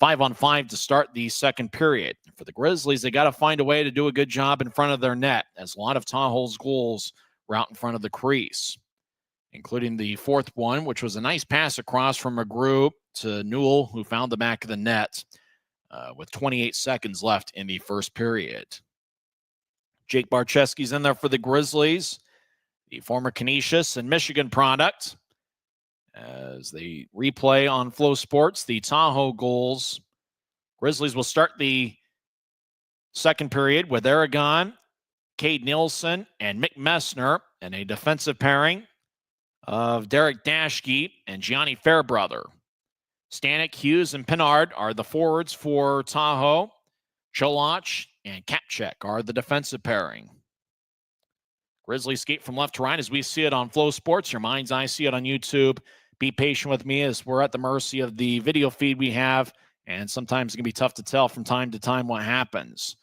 5-on-5 to start the second period. For the Grizzlies, they got to find a way to do a good job in front of their net, as a lot of Tahoe's goals were out in front of the crease, including the fourth one, which was a nice pass across from McGrew to Newell, who found the back of the net with 28 seconds left in the first period. Jake Barczewski's in there for the Grizzlies, the former Canisius and Michigan product. As they replay on Flow Sports, the Tahoe goals. Grizzlies will start the second period with Aragon, Cade Nielsen, and Mick Messner, and a defensive pairing of Derek Dashke and Gianni Fairbrother. Stanek, Hughes, and Pinard are the forwards for Tahoe. Cholach and Kapchek are the defensive pairing. Grizzlies skate from left to right as we see it on Flow Sports. Your mind's eye, see it on YouTube. Be patient with me as we're at the mercy of the video feed we have, and sometimes it can be tough to tell from time to time what happens.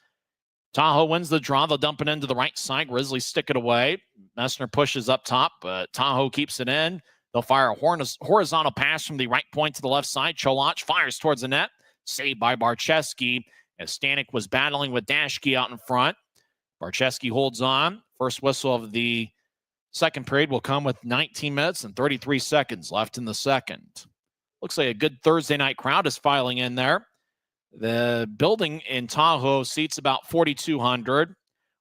Tahoe wins the draw. They'll dump it into the right side. Grizzlies stick it away. Messner pushes up top, but Tahoe keeps it in. They'll fire a horizontal pass from the right point to the left side. Cholach fires towards the net. Saved by Barczewski as Stanek was battling with Dashke out in front. Barczewski holds on. First whistle of the second period will come with 19 minutes and 33 seconds left in the second. Looks like a good Thursday night crowd is filing in there. The building in Tahoe seats about 4,200.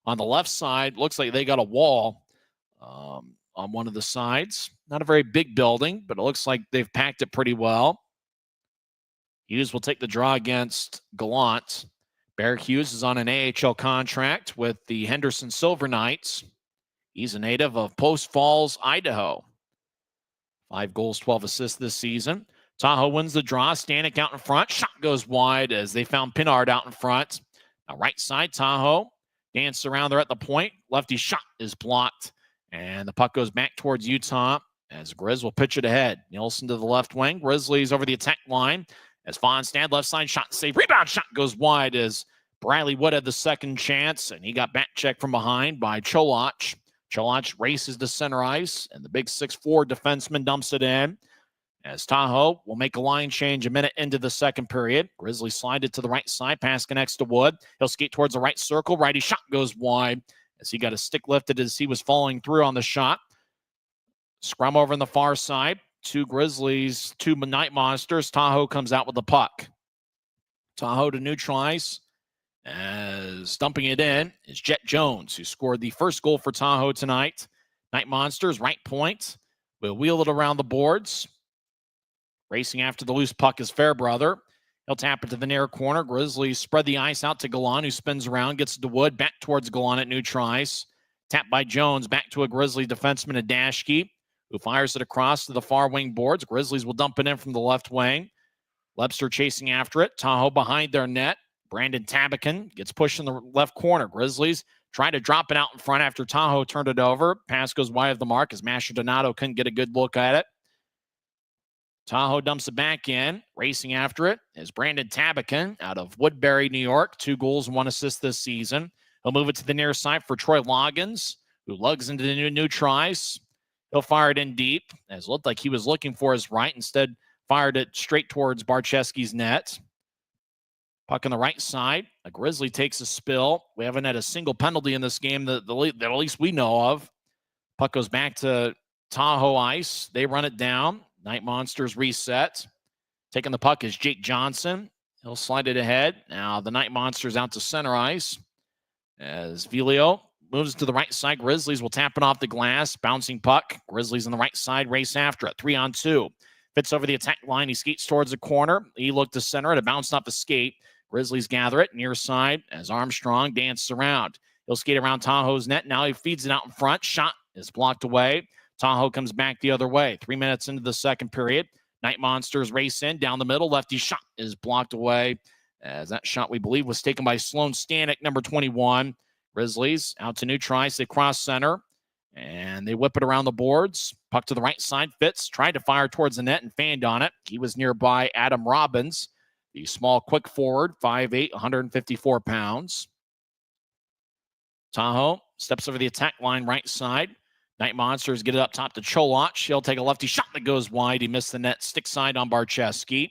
On the left side, looks like they got a wall on one of the sides. Not a very big building, but it looks like they've packed it pretty well. Hughes will take the draw against Gallant. Barrick Hughes is on an AHL contract with the Henderson Silver Knights. He's a native of Post Falls, Idaho. 5 goals, 12 assists this season. Tahoe wins the draw. Stanek out in front. Shot goes wide as they found Pinard out in front. Now right side, Tahoe dance around there at the point. Lefty shot is blocked. And the puck goes back towards Utah as Grizz will pitch it ahead. Nielsen to the left wing. Grizzlies over the attack line as Fonstad left side shot save. Rebound shot goes wide as Bradley Wood had the second chance, and he got back checked from behind by Cholach. Cholach races to center ice, and the big 6'4" defenseman dumps it in. As Tahoe will make a line change a minute into the second period. Grizzlies slide it to the right side. Pass connects to Wood. He'll skate towards the right circle. Righty shot goes wide as he got a stick lifted as he was falling through on the shot. Scrum over on the far side. 2 Grizzlies, 2 Knight Monsters. Tahoe comes out with the puck. Tahoe to neutralize. As dumping it in is Jet Jones, who scored the first goal for Tahoe tonight. Knight Monsters, right point. Will wheel it around the boards. Racing after the loose puck is Fairbrother. He'll tap it to the near corner. Grizzlies spread the ice out to Gallant, who spins around, gets it to Wood, back towards Gallant at neutral ice. Tapped by Jones, back to a Grizzly defenseman, Dashke, who fires it across to the far wing boards. Grizzlies will dump it in from the left wing. Lebster chasing after it. Tahoe behind their net. Brandon Tabakin gets pushed in the left corner. Grizzlies trying to drop it out in front after Tahoe turned it over. Pass goes wide of the mark as Masher Donato couldn't get a good look at it. Tahoe dumps it back in. Racing after it is Brandon Tabakin out of Woodbury, New York. 2 goals and 1 assist this season. He'll move it to the near side for Troy Loggins, who lugs into the new tries. He'll fire it in deep, as it looked like he was looking for his right. Instead, fired it straight towards Barczewski's net. Puck on the right side. A Grizzly takes a spill. We haven't had a single penalty in this game that at least we know of. Puck goes back to Tahoe ice. They run it down. Knight Monsters reset. Taking the puck is Jake Johnson. He'll slide it ahead. Now the Knight Monsters out to center ice. As Vilio moves to the right side, Grizzlies will tap it off the glass. Bouncing puck. Grizzlies on the right side race after it. 3-on-2. Fits over the attack line. He skates towards the corner. He looked to center it. It bounced off the skate. Grizzlies gather it near side as Armstrong dances around. He'll skate around Tahoe's net. Now he feeds it out in front. Shot is blocked away. Tahoe comes back the other way. 3 minutes into the second period. Knight Monsters race in down the middle. Lefty shot is blocked away as that shot, we believe, was taken by Sloan Stanek, number 21. Grizzlies out to neutral ice. They cross center and they whip it around the boards. Puck to the right side. Fitz tried to fire towards the net and fanned on it. He was nearby Adam Robbins, the small, quick forward, 5'8", 154 pounds. Tahoe steps over the attack line right side. Knight Monsters get it up top to Cholach. He'll take a lefty shot that goes wide. He missed the net. Stick side on Barczewski.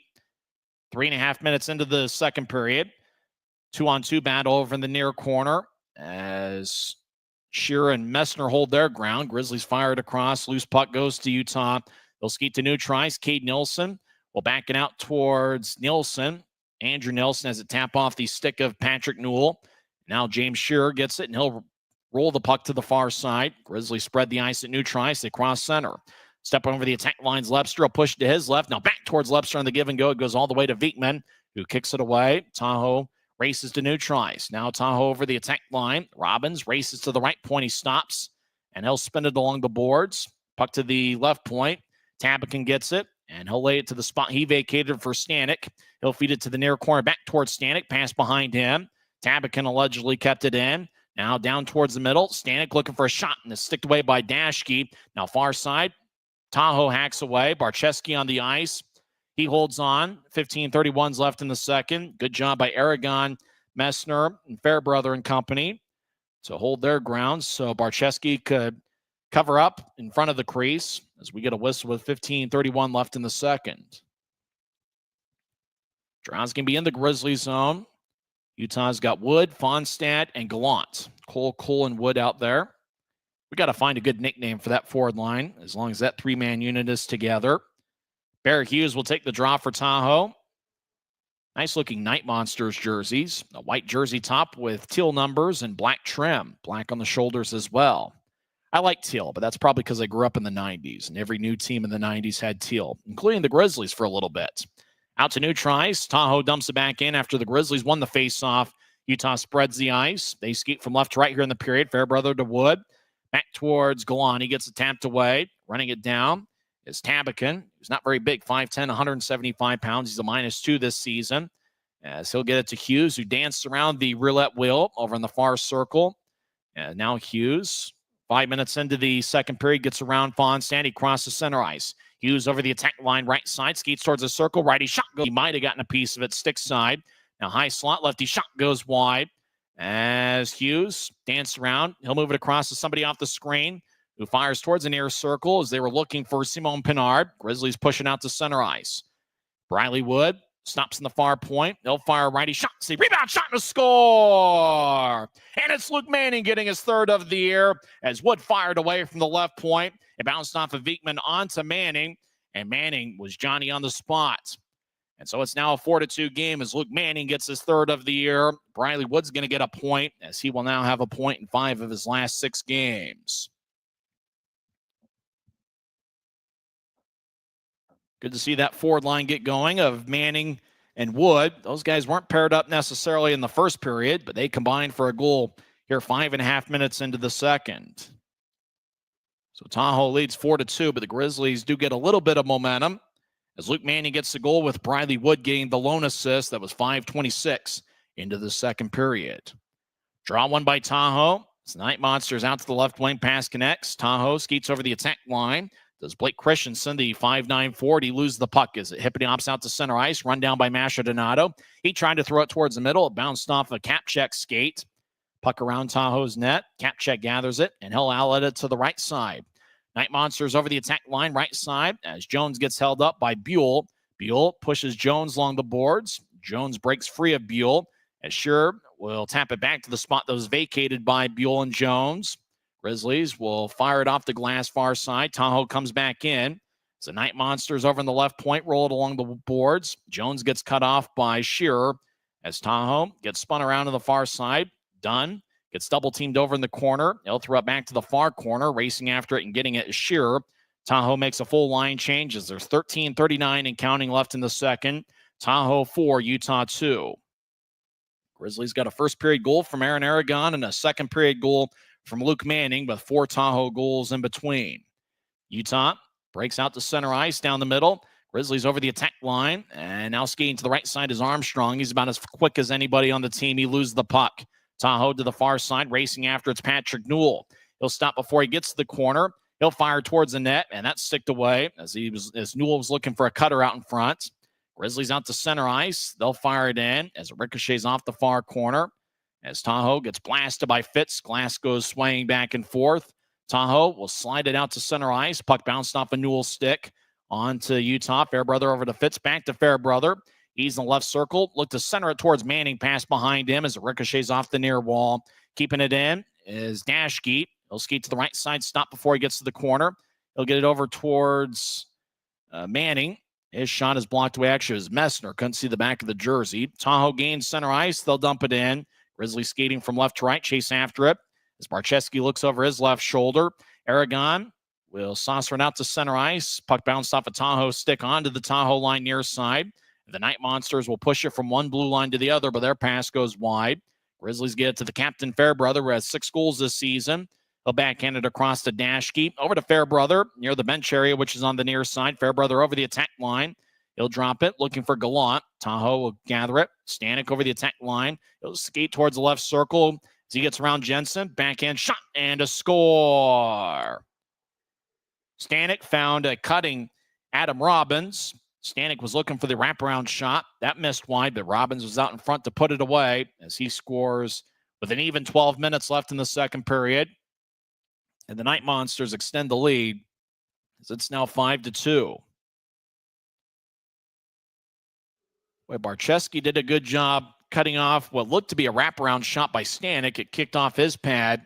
3.5 minutes into the second period. 2-on-2 battle over in the near corner as Shearer and Messner hold their ground. Grizzlies fired across. Loose puck goes to Utah. They'll skeet to neutralize. Cade Nilsson will back it out towards Nilsson. Andrew Nilsson has it tap off the stick of Patrick Newell. Now James Shearer gets it, and he'll roll the puck to the far side. Grizzlies spread the ice at neutralize. They cross center. Step over the attack lines. Lepster will push to his left. Now back towards Lepster on the give and go. It goes all the way to Viekman, who kicks it away. Tahoe races to neutralize. Now Tahoe over the attack line. Robbins races to the right point. He stops, and he'll spin it along the boards. Puck to the left point. Tabakin gets it, and he'll lay it to the spot he vacated for Stanek. He'll feed it to the near corner, back towards Stanek. Pass behind him. Tabakin allegedly kept it in. Now down towards the middle. Stanek looking for a shot, and it's sticked away by Dashke. Now far side. Tahoe hacks away. Barcheski on the ice. He holds on. 15:31 left in the second. Good job by Aragon, Messner, and Fairbrother and company to hold their ground. So Barcheski could cover up in front of the crease as we get a whistle with 15:31 left in the second. Drow's going to be in the Grizzly zone. Utah's got Wood, Fonstad, and Gallant. Cole, and Wood out there. We got to find a good nickname for that forward line as long as that three-man unit is together. Barrett Hughes will take the draw for Tahoe. Nice-looking Night Monsters jerseys. A white jersey top with teal numbers and black trim. Black on the shoulders as well. I like teal, but that's probably because I grew up in the 90s, and every new team in the 90s had teal, including the Grizzlies for a little bit. Out to neutralize. Tahoe dumps it back in after the Grizzlies won the face-off. Utah spreads the ice. They skate from left to right here in the period. Fairbrother to Wood. Back towards Gallant. He gets it tapped away. Running it down is Tabakin. He's not very big, 5'10", 175 pounds. He's a -2 this season. As he'll get it to Hughes, who danced around the roulette wheel over in the far circle. And now Hughes, 5 minutes into the second period, gets around Fonstad. He crosses center ice. Hughes over the attack line, right side, skates towards the circle. Righty shot goes. He might have gotten a piece of it, stick side. Now high slot, lefty shot goes wide. As Hughes danced around, he'll move it across to somebody off the screen who fires towards the near circle as they were looking for Simon Pinard. Grizzlies pushing out to center ice. Briley Wood stops in the far point. They'll fire a righty shot. See, rebound shot and a score. And it's Luke Manning getting his third of the year as Wood fired away from the left point. It bounced off of Viekman onto Manning, and Manning was Johnny on the spot. And so it's now a 4-2 game as Luke Manning gets his third of the year. Briley Wood's going to get a point as he will now have a point in 5 of his last 6 games. Good to see that forward line get going of Manning and Wood. Those guys weren't paired up necessarily in the first period, but they combined for a goal here 5.5 minutes into the second. So Tahoe leads 4-2, but the Grizzlies do get a little bit of momentum as Luke Manning gets the goal with Briley Wood getting the lone assist. That was 5:26 into the second period. Draw one by Tahoe. It's the Night Monsters out to the left wing. Pass connects. Tahoe skates over the attack line. Does Blake Christensen, the 5'9" forward, he loses the puck. Is it Hippity hops out to center ice? Run down by Masha Donato. He tried to throw it towards the middle. It bounced off a Kapchek skate. Puck around Tahoe's net. Kapchek gathers it, and he'll outlet it to the right side. Night Monsters over the attack line, right side, as Jones gets held up by Buell. Buell pushes Jones along the boards. Jones breaks free of Buell, as Shearer will tap it back to the spot that was vacated by Buell and Jones. Grizzlies will fire it off the glass far side. Tahoe comes back in. So Night Monsters over in the left point, roll it along the boards. Jones gets cut off by Shearer as Tahoe gets spun around to the far side. Dunn gets double-teamed over in the corner. He'll throw it back to the far corner. Racing after it and getting it is Shearer. Tahoe makes a full line change as there's 13:39 and counting left in the second. Tahoe 4, Utah 2. Grizzlies got a first-period goal from Aaron Aragon and a second-period goal from Luke Manning with 4 Tahoe goals in between. Utah breaks out to center ice down the middle. Grizzlies over the attack line. And now skating to the right side is Armstrong. He's about as quick as anybody on the team. He loses the puck. Tahoe to the far side, racing after it's Patrick Newell. He'll stop before he gets to the corner. He'll fire towards the net, and that's sticked away as Newell was looking for a cutter out in front. Grizzlies out to center ice. They'll fire it in as it ricochets off the far corner. As Tahoe gets blasted by Fitz, glass goes swaying back and forth. Tahoe will slide it out to center ice. Puck bounced off a Newell stick onto Utah. Fairbrother over to Fitz, back to Fairbrother. He's in the left circle. Look to center it towards Manning. Pass behind him as it ricochets off the near wall. Keeping it in is Dashkeet. He'll skate to the right side, stop before he gets to the corner. He'll get it over towards Manning. His shot is blocked away. Actually, it was Messner. Couldn't see the back of the jersey. Tahoe gains center ice. They'll dump it in. Grizzlies skating from left to right. Chase after it. As Barcheski looks over his left shoulder. Aragon will saucer it out to center ice. Puck bounced off a Tahoe stick onto the Tahoe line near side. The Knight Monsters will push it from one blue line to the other, but their pass goes wide. Grizzlies get it to the captain, Fairbrother, who has 6 goals this season. He'll backhand it across to Dashkeet. Over to Fairbrother near the bench area, which is on the near side. Fairbrother over the attack line. He'll drop it, looking for Gallant. Tahoe will gather it. Stanek over the attack line. He'll skate towards the left circle as he gets around Jensen. Backhand shot and a score. Stanek found a cutting Adam Robbins. Stanek was looking for the wraparound shot. That missed wide, but Robbins was out in front to put it away as he scores with an even 12 minutes left in the second period. And the Knight Monsters extend the lead as it's now 5-2. Boy, Barcheski did a good job cutting off what looked to be a wraparound shot by Stanek. It kicked off his pad,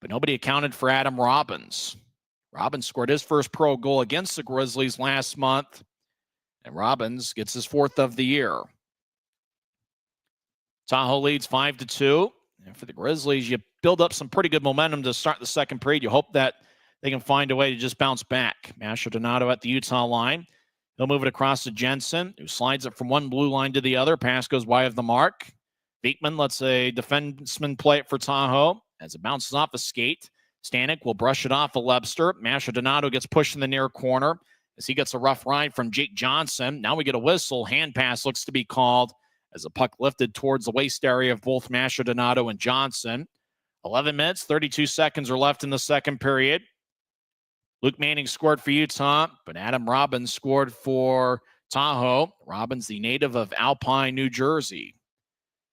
but nobody accounted for Adam Robbins. Robbins scored his first pro goal against the Grizzlies last month, and Robbins gets his 4th of the year. Tahoe leads 5-2. And for the Grizzlies, you build up some pretty good momentum to start the second period. You hope that they can find a way to just bounce back. Masher Donato at the Utah line. He'll move it across to Jensen, who slides it from one blue line to the other. Pass goes wide of the mark. Beekman lets a defenseman play it for Tahoe as it bounces off a skate. Stanek will brush it off a Lebster. Masher Donato gets pushed in the near corner as he gets a rough ride from Jake Johnson. Now we get a whistle. Hand pass looks to be called as the puck lifted towards the waist area of both Masher Donato and Johnson. 11 minutes, 32 seconds are left in the second period. Luke Manning scored for Utah, but Adam Robbins scored for Tahoe. Robbins, the native of Alpine, New Jersey.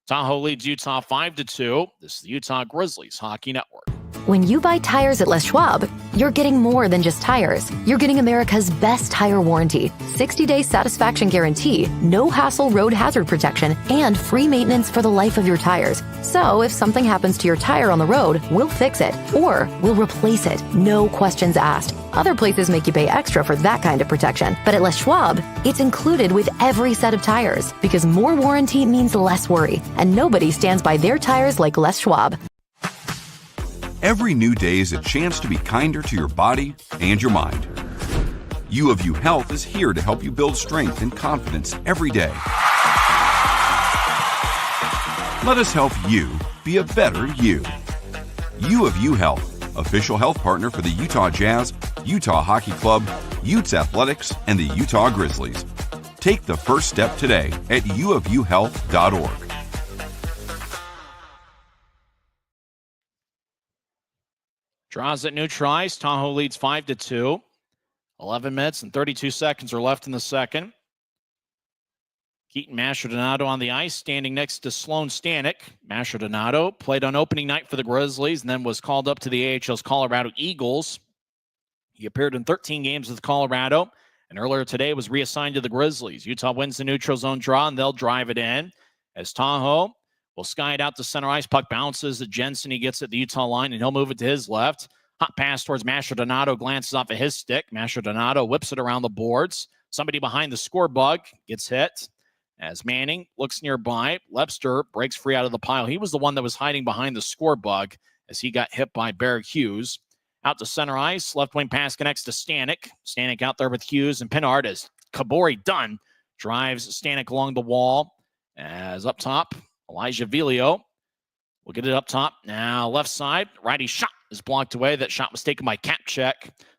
Tahoe leads Utah 5-2. This is the Utah Grizzlies Hockey Network. When you buy tires at Les Schwab, you're getting more than just tires. You're getting America's best tire warranty, 60-day satisfaction guarantee, no hassle road hazard protection, and free maintenance for the life of your tires. So if something happens to your tire on the road, we'll fix it, or we'll replace it, no questions asked. Other places make you pay extra for that kind of protection, but at Les Schwab, it's included with every set of tires, because more warranty means less worry, and nobody stands by their tires like Les Schwab. Every new day is a chance to be kinder to your body and your mind. U of U Health is here to help you build strength and confidence every day. Let us help you be a better you. U of U Health, official health partner for the Utah Jazz, Utah Hockey Club, Utes Athletics, and the Utah Grizzlies. Take the first step today at uofuhealth.org. Draws at neutral ice. Tahoe leads 5-2. 11 minutes and 32 seconds are left in the second. Keaton Masher Donato on the ice, standing next to Sloan Stanek. Masher Donato played on opening night for the Grizzlies and then was called up to the AHL's Colorado Eagles. He appeared in 13 games with Colorado, and earlier today was reassigned to the Grizzlies. Utah wins the neutral zone draw, and they'll drive it in as Tahoe will sky it out to center ice. Puck bounces to Jensen. He gets it at the Utah line, and he'll move it to his left. Hot pass towards Masher Donato, glances off of his stick. Masher Donato whips it around the boards. Somebody behind the score bug gets hit as Manning looks nearby. Lebster breaks free out of the pile. He was the one that was hiding behind the score bug as he got hit by Barry Hughes. Out to center ice. Left wing pass connects to Stanek. Stanek out there with Hughes and Pinard as Kabori Dunn drives Stanek along the wall. As up top, Elijah Vilio will get it up top. Now left side. Righty shot is blocked away. That shot was taken by Kapchek.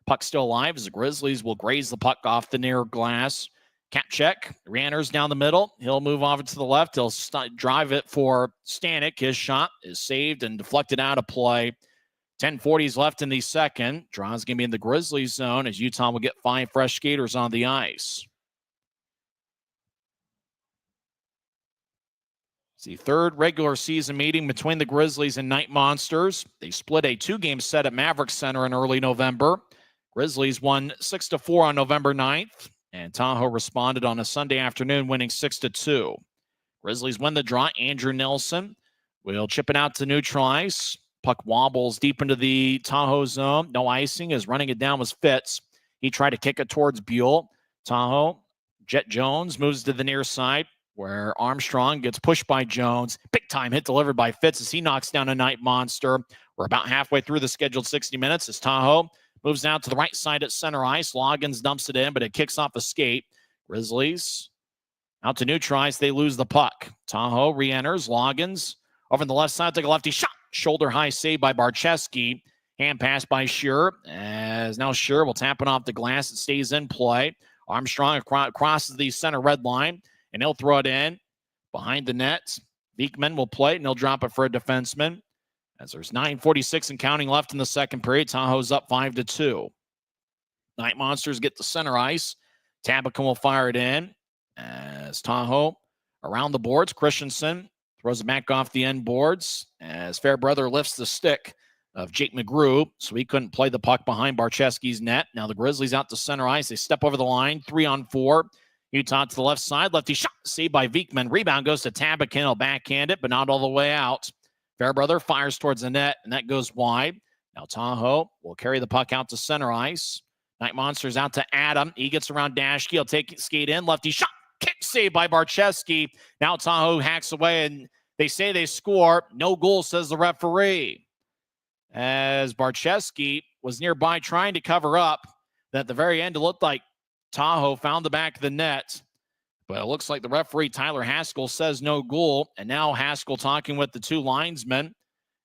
Puck still alive as the Grizzlies will graze the puck off the near glass. Kapchek re-enters down the middle. He'll move over to the left. He'll drive it for Stanek. His shot is saved and deflected out of play. 10:40 left in the second. Draw's going to be in the Grizzlies zone as Utah will get 5 fresh skaters on the ice. It's the third regular season meeting between the Grizzlies and Knight Monsters. They split a 2-game set at Maverick Center in early November. Grizzlies won 6-4 on November 9th. And Tahoe responded on a Sunday afternoon, winning 6-2. Grizzlies win the draw. Andrew Nelson will chip it out to neutral ice. Puck wobbles deep into the Tahoe zone. No icing, as running it down was Fitz. He tried to kick it towards Buell. Tahoe, Jet Jones moves to the near side, where Armstrong gets pushed by Jones. Big time hit delivered by Fitz as he knocks down a Knight Monster. We're about halfway through the scheduled 60 minutes as Tahoe moves down to the right side at center ice. Loggins dumps it in, but it kicks off a skate. Grizzlies out to neutral ice. They lose the puck. Tahoe re-enters. Loggins over on the left side, take a lefty shot. Shoulder high save by Barcheski. Hand pass by Scheer. As now Scheer will tap it off the glass. It stays in play. Armstrong crosses the center red line, and he'll throw it in behind the net. Beekman will play it, and he'll drop it for a defenseman. As there's 9:46 and counting left in the second period, Tahoe's up 5-2. Knight Monsters get the center ice. Tabakin will fire it in as Tahoe around the boards. Christensen throws it back off the end boards as Fairbrother lifts the stick of Jake McGrew, so he couldn't play the puck behind Barcheski's net. Now the Grizzlies out to center ice. They step over the line, 3-on-4. Utah to the left side. Lefty shot, saved by Beekman. Rebound goes to Tabakin. He'll backhand it, but not all the way out. Fairbrother fires towards the net, and that goes wide. Now Tahoe will carry the puck out to center ice. Knight Monsters out to Adam. He gets around Dashke. He'll take skate in. Lefty shot. Kick save by Barcheski. Now Tahoe hacks away, and they say they score. No goal, says the referee. As Barcheski was nearby trying to cover up. At the very end, it looked like Tahoe found the back of the net. But it looks like the referee, Tyler Haskell, says no goal. And now Haskell talking with the two linesmen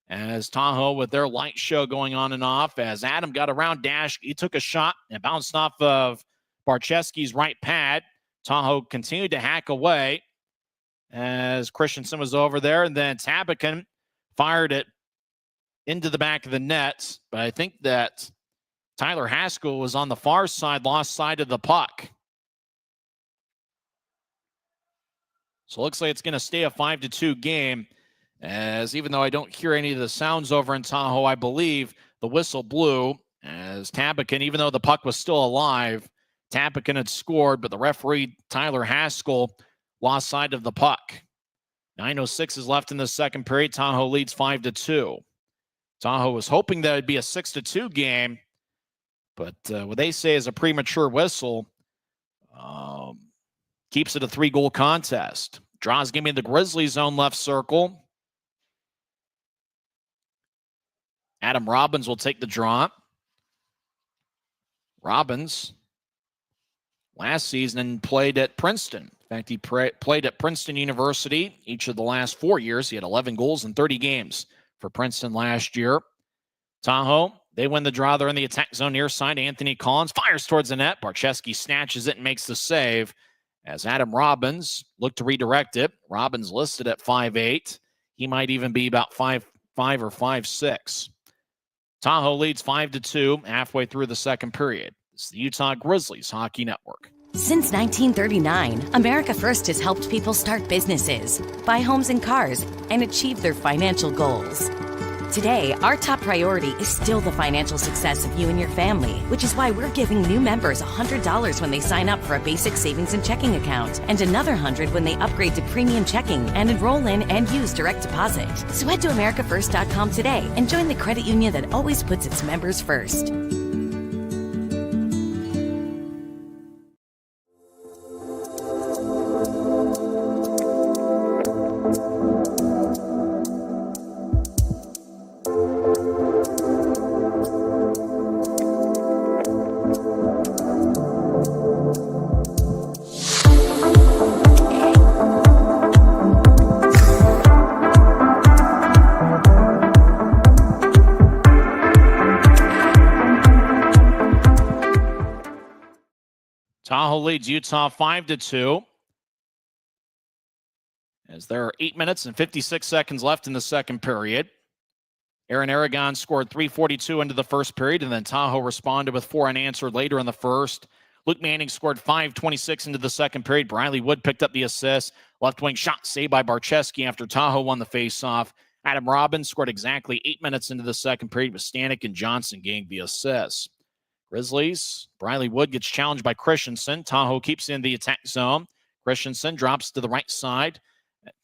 as Tahoe with their light show going on and off. As Adam got around Dash, he took a shot and bounced off of Barcheski's right pad. Tahoe continued to hack away as Christensen was over there. And then Tabakin fired it into the back of the net. But I think that Tyler Haskell was on the far side, lost side of the puck. So it looks like it's going to stay a 5-2 game, as even though I don't hear any of the sounds over in Tahoe, I believe the whistle blew as Tabakin, even though the puck was still alive, Tabakin had scored, but the referee, Tyler Haskell, lost sight of the puck. 9:06 is left in the second period. Tahoe leads 5-2. Tahoe was hoping that it'd be a 6-2 game, but what they say is a premature whistle keeps it a 3-goal contest. Draws game in the Grizzlies zone left circle. Adam Robbins will take the draw. Robbins last season played at Princeton. In fact, he played at Princeton University each of the last 4 years. He had 11 goals in 30 games for Princeton last year. Tahoe, they win the draw. They're in the attack zone near side. Anthony Collins fires towards the net. Barcheski snatches it and makes the save as Adam Robbins looked to redirect it. Robbins listed at 5'8". He might even be about 5'5" or 5'6". Tahoe leads 5-2 halfway through the second period. It's the Utah Grizzlies Hockey Network. Since 1939, America First has helped people start businesses, buy homes and cars, and achieve their financial goals. Today, our top priority is still the financial success of you and your family, which is why we're giving new members $100 when they sign up for a basic savings and checking account, and another $100 when they upgrade to premium checking and enroll in and use direct deposit. So head to americafirst.com today and join the credit union that always puts its members first. Tahoe leads Utah 5-2. As there are 8 minutes and 56 seconds left in the second period. Aaron Aragon scored 3:42 into the first period, and then Tahoe responded with 4 unanswered later in the first. Luke Manning scored 5:26 into the second period. Briley Wood picked up the assist. Left wing shot saved by Barcheski after Tahoe won the faceoff. Adam Robbins scored exactly 8 minutes into the second period with Stanek and Johnson getting the assists. Grizzlies. Briley Wood gets challenged by Christensen. Tahoe keeps in the attack zone. Christensen drops to the right side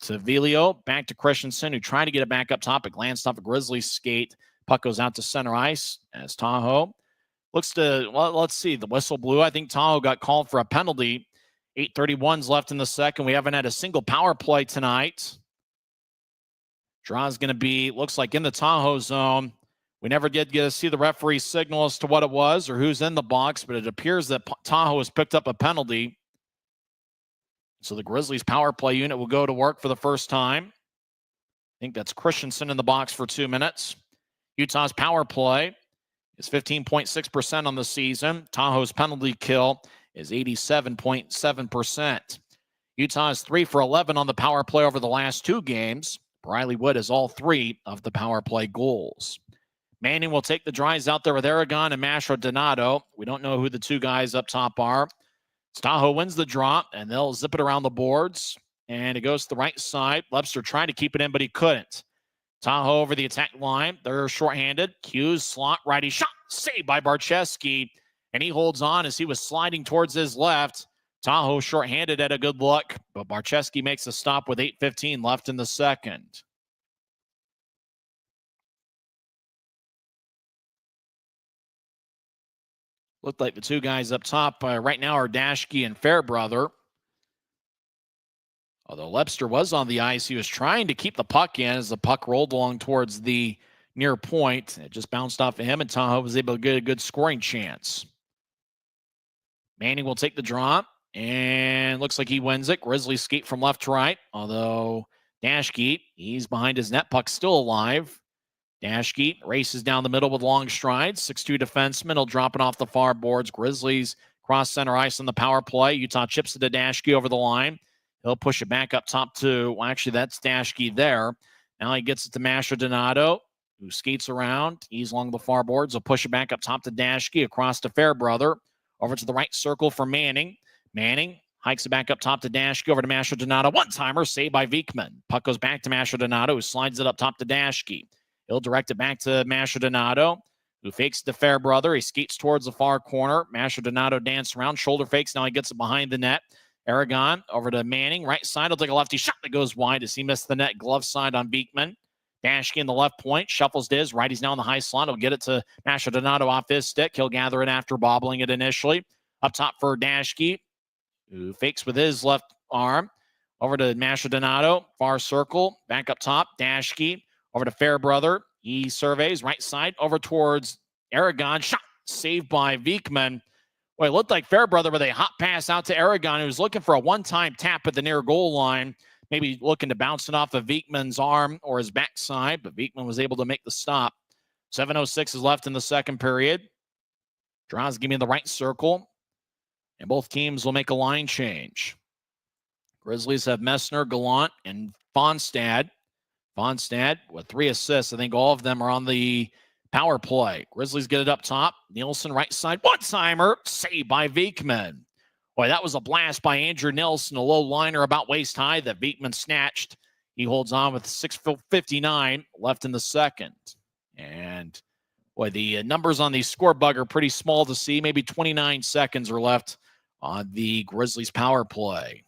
to Vilio. Back to Christensen, who tried to get it back up top. It glanced off a Grizzlies skate. Puck goes out to center ice as Tahoe looks to, well, let's see. The whistle blew. I think Tahoe got called for a penalty. 8:31's left in the second. We haven't had a single power play tonight. Draw's going to be, looks like, in the Tahoe zone. We never did get to see the referee signal as to what it was or who's in the box, but it appears that Tahoe has picked up a penalty. So the Grizzlies power play unit will go to work for the first time. I think that's Christensen in the box for 2 minutes. Utah's power play is 15.6% on the season. Tahoe's penalty kill is 87.7%. Utah is 3 for 11 on the power play over the last 2 games. Briley Wood has all 3 of the power play goals. Manning will take the drives out there with Aragon and Mastro Donato. We don't know who the 2 guys up top are. Tahoe wins the draw, and they'll zip it around the boards. And it goes to the right side. Webster tried to keep it in, but he couldn't. Tahoe over the attack line. They're shorthanded. Hughes slot righty shot. Saved by Barcheski. And he holds on as he was sliding towards his left. Tahoe shorthanded at a good look, but Barcheski makes a stop with 8:15 left in the second. Looked like the 2 guys up top right now are Dashke and Fairbrother. Although Webster was on the ice, he was trying to keep the puck in as the puck rolled along towards the near point. It just bounced off of him, and Tahoe was able to get a good scoring chance. Manning will take the draw, and looks like he wins it. Grizzlies skate from left to right, although Dashke, he's behind his net, puck still alive. Dashke races down the middle with long strides. 6'2" defenseman. He'll drop it off the far boards. Grizzlies cross center ice on the power play. Utah chips it to Dashke over the line. He'll push it back up top to, well, actually, that's Dashke there. Now he gets it to Mastro Donato, who skates around. He's along the far boards. He'll push it back up top to Dashke, across to Fairbrother. Over to the right circle for Manning. Manning hikes it back up top to Dashke, over to Mastro Donato. One-timer saved by Viekman. Puck goes back to Mastro Donato, who slides it up top to Dashke. He'll direct it back to Mastro Donato, who fakes the Fairbrother. He skates towards the far corner. Mastro Donato dances around, shoulder fakes. Now he gets it behind the net. Aragon over to Manning. Right side, he'll take a lefty shot that goes wide as he missed the net. Glove side on Viekman. Dashke in the left point. Shuffles to his right. He's now in the high slot. He'll get it to Mastro Donato off his stick. He'll gather it after bobbling it initially. Up top for Dashke, who fakes with his left arm. Over to Mastro Donato. Far circle. Back up top. Dashke. Over to Fairbrother. He surveys right side over towards Aragon. Shot saved by Viekman. Well, it looked like Fairbrother with a hot pass out to Aragon, who was looking for a one-time tap at the near goal line. Maybe looking to bounce it off of Viekman's arm or his backside, but Viekman was able to make the stop. 7:06 is left in the second period. Draws give me the right circle, and both teams will make a line change. Grizzlies have Messner, Gallant, and Fonstad. Fonstad with 3 assists. I think all of them are on the power play. Grizzlies get it up top. Nielsen right side. One-timer. Saved by Viekman. Boy, that was a blast by Andrew Nielsen. A low liner about waist high that Viekman snatched. He holds on with 6:59 left in the second. And boy, the numbers on the score bug are pretty small to see. Maybe 29 seconds are left on the Grizzlies power play.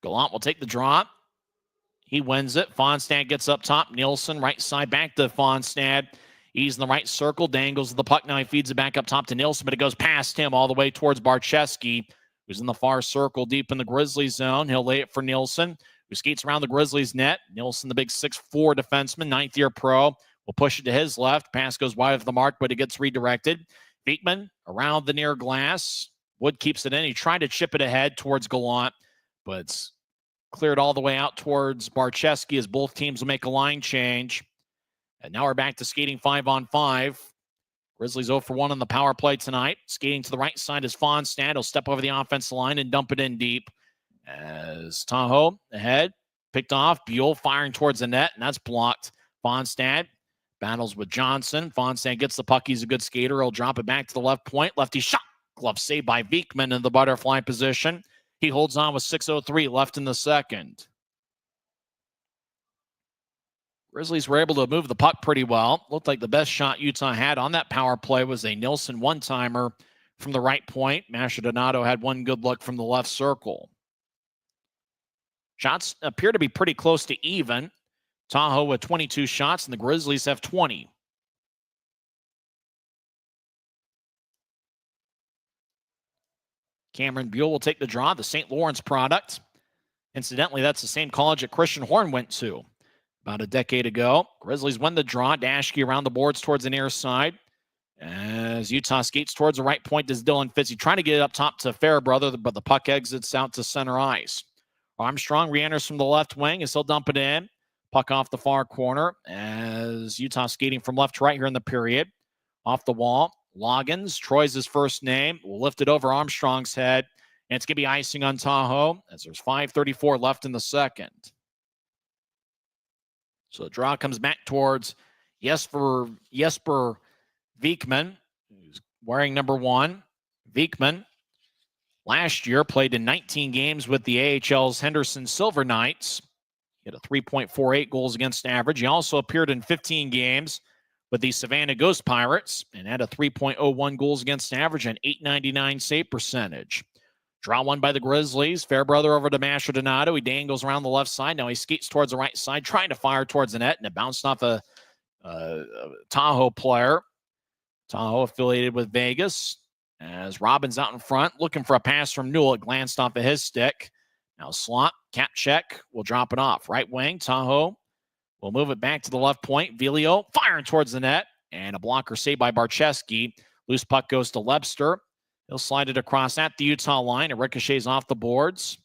Gallant will take the drop. He wins it. Fonstad gets up top. Nielsen, right side, back to Fonstad. He's in the right circle, dangles the puck. Now he feeds it back up top to Nielsen, but it goes past him all the way towards Barcheski, who's in the far circle deep in the Grizzlies zone. He'll lay it for Nielsen, who skates around the Grizzlies net. Nielsen, the big 6'4" defenseman, 9th-year pro, will push it to his left. Pass goes wide of the mark, but it gets redirected. Viekman around the near glass. Wood keeps it in. He tried to chip it ahead towards Gallant, but it's cleared all the way out towards Barcheski as both teams will make a line change. And now we're back to skating 5-on-5. Grizzlies 0 for 1 on the power play tonight. Skating to the right side is Fonstad. He'll step over the offensive line and dump it in deep. As Tahoe ahead, picked off. Buell firing towards the net, and that's blocked. Fonstad battles with Johnson. Fonstad gets the puck. He's a good skater. He'll drop it back to the left point. Lefty shot. Glove saved by Viekman in the butterfly position. He holds on with 6:03 left in the second. Grizzlies were able to move the puck pretty well. Looked like the best shot Utah had on that power play was a Nilsson one-timer from the right point. Masha Donato had one good look from the left circle. Shots appear to be pretty close to even. Tahoe with 22 shots, and the Grizzlies have 20. Cameron Buell will take the draw, the St. Lawrence product. Incidentally, that's the same college that Christian Horn went to about a decade ago. Grizzlies win the draw. Dashke around the boards towards the near side. As Utah skates towards the right point, does Dylan Fitzy trying to get it up top to Fairbrother, but the puck exits out to center ice. Armstrong re-enters from the left wing as he'll dump it in. Puck off the far corner as Utah skating from left to right here in the period. Off the wall. Loggins, Troy's his first name, will lift it over Armstrong's head, and it's going to be icing on Tahoe as there's 5:34 left in the second. So the draw comes back towards Jesper Vikman, who's wearing number 1. Vikman last year played in 19 games with the AHL's Henderson Silver Knights. He had a 3.48 goals against average. He also appeared in 15 games with the Savannah Ghost Pirates and had a 3.01 goals against average and .899 save percentage. Draw one by the Grizzlies. Fairbrother over to Masha Donato. He dangles around the left side. Now he skates towards the right side, trying to fire towards the net, and it bounced off a Tahoe player. Tahoe affiliated with Vegas. As Robbins out in front, looking for a pass from Newell. It glanced off of his stick. Now slot, cap check, will drop it off. Right wing, Tahoe will move it back to the left point. Vilio firing towards the net, and a blocker saved by Barcheski. Loose puck goes to Lebster. He'll slide it across at the Utah line. It ricochets off the boards.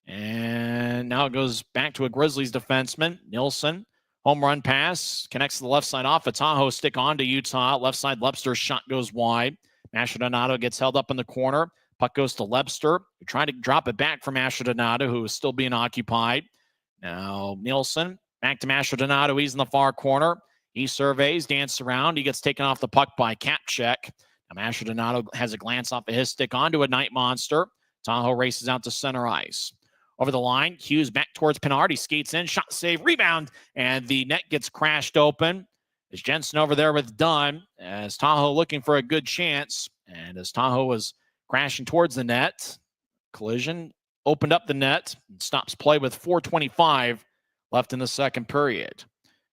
And now it goes back to a Grizzlies defenseman. Nilsson, home run pass, connects to the left side off a Tahoe stick onto Utah. Left side, Lebster's shot goes wide. Masha Donato gets held up in the corner. Puck goes to Lebster. They're trying to drop it back from Masha Donato, who is still being occupied. Now Nilsson, back to Masha Donato. He's in the far corner. He surveys, dances around. He gets taken off the puck by Kapchek. Now Masha Donato has a glance off of his stick onto a Knight Monster. Tahoe races out to center ice. Over the line, Hughes back towards Pinard. He skates in, shot save, rebound, and the net gets crashed open. As Jensen over there with Dunn, as Tahoe looking for a good chance. And as Tahoe was crashing towards the net, collision opened up the net and stops play with 4:25 left in the second period.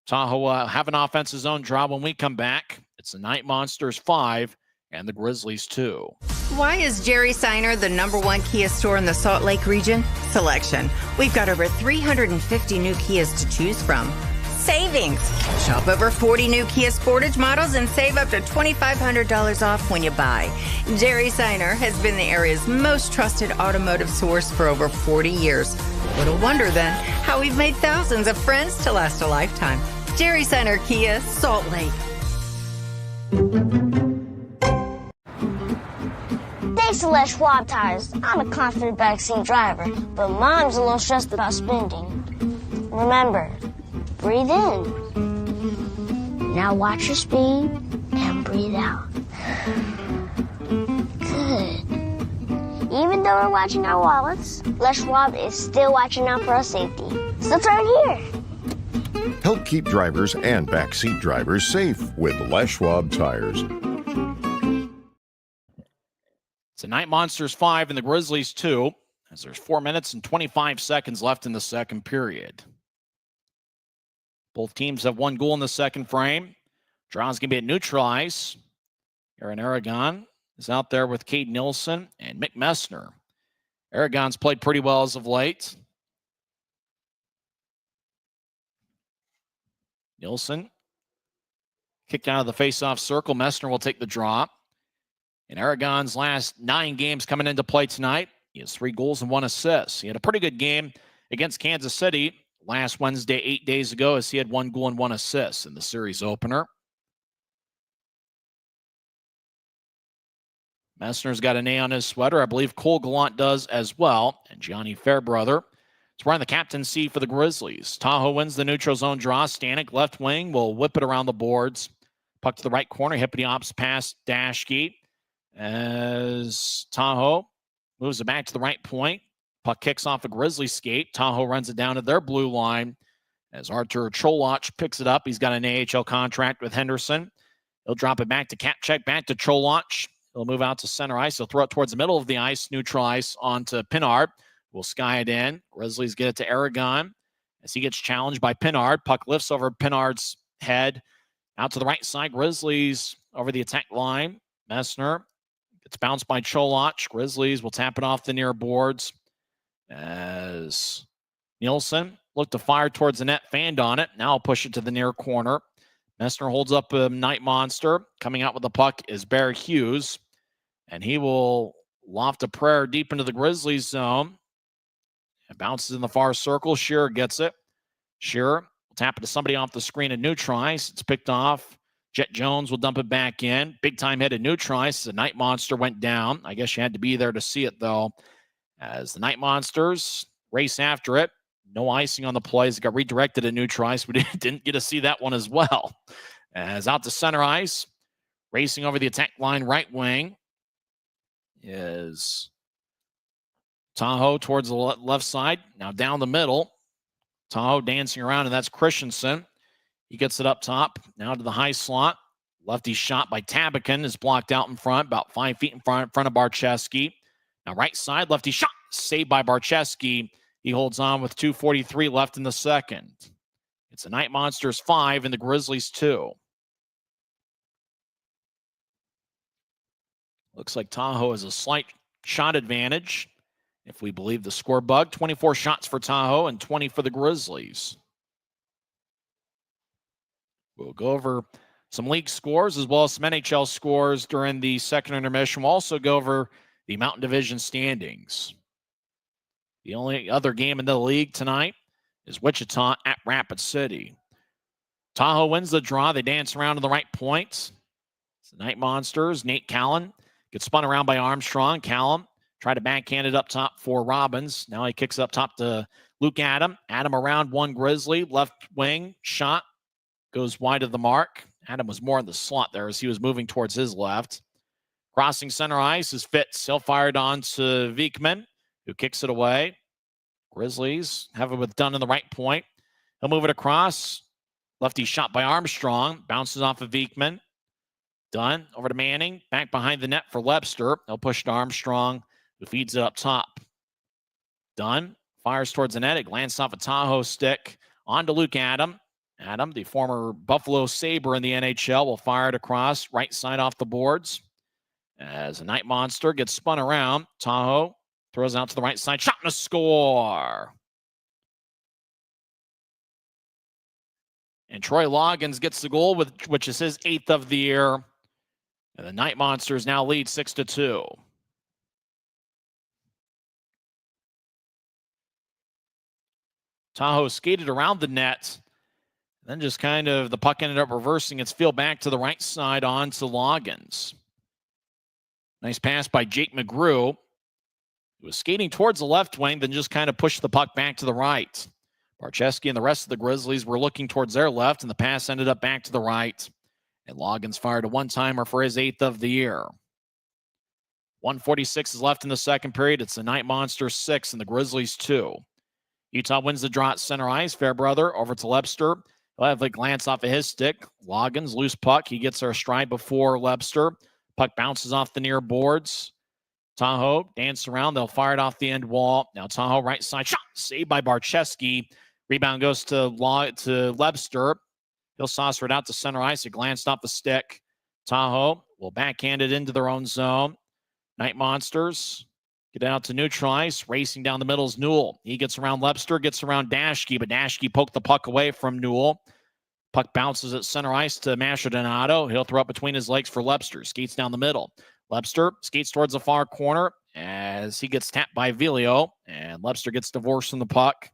Tahoe have an offensive zone draw when we come back. It's the Knight Monsters 5 and the Grizzlies 2. Why is Jerry Seiner the #1 Kia store in the Salt Lake region? Selection. We've got over 350 new Kias to choose from. Savings. Shop over 40 new Kia Sportage models and save up to $2,500 off when you buy. Jerry Seiner has been the area's most trusted automotive source for over 40 years. Little wonder then how we've made thousands of friends to last a lifetime. Jerry Seiner Kia, Salt Lake. Thanks to Les Schwab Tires, I'm a confident backseat driver, but Mom's a little stressed about spending. Remember, breathe in. Now watch your speed and breathe out. Good. Even though we're watching our wallets, Les Schwab is still watching out for our safety. So turn here. Help keep drivers and backseat drivers safe with Les Schwab Tires. It's the Knight Monsters 5 and the Grizzlies 2, as there's 4 minutes and 25 seconds left in the second period. Both teams have one goal in the second frame. Draw's going to be at neutral ice. Aaron Aragon is out there with Cade Nilsson and Mick Messner. Aragon's played pretty well as of late. Nilsson kicked out of the face-off circle. Messner will take the draw. In Aragon's last 9 games coming into play tonight, he has 3 goals and 1 assist. He had a pretty good game against Kansas City last Wednesday, 8 days ago, as he had 1 goal and 1 assist in the series opener. Messner's got an A on his sweater. I believe Cole Gallant does as well. And Gianni Fairbrother is wearing the captaincy for the Grizzlies. Tahoe wins the neutral zone draw. Stanek, left wing, will whip it around the boards. Puck to the right corner. Hippity ops past Dashke. As Tahoe moves it back to the right point. Puck kicks off a Grizzly skate. Tahoe runs it down to their blue line As Artur Cholach picks it up. He's got an AHL contract with Henderson. He'll drop it back to Kapchek, back to Cholach. He'll move out to center ice. He'll throw it towards the middle of the ice, neutral ice onto Pinard. We'll sky it in. Grizzlies get it to Aragon as he gets challenged by Pinard. Puck lifts over Pinard's head. Out to the right side. Grizzlies over the attack line. Messner gets bounced by Cholach. Grizzlies will tap it off the near boards as Nielsen looked to fire towards the net, fanned on it. Now I'll push it to the near corner. Messner holds up a Night Monster. Coming out with the puck is Bear Hughes, and he will loft a prayer deep into the Grizzlies zone. It bounces in the far circle. Shearer gets it. Shearer will tap it to somebody off the screen at neutral ice. It's picked off. Jet Jones will dump it back in. Big time hit at neutral ice. The Night Monster went down. I guess you had to be there to see it, though, as the Night Monsters race after it. No icing on the plays. It got redirected at neutral ice. We didn't get to see that one as well. As out to center ice, racing over the attack line right wing is Tahoe towards the left side. Now down the middle. Tahoe dancing around, and that's Christensen. He gets it up top. Now to the high slot. Lefty shot by Tabakin is blocked out in front, about 5 feet in front of Barcheski. Now right side, lefty shot, saved by Barcheski. He holds on with 2:43 left in the second. It's the Night Monsters 5 and the Grizzlies 2. Looks like Tahoe has a slight shot advantage, if we believe the score bug. 24 shots for Tahoe and 20 for the Grizzlies. We'll go over some league scores as well as some NHL scores during the second intermission. We'll also go over the Mountain Division standings. The only other game in the league tonight is Wichita at Rapid City. Tahoe wins the draw. They dance around to the right points. It's the Night Monsters. Nate Callan gets spun around by Armstrong. Callum tried to backhand it up top for Robbins. Now he kicks it up top to Luke Adam. Adam around one Grizzly. Left wing shot goes wide of the mark. Adam was more in the slot there as he was moving towards his left. Crossing center ice is Fitz. He'll fire it on to Viekman, who kicks it away. Grizzlies have it with Dunn in the right point. He'll move it across. Lefty shot by Armstrong. Bounces off of Viekman. Dunn over to Manning. Back behind the net for Lebster. He'll push to Armstrong, who feeds it up top. Dunn fires towards the net. It glanced off a Tahoe stick. On to Luke Adam. Adam, the former Buffalo Sabre in the NHL, will fire it across. Right side off the boards. As a Night Monster gets spun around. Tahoe throws out to the right side. Shot and a score. And Troy Loggins gets the goal, which is his 8th of the year. And the Night Monsters now lead 6-2. Tahoe skated around the net. Then just kind of the puck ended up reversing its field back to the right side on to Loggins. Nice pass by Jake McGrew. He was skating towards the left wing, then just kind of pushed the puck back to the right. Barcheski and the rest of the Grizzlies were looking towards their left, and the pass ended up back to the right. And Loggins fired a one-timer for his 8th of the year. 1:46 is left in the second period. It's the Night Monsters 6 and the Grizzlies 2. Utah wins the draw at center ice. Fairbrother over to Lebster. He'll have a glance off of his stick. Loggins, loose puck. He gets our stride before Lebster. Puck bounces off the near boards. Tahoe dance around. They'll fire it off the end wall. Now Tahoe right side shot. Saved by Barcheski. Rebound goes to Lebster. He'll saucer it out to center ice. It glanced off the stick. Tahoe will backhand it into their own zone. Night Monsters get out to neutral ice. Racing down the middle is Newell. He gets around Lebster, gets around Dashke, but Dashke poked the puck away from Newell. Puck bounces at center ice to Mastrodonato. He'll throw it between his legs for Lebster. Skates down the middle. Lebster skates towards the far corner as he gets tapped by Vilio, and Lebster gets divorced from the puck.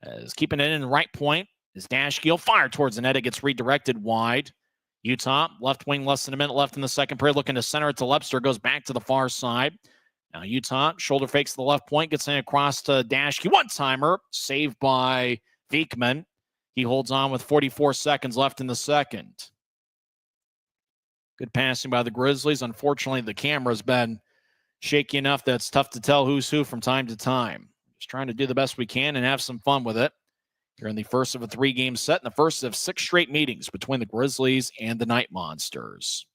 As keeping it in the right point is Dashke. He'll fire towards the net. It gets redirected wide. Utah, left wing, less than a minute left in the second period, looking to center it to Lebster. Goes back to the far side. Now Utah, shoulder fakes to the left point, gets in across to Dashke. One-timer, saved by Viekman. He holds on with 44 seconds left in the second. Good passing by the Grizzlies. Unfortunately, the camera's been shaky enough that it's tough to tell who's who from time to time. Just trying to do the best we can and have some fun with it. Here in the first of a 3-game set and the first of 6 straight meetings between the Grizzlies and the Knight Monsters.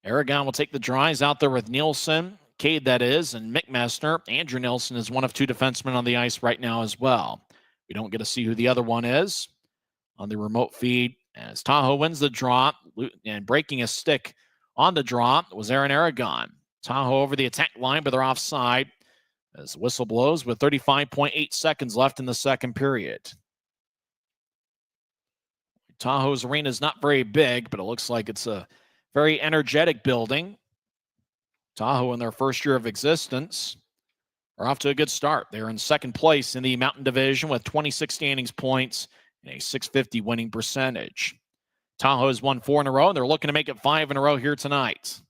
Aragon will take the drives out there with Nielsen, Cade that is, and Mick Messner. Andrew Nielsen is one of 2 defensemen on the ice right now as well. We don't get to see who the other one is on the remote feed as Tahoe wins the draw, and breaking a stick on the draw was Aaron Aragon. Tahoe over the attack line, but they're offside as the whistle blows with 35.8 seconds left in the second period. Tahoe's arena is not very big, but it looks like it's a very energetic building. Tahoe, in their first year of existence, are off to a good start. They're in second place in the Mountain Division with 26 standings points and a .650 winning percentage. Tahoe has won 4 in a row, and they're looking to make it 5 in a row here tonight.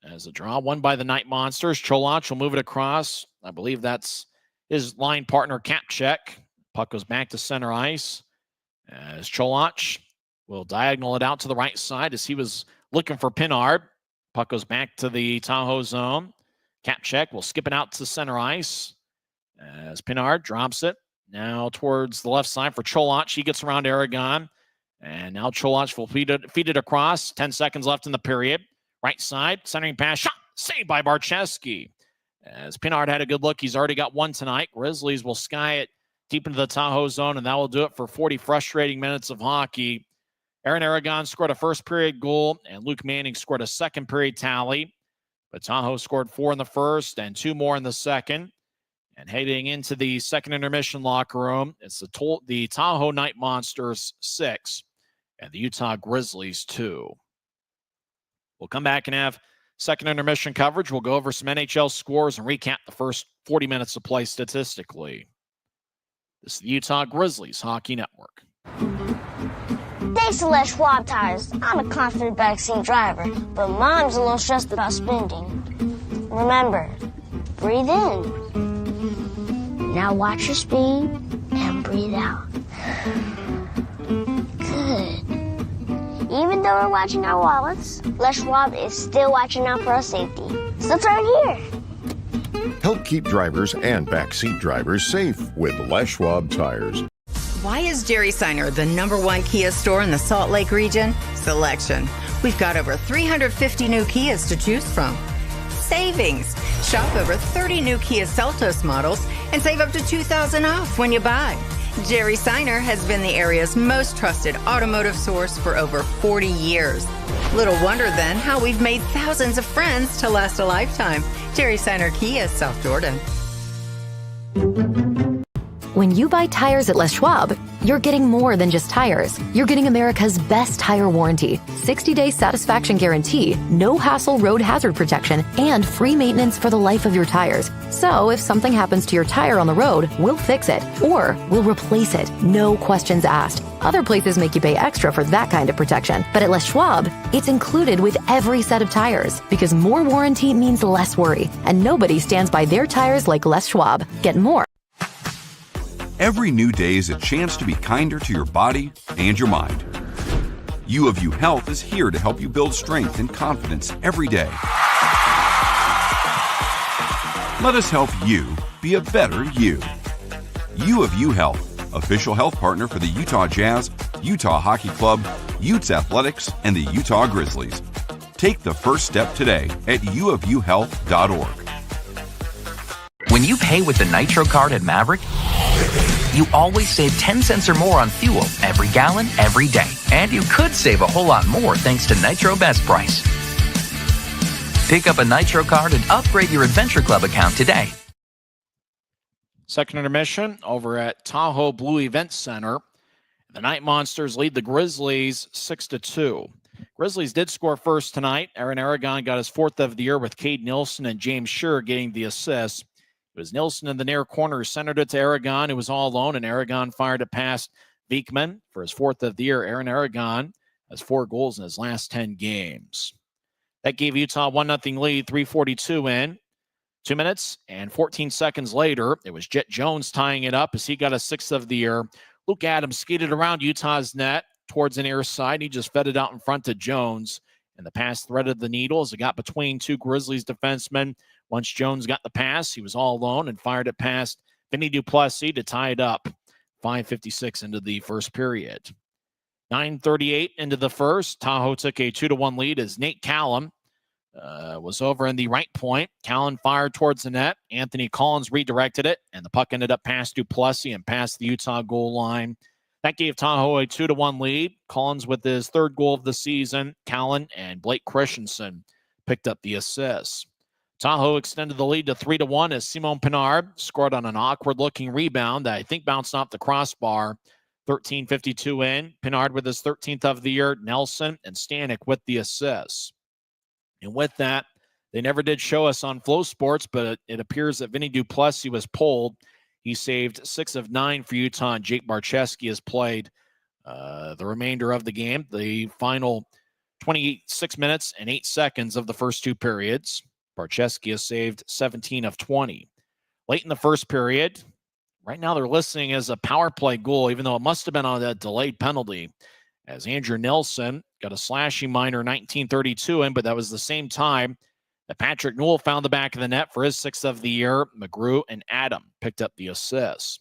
As a draw won by the Knight Monsters, Cholach will move it across. I believe that's his line partner, Kapchek. Puck goes back to center ice as Cholach will diagonal it out to the right side as he was looking for Pinard. Puck goes back to the Tahoe zone. Kapchek will skip it out to center ice as Pinard drops it. Now towards the left side for Cholach. He gets around Aragon. And now Cholach will feed it across. 10 seconds left in the period. Right side, centering pass, shot, saved by Barcheski. As Pinard had a good look, he's already got 1 tonight. Grizzlies will sky it deep into the Tahoe zone, and that will do it for 40 frustrating minutes of hockey. Aaron Aragon scored a first period goal, and Luke Manning scored a second period tally. But Tahoe scored 4 in the first and 2 more in the second. And heading into the second intermission locker room, it's the Tahoe Knight Monsters 6 and the Utah Grizzlies 2. We'll come back and have second intermission coverage. We'll go over some NHL scores and recap the first 40 minutes of play statistically. This is the Utah Grizzlies Hockey Network. Thanks to Les Schwab Tires, I'm a confident backseat driver, but Mom's a little stressed about spending. Remember, breathe in. Now watch your speed and breathe out. Good. Even though we're watching our wallets, Les Schwab is still watching out for our safety. So turn here. Help keep drivers and backseat drivers safe with Les Schwab Tires. Why is Jerry Seiner the #1 Kia store in the Salt Lake region? Selection. We've got over 350 new Kias to choose from. Savings. Shop over 30 new Kia Seltos models and save up to $2,000 off when you buy. Jerry Seiner has been the area's most trusted automotive source for over 40 years. Little wonder then how we've made thousands of friends to last a lifetime. Jerry Seiner Kia, South Jordan. When you buy tires at Les Schwab, you're getting more than just tires. You're getting America's best tire warranty, 60-day satisfaction guarantee, no hassle road hazard protection, and free maintenance for the life of your tires. So if something happens to your tire on the road, we'll fix it, or we'll replace it, no questions asked. Other places make you pay extra for that kind of protection, but at Les Schwab, it's included with every set of tires, because more warranty means less worry, and nobody stands by their tires like Les Schwab. Get more. Every new day is a chance to be kinder to your body and your mind. U of U Health is here to help you build strength and confidence every day. Let us help you be a better you. U of U Health, official health partner for the Utah Jazz, Utah Hockey Club, Utes Athletics, and the Utah Grizzlies. Take the first step today at uofuhealth.org. When you pay with the Nitro card at Maverick, you always save 10 cents or more on fuel every gallon, every day. And you could save a whole lot more thanks to Nitro Best Price. Pick up a Nitro card and upgrade your Adventure Club account today. Second intermission over at Tahoe Blue Event Center. The Knight Monsters lead the Grizzlies 6-2. Grizzlies did score first tonight. Aaron Aragon got his 4th of the year with Cade Nielsen and James Scheer getting the assists. It was Nielsen in the near corner who centered it to Aragon, who was all alone, and Aragon fired it past Beekman for his 4th of the year. Aaron Aragon has 4 goals in his last 10 games. That gave Utah 1-0 lead, 3:42 in. 2 minutes and 14 seconds later, it was Jet Jones tying it up as he got a 6th of the year. Luke Adams skated around Utah's net towards the near side. He just fed it out in front to Jones, and the pass threaded the needle as it got between 2 Grizzlies defensemen. Once Jones got the pass, he was all alone and fired it past Vinny Duplessis to tie it up. 5:56 into the first period. 9:38 into the first. Tahoe took a 2-1 lead as Nate Callum was over in the right point. Callan fired towards the net. Anthony Collins redirected it, and the puck ended up past Duplessis and past the Utah goal line. That gave Tahoe a 2-1 lead. Collins with his third goal of the season. Callan and Blake Christensen picked up the assists. Tahoe extended the lead to 3-1 as Simon Pinard scored on an awkward-looking rebound that I think bounced off the crossbar. 13:52 in. Pinard with his 13th of the year. Nelson and Stanek with the assists. And with that, they never did show us on Flow Sports, but it appears that Vinny Duplessis was pulled. He saved 6 of 9 for Utah, and Jake Barczewski has played the remainder of the game, the final 26 minutes and 8 seconds of the first two periods. Barczewski has saved 17 of 20. Late in the first period, right now they're listing as a power play goal, even though it must have been on a delayed penalty, as Andrew Nelson got a slashing minor 1932 in, but that was the same time that Patrick Newell found the back of the net for his 6th of the year. McGrew and Adam picked up the assists.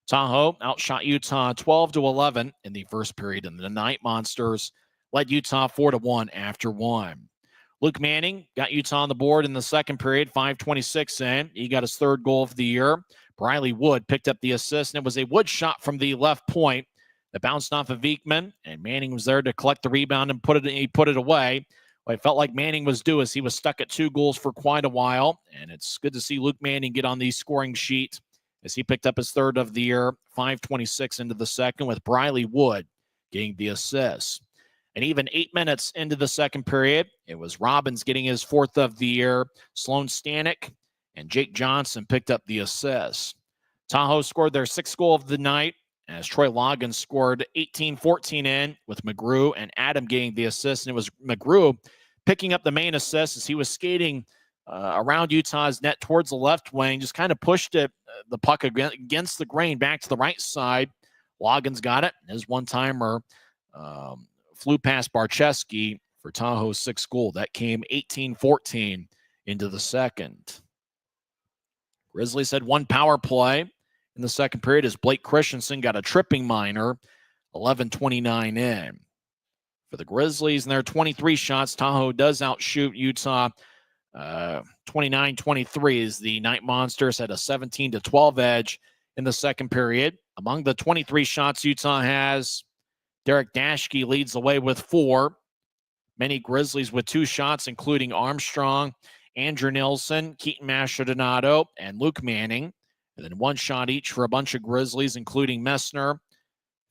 Tahoe outshot Utah 12-11 in the first period, and the Knight Monsters led Utah 4-1 after one. Luke Manning got Utah on the board in the second period, 5:26 in. He got his third goal of the year. Briley Wood picked up the assist, and it was a Wood shot from the left point that bounced off of Viekman, and Manning was there to collect the rebound and put it away. What I felt like Manning was due is he was stuck at 2 goals for quite a while, and it's good to see Luke Manning get on the scoring sheet as he picked up his third of the year, 5:26 into the second, with Briley Wood getting the assist. And even 8 minutes into the second period, it was Robbins getting his 4th of the year. Sloan Stanek and Jake Johnson picked up the assist. Tahoe scored their 6th goal of the night as Troy Loggins scored 18-14 in, with McGrew and Adam getting the assist. And it was McGrew picking up the main assist as he was skating around Utah's net towards the left wing, just kind of pushed it, the puck against the grain back to the right side. Loggins got it. His one-timer flew past Barczewski for Tahoe's 6th goal. That came 18-14 into the second. Grizzlies had one power play in the second period as Blake Christensen got a tripping minor, 11:29 in. For the Grizzlies and their 23 shots, Tahoe does outshoot Utah 29-23 as the Knight Monsters had a 17-12 edge in the second period. Among the 23 shots Utah has, Derek Dashke leads the way with 4. Many Grizzlies with 2 shots, including Armstrong, Andrew Nilsson, Keaton Mastrodonado, and Luke Manning. And then 1 shot each for a bunch of Grizzlies, including Messner,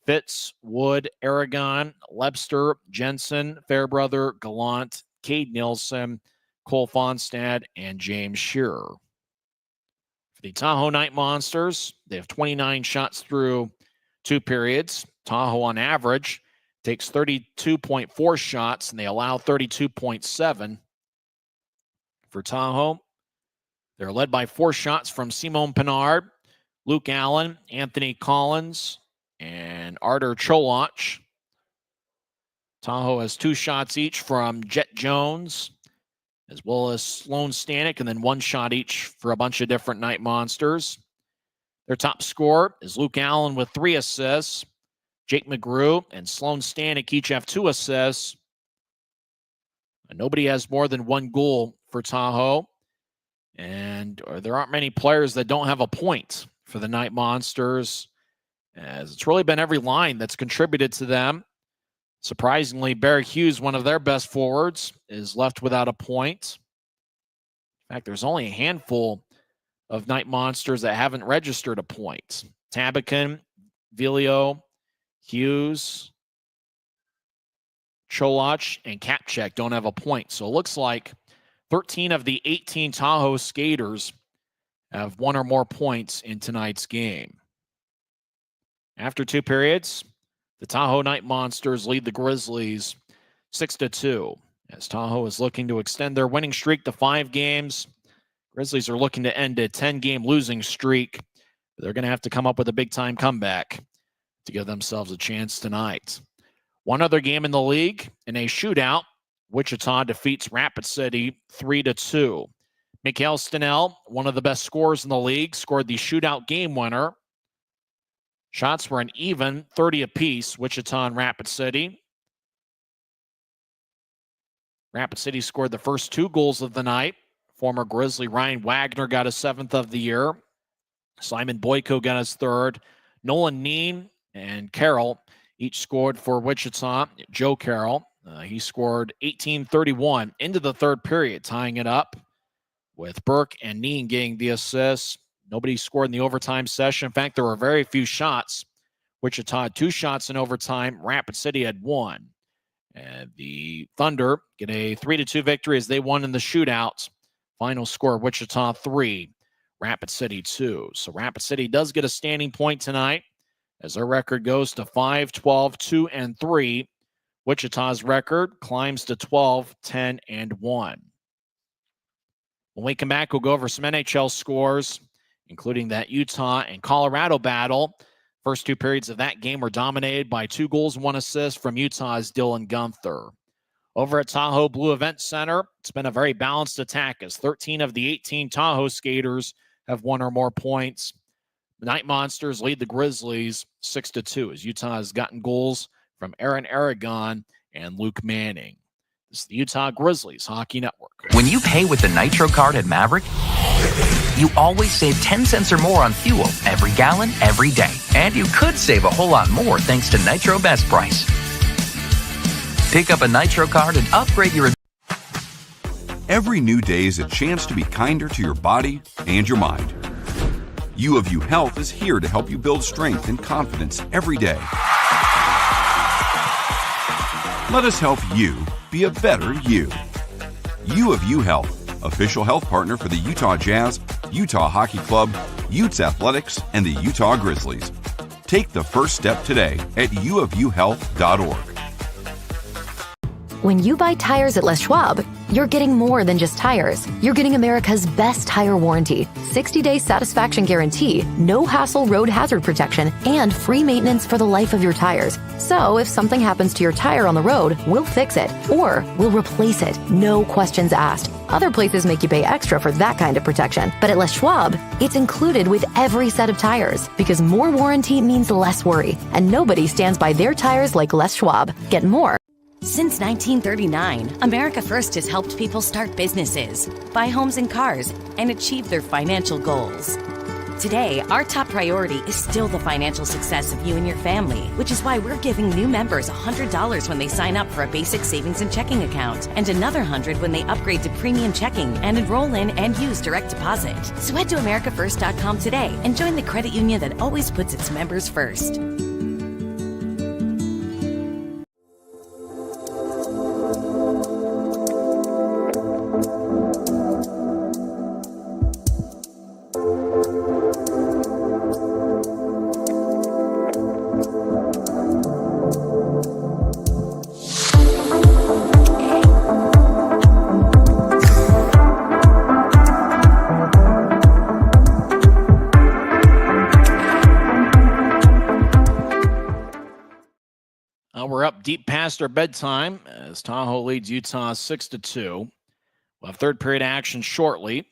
Fitz, Wood, Aragon, Lebster, Jensen, Fairbrother, Gallant, Cade Nilsson, Cole Fonstad, and James Shearer. For the Tahoe Knight Monsters, they have 29 shots through 2 periods. Tahoe, on average, takes 32.4 shots, and they allow 32.7. For Tahoe, they're led by 4 shots from Simon Pinard, Luke Allen, Anthony Collins, and Artur Cholach. Tahoe has 2 shots each from Jet Jones, as well as Sloan Stanek, and then 1 shot each for a bunch of different Knight Monsters. Their top scorer is Luke Allen with 3 assists. Jake McGrew and Sloan Stanek each have 2 assists. And nobody has more than 1 goal for Tahoe. And there aren't many players that don't have a point for the Knight Monsters, as it's really been every line that's contributed to them. Surprisingly, Barry Hughes, one of their best forwards, is left without a point. In fact, there's only a handful of Knight Monsters that haven't registered a point. Tabakin, Vilio, Hughes, Cholach, and Kapchek don't have a point. So it looks like 13 of the 18 Tahoe skaters have 1 or more points in tonight's game. After 2 periods, the Tahoe Knight Monsters lead the Grizzlies 6-2. As Tahoe is looking to extend their winning streak to 5 games, Grizzlies are looking to end a 10-game losing streak. They're going to have to come up with a big-time comeback to give themselves a chance tonight. One other game in the league, in a shootout, Wichita defeats Rapid City 3-2. Mikhail Stenell, one of the best scorers in the league, scored the shootout game winner. Shots were an even 30 apiece, Wichita and Rapid City. Rapid City scored the first 2 goals of the night. Former Grizzly Ryan Wagner got his 7th of the year. Simon Boyko got his 3rd. Nolan Neen and Carroll each scored for Wichita. Joe Carroll, he scored 18:31 into the 3rd period, tying it up with Burke and Neen getting the assists. Nobody scored in the overtime session. In fact, there were very few shots. Wichita had 2 shots in overtime. Rapid City had 1. And the Thunder get a 3-2 victory as they won in the shootout. Final score, Wichita 3, Rapid City 2. So Rapid City does get a standing point tonight as their record goes to 5-12-2-3. Wichita's record climbs to 12-10-1. When we come back, we'll go over some NHL scores, including that Utah and Colorado battle. First 2 periods of that game were dominated by 2 goals, 1 assist from Utah's Dylan Gunther. Over at Tahoe Blue Event Center, it's been a very balanced attack as 13 of the 18 Tahoe skaters have 1 or more points. The Knight Monsters lead the Grizzlies 6-2 as Utah has gotten goals from Aaron Aragon and Luke Manning. This is the Utah Grizzlies Hockey Network. When you pay with the Nitro card at Maverick, you always save 10 cents or more on fuel every gallon, every day. And you could save a whole lot more thanks to Nitro Best Price. Pick up a Nitro card and upgrade your... Every new day is a chance to be kinder to your body and your mind. U of U Health is here to help you build strength and confidence every day. Let us help you be a better you. U of U Health, official health partner for the Utah Jazz, Utah Hockey Club, Utes Athletics, and the Utah Grizzlies. Take the first step today at uofuhealth.org. When you buy tires at Les Schwab, you're getting more than just tires. You're getting America's best tire warranty, 60-day satisfaction guarantee, no hassle road hazard protection, and free maintenance for the life of your tires. So if something happens to your tire on the road, we'll fix it or we'll replace it. No questions asked. Other places make you pay extra for that kind of protection. But at Les Schwab, it's included with every set of tires because more warranty means less worry. And nobody stands by their tires like Les Schwab. Get more. Since 1939, America First has helped people start businesses, buy homes and cars, and achieve their financial goals. Today, our top priority is still the financial success of you and your family, which is why we're giving new members $100 when they sign up for a basic savings and checking account, and another $100 when they upgrade to premium checking and enroll in and use direct deposit. So head to americafirst.com today and join the credit union that always puts its members first. We're up deep past our bedtime as Tahoe leads Utah 6-2. We'll have third period action shortly.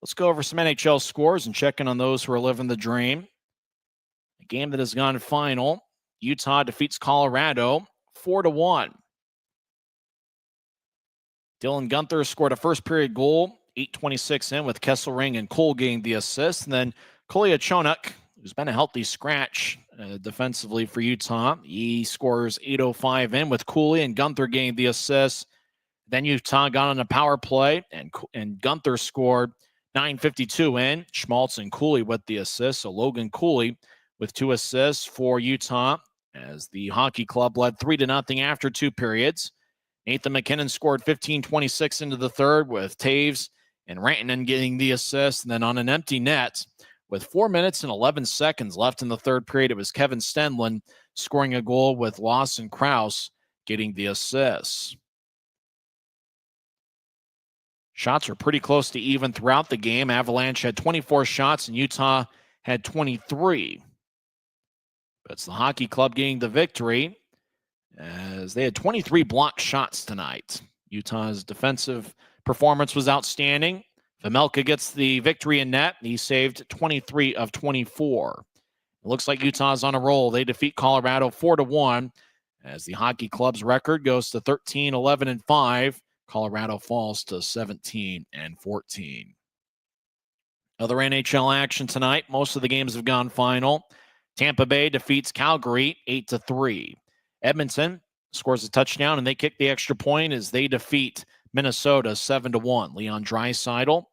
Let's go over some NHL scores and check in on those who are living the dream. A game that has gone final. Utah defeats Colorado 4-1. Dylan Gunther scored a first period goal, 8:26 in, with Kesselring and Cole getting the assist. And then Kolyachonok, who's been a healthy scratch defensively for Utah, he scores 8:05 in with Cooley and Gunther getting the assist. Then Utah got on a power play, and Gunther scored 9:52 in. Schmaltz and Cooley with the assist. So Logan Cooley with 2 assists for Utah as the hockey club led 3-0 after 2 periods. Nathan McKinnon scored 15:26 into the third with Taves and Rantanen getting the assist. And then on an empty net with 4 minutes and 11 seconds left in the third period, it was Kevin Stenlund scoring a goal with Lawson Krause getting the assists. Shots were pretty close to even throughout the game. Avalanche had 24 shots and Utah had 23. But it's the hockey club getting the victory as they had 23 blocked shots tonight. Utah's defensive performance was outstanding. Vejmelka gets the victory in net. He saved 23 of 24. It looks like Utah's on a roll. They defeat Colorado 4-1 as the hockey club's record goes to 13-11-5. Colorado falls to 17-14. Other NHL action tonight. Most of the games have gone final. Tampa Bay defeats Calgary 8-3. Edmonton scores a touchdown, and they kick the extra point as they defeat Minnesota 7-1. Leon Draisaitl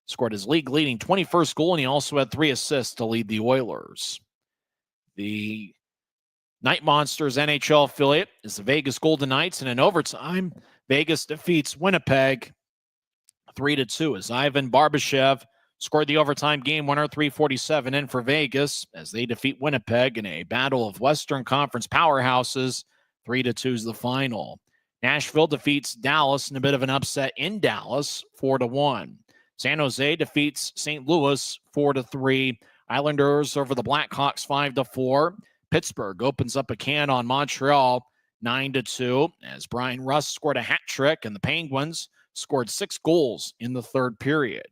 scored his league-leading 21st goal, and he also had 3 assists to lead the Oilers. The Knight Monsters NHL affiliate is the Vegas Golden Knights, and in overtime, Vegas defeats Winnipeg 3-2 as Ivan Barbashev scored the overtime game winner, 3:47 in for Vegas as they defeat Winnipeg in a battle of Western Conference powerhouses. 3-2 is the final. Nashville defeats Dallas in a bit of an upset in Dallas, 4-1. San Jose defeats St. Louis 4-3. Islanders over the Blackhawks 5-4. Pittsburgh opens up a can on Montreal 9-2 as Brian Rust scored a hat trick and the Penguins scored 6 goals in the third period.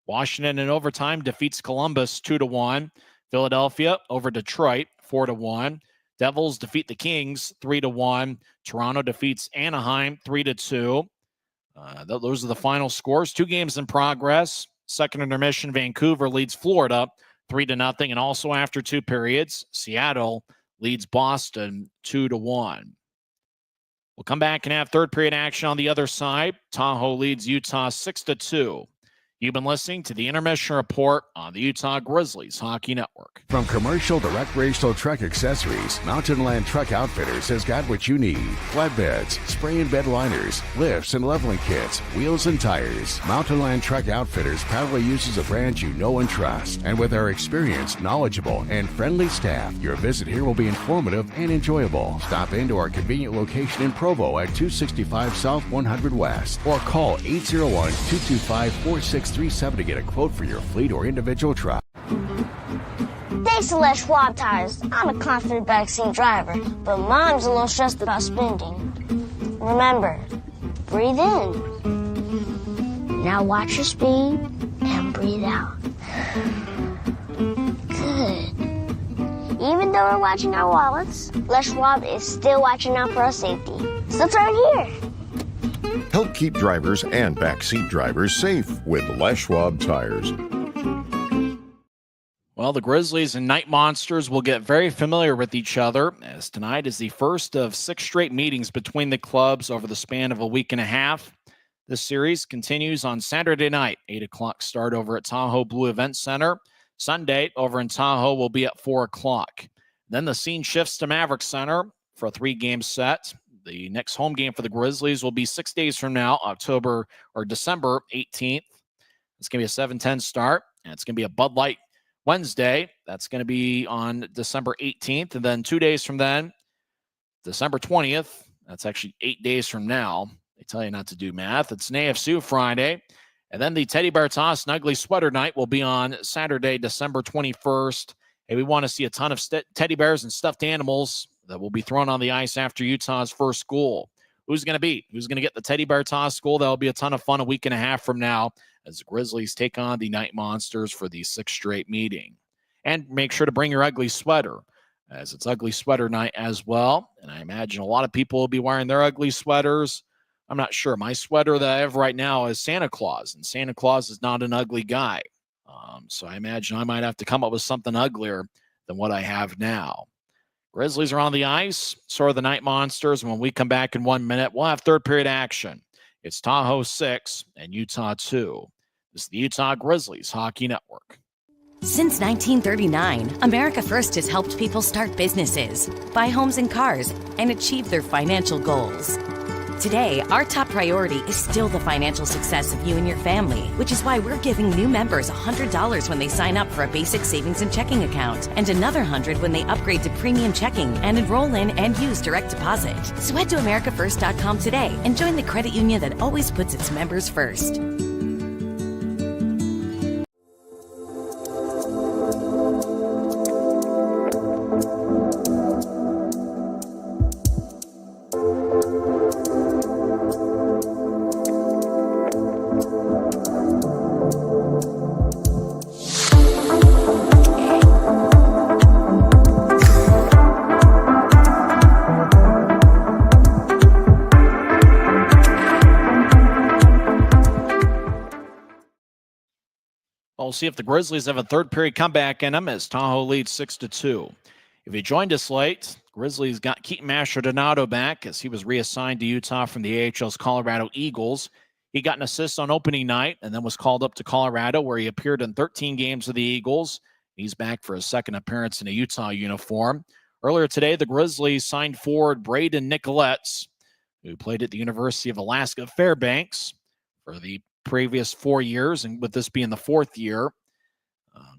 Washington in overtime defeats Columbus 2-1. Philadelphia over Detroit 4-1. Devils defeat the Kings 3-1. Toronto defeats Anaheim 3-2. Those are the final scores. 2 games in progress. Second intermission, Vancouver leads Florida 3-0. And also after 2 periods, Seattle leads Boston 2-1. We'll come back and have third period action on the other side. Tahoe leads Utah 6-2. You've been listening to the Intermission Report on the Utah Grizzlies Hockey Network. From commercial to recreational truck accessories, Mountain Land Truck Outfitters has got what you need. Flatbeds, spray and bed liners, lifts and leveling kits, wheels and tires. Mountain Land Truck Outfitters proudly uses a brand you know and trust. And with our experienced, knowledgeable, and friendly staff, your visit here will be informative and enjoyable. Stop into our convenient location in Provo at 265 South 100 West or call 801-225-4637 to get a quote for your fleet or individual truck. Thanks to Les Schwab Tires, I'm a confident backseat driver, but Mom's a little stressed about spending. Remember, breathe in. Now watch your speed and breathe out. Good. Even though we're watching our wallets, Les Schwab is still watching out for our safety. So let's right here. Help keep drivers and backseat drivers safe with Les Schwab Tires. Well, the Grizzlies and Knight Monsters will get very familiar with each other as tonight is the first of 6 straight meetings between the clubs over the span of a week and a half. This series continues on Saturday night, 8 o'clock start over at Tahoe Blue Event Center. Sunday over in Tahoe will be at 4 o'clock. Then the scene shifts to Maverick Center for a 3-game set. The next home game for the Grizzlies will be 6 days from now, December 18th. It's going to be a 7:10 start, and it's going to be a Bud Light Wednesday. That's going to be on December 18th. And then 2 days from then, December 20th, that's actually 8 days from now. They tell you not to do math. It's an AFC Friday. And then the Teddy Bear Toss and Ugly Sweater Night will be on Saturday, December 21st. And we want to see a ton of teddy bears and stuffed animals that will be thrown on the ice after Utah's first goal. Who's going to beat? Who's going to get the Teddy Bear Toss goal? That'll be a ton of fun a week and a half from now as the Grizzlies take on the Knight Monsters for the 6th straight meeting. And make sure to bring your ugly sweater, as it's Ugly Sweater Night as well. And I imagine a lot of people will be wearing their ugly sweaters. I'm not sure. My sweater that I have right now is Santa Claus, and Santa Claus is not an ugly guy. So I imagine I might have to come up with something uglier than what I have now. Grizzlies are on the ice, so are the Knight Monsters. And when we come back in 1 minute, we'll have third period action. It's Tahoe 6 and Utah 2. This is the Utah Grizzlies Hockey Network. Since 1939, America First has helped people start businesses, buy homes and cars, and achieve their financial goals. Today, our top priority is still the financial success of you and your family, which is why we're giving new members $100 when they sign up for a basic savings and checking account, and another $100 when they upgrade to premium checking and enroll in and use direct deposit. So head to AmericaFirst.com today and join the credit union that always puts its members first. we'll see if the Grizzlies have a third period comeback in them as Tahoe leads 6-2. If you joined us late, Grizzlies got Keaton Mastrodonato back as he was reassigned to Utah from the AHL's Colorado Eagles. He got an assist on opening night and then was called up to Colorado, where he appeared in 13 games with the Eagles. He's back for his second appearance in a Utah uniform. Earlier today, the Grizzlies signed forward Braden Nicoletts, who played at the University of Alaska Fairbanks for the previous 4 years, and with this being the fourth year.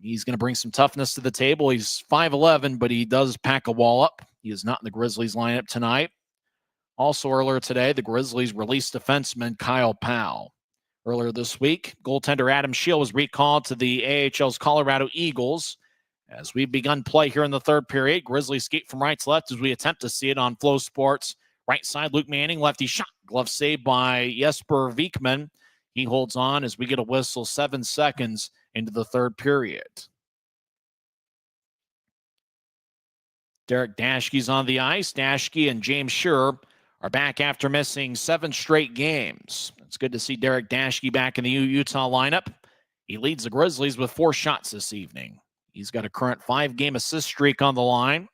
He's going to bring some toughness to the table. He's 5'11", but he does pack a wall up. He is not in the Grizzlies lineup tonight. Also earlier today, the Grizzlies released defenseman Kyle Powell. Earlier this week, goaltender Adam Scheel was recalled to the AHL's Colorado Eagles. As we've begun play here in the third period, Grizzlies skate from right to left as we attempt to see it on Flow Sports. Right side, Luke Manning, lefty shot. Glove saved by Jesper Vikman. He holds on as we get a whistle 7 seconds into the third period. Derek Daschke's on the ice. Daschke and James Shearer are back after missing 7 straight games. It's good to see Derek Daschke back in the Utah lineup. He leads the Grizzlies with 4 shots this evening. He's got a current 5-game assist streak on the line.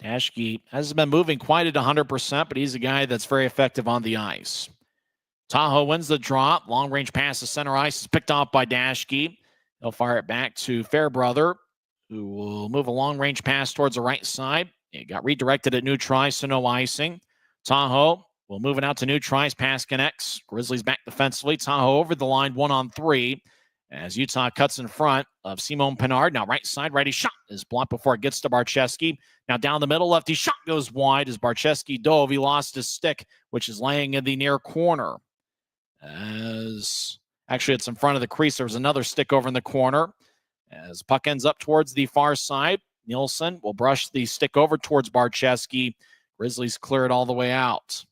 Daschke hasn't been moving quite at 100%, but he's a guy that's very effective on the ice. Tahoe wins the draw. Long-range pass to center ice is picked off by Daschke. He'll fire it back to Fairbrother, who will move a long-range pass towards the right side. It got redirected at neutral ice, so no icing. Tahoe will move it out to neutral ice. Pass connects. Grizzlies back defensively. Tahoe over the line, 1-on-3. As Utah cuts in front of Simon Pinard. Now right side, righty shot is blocked before it gets to Barczewski. Now down the middle, lefty shot goes wide as Barczewski dove. He lost his stick, which is laying in the near corner. As actually it's in front of the crease. There's another stick over in the corner. As puck ends up towards the far side, Nielsen will brush the stick over towards Barczewski. Grizzlies clear it all the way out.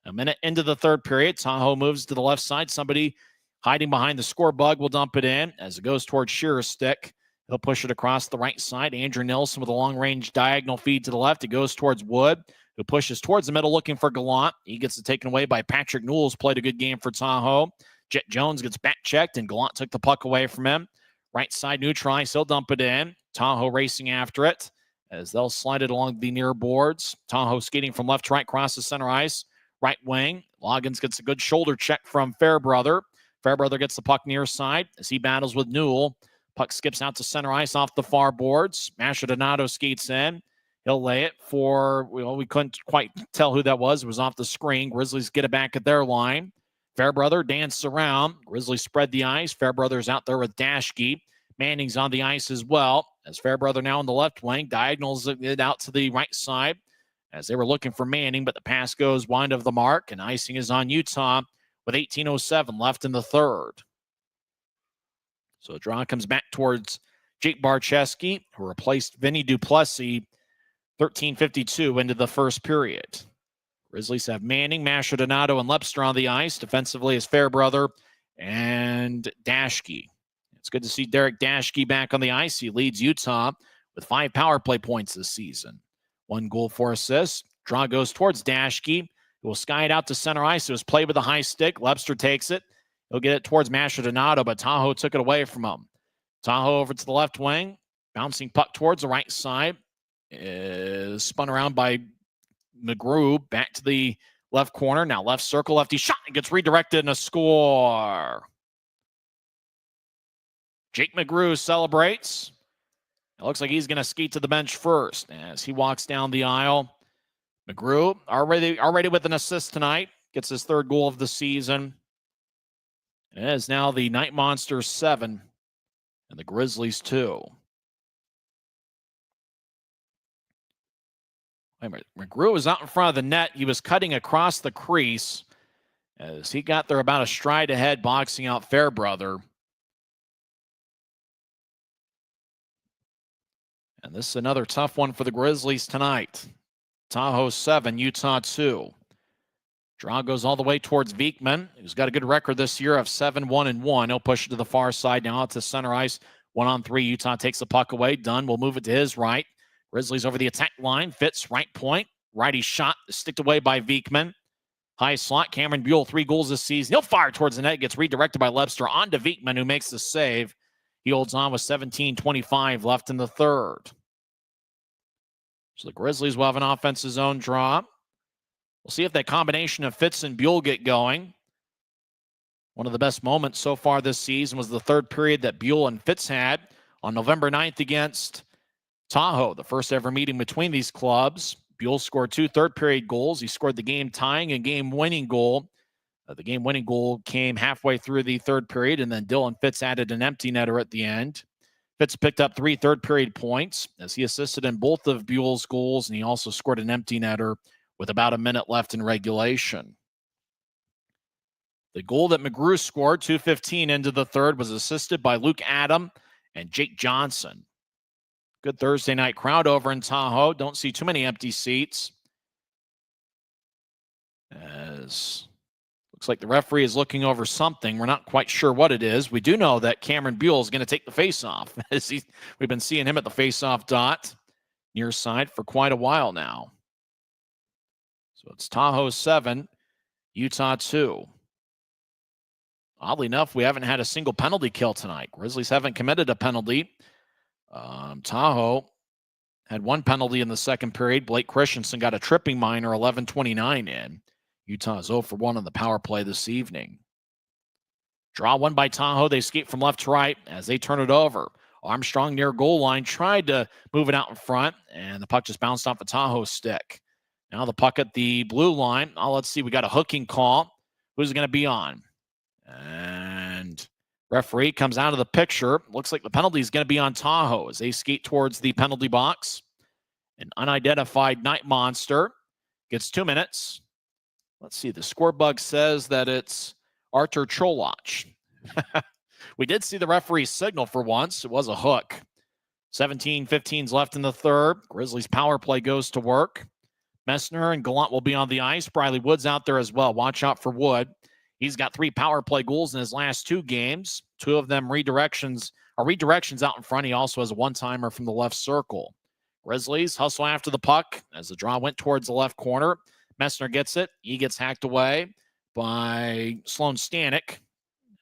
A minute into the third period, Tahoe moves to the left side. Somebody hiding behind the score bug will dump it in as it goes towards Shearer's stick. He'll push it across the right side. Andrew Nielsen with a long-range diagonal feed to the left. It goes towards Wood, who pushes towards the middle looking for Gallant. He gets it taken away by Patrick Newell's played a good game for Tahoe. Jet Jones gets back-checked, and Gallant took the puck away from him. Right side neutral ice, he'll dump it in. Tahoe racing after it as they'll slide it along the near boards. Tahoe skating from left to right, across the center ice. Right wing, Loggins gets a good shoulder check from Fairbrother. Fairbrother gets the puck near side as he battles with Newell. Puck skips out to center ice off the far boards. Mastrodonato skates in. He'll lay it for, well, we couldn't quite tell who that was. It was off the screen. Grizzlies get it back at their line. Fairbrother dances around. Grizzlies spread the ice. Fairbrother's out there with Daschke. Manning's on the ice as well. As Fairbrother now on the left wing, diagonals it out to the right side as they were looking for Manning, but the pass goes wide of the mark, and icing is on Utah with 18:07 left in the third. So a draw comes back towards Jake Barczewski, who replaced Vinny Duplessis, 13:52 into the first period. Grizzlies have Manning, Mastrodonato, and Lepster on the ice. Defensively is Fairbrother and Daschke. It's good to see Derek Daschke back on the ice. He leads Utah with 5 power play points this season. 1 goal, 4 assists. Draw goes towards Daschke. He will sky it out to center ice. It was played with a high stick. Lepster takes it. He'll get it towards Mastrodonato, but Tahoe took it away from him. Tahoe over to the left wing. Bouncing puck towards the right side. Is spun around by McGrew. Back to the left corner. Now left circle, lefty shot. It gets redirected and a score. Jake McGrew celebrates. It looks like he's going to skate to the bench first as he walks down the aisle. McGrew already with an assist tonight. Gets his 3rd goal of the season. It is now the Knight Monsters 7 and the Grizzlies 2. McGrew was out in front of the net. He was cutting across the crease as he got there about a stride ahead, boxing out Fairbrother. And this is another tough one for the Grizzlies tonight. Tahoe 7, Utah 2. Draw goes all the way towards Vikman, who's got a good record this year of 7-1-1. He'll push it to the far side now out to center ice. 1-on-3. Utah takes the puck away. Dunn will move it to his right. Grizzlies over the attack line. Fitz right point. Righty shot. Sticked away by Vikman. High slot, Cameron Buell, 3 goals this season. He'll fire towards the net, gets redirected by Lebster on to Viekman, who makes the save. He holds on with 17:25 left in the third. So the Grizzlies will have an offensive zone draw. We'll see if that combination of Fitz and Buell get going. One of the best moments so far this season was the third period that Buell and Fitz had on November 9th against Tahoe, the first ever meeting between these clubs. Buell scored 2 third-period goals. He scored the game-tying and game-winning goal. The game-winning goal came halfway through the third period, and then Dylan Fitz added an empty netter at the end. Fitz picked up 3 third-period points as he assisted in both of Buell's goals, and he also scored an empty netter with about a minute left in regulation. The goal that McGrew scored, 2:15 into the third, was assisted by Luke Adam and Jake Johnson. Good Thursday night crowd over in Tahoe. Don't see too many empty seats. As looks like the referee is looking over something. We're not quite sure what it is. We do know that Cameron Buell is going to take the face-off. We've been seeing him at the face-off dot near side for quite a while now. So it's Tahoe 7, Utah 2. Oddly enough, we haven't had a single penalty kill tonight. Grizzlies haven't committed a penalty. Tahoe had 1 penalty in the second period. Blake Christensen got a tripping minor, 11:29 in. Utah is 0 for 1 on the power play this evening. Draw 1 by Tahoe. They skate from left to right as they turn it over. Armstrong near goal line tried to move it out in front, and the puck just bounced off the Tahoe stick. Now the puck at the blue line. Let's see. We got a hooking call. Who's it going to be on? And referee comes out of the picture. Looks like the penalty is going to be on Tahoe as they skate towards the penalty box. An unidentified Night Monster gets 2 minutes. Let's see. The score bug says that it's Artur Cholach. We did see the referee signal for once. It was a hook. 17:15 left in the third. Grizzlies power play goes to work. Messner and Gallant will be on the ice. Briley Wood's out there as well. Watch out for Wood. He's got 3 power play goals in his last 2 games. 2 of them redirections out in front. He also has a one-timer from the left circle. Grizzlies hustle after the puck as the draw went towards the left corner. Messner gets it. He gets hacked away by Sloan Stanek.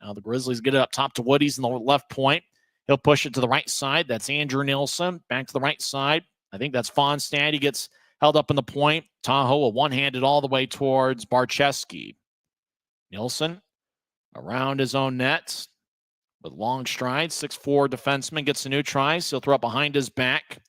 Now the Grizzlies get it up top to Wood. He's in the left point. He'll push it to the right side. That's Andrew Nilsson. Back to the right side. I think that's Fonstad. He gets held up in the point. Tahoe a one-handed all the way towards Barcheski. Nilsson around his own net with long strides. 6'4" defenseman gets a new try. So he'll throw it behind his back.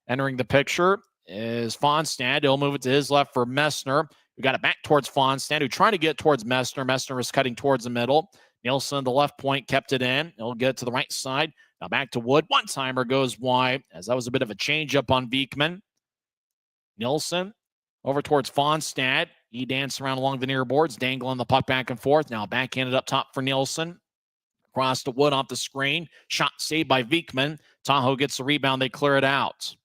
Entering the picture is Fonstad. He'll move it to his left for Messner. We got it back towards Fonstad, who tried to get towards Messner. Messner was cutting towards the middle. Nilsson, the left point, kept it in. He'll get it to the right side. Now back to Wood. One-timer goes wide, as that was a bit of a change-up on Viekman. Nilsson over towards Fonstad. He danced around along the near boards, dangling the puck back and forth. Now backhanded up top for Nilsson. Across to Wood off the screen. Shot saved by Viekman. Tahoe gets the rebound. They clear it out.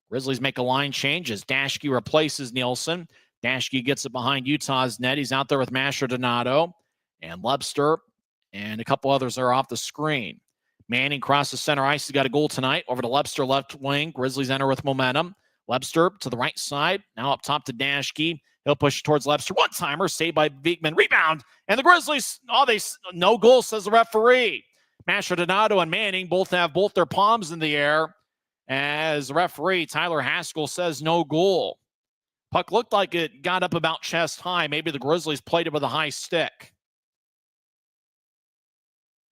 Grizzlies make a line change as Dashke replaces Nilsson. Dashke gets it behind Utah's net. He's out there with Masher Donato and Lebster, and a couple others are off the screen. Manning crosses center ice. He got a goal tonight. Over to Lebster, left wing. Grizzlies enter with momentum. Lebster to the right side. Now up top to Dashke. He'll push towards Lebster. One-timer saved by Viekman. Rebound. And the Grizzlies, no goal, says the referee. Masher Donato and Manning both have their palms in the air as the referee, Tyler Haskell, says no goal. Puck looked like it got up about chest high. Maybe the Grizzlies played it with a high stick.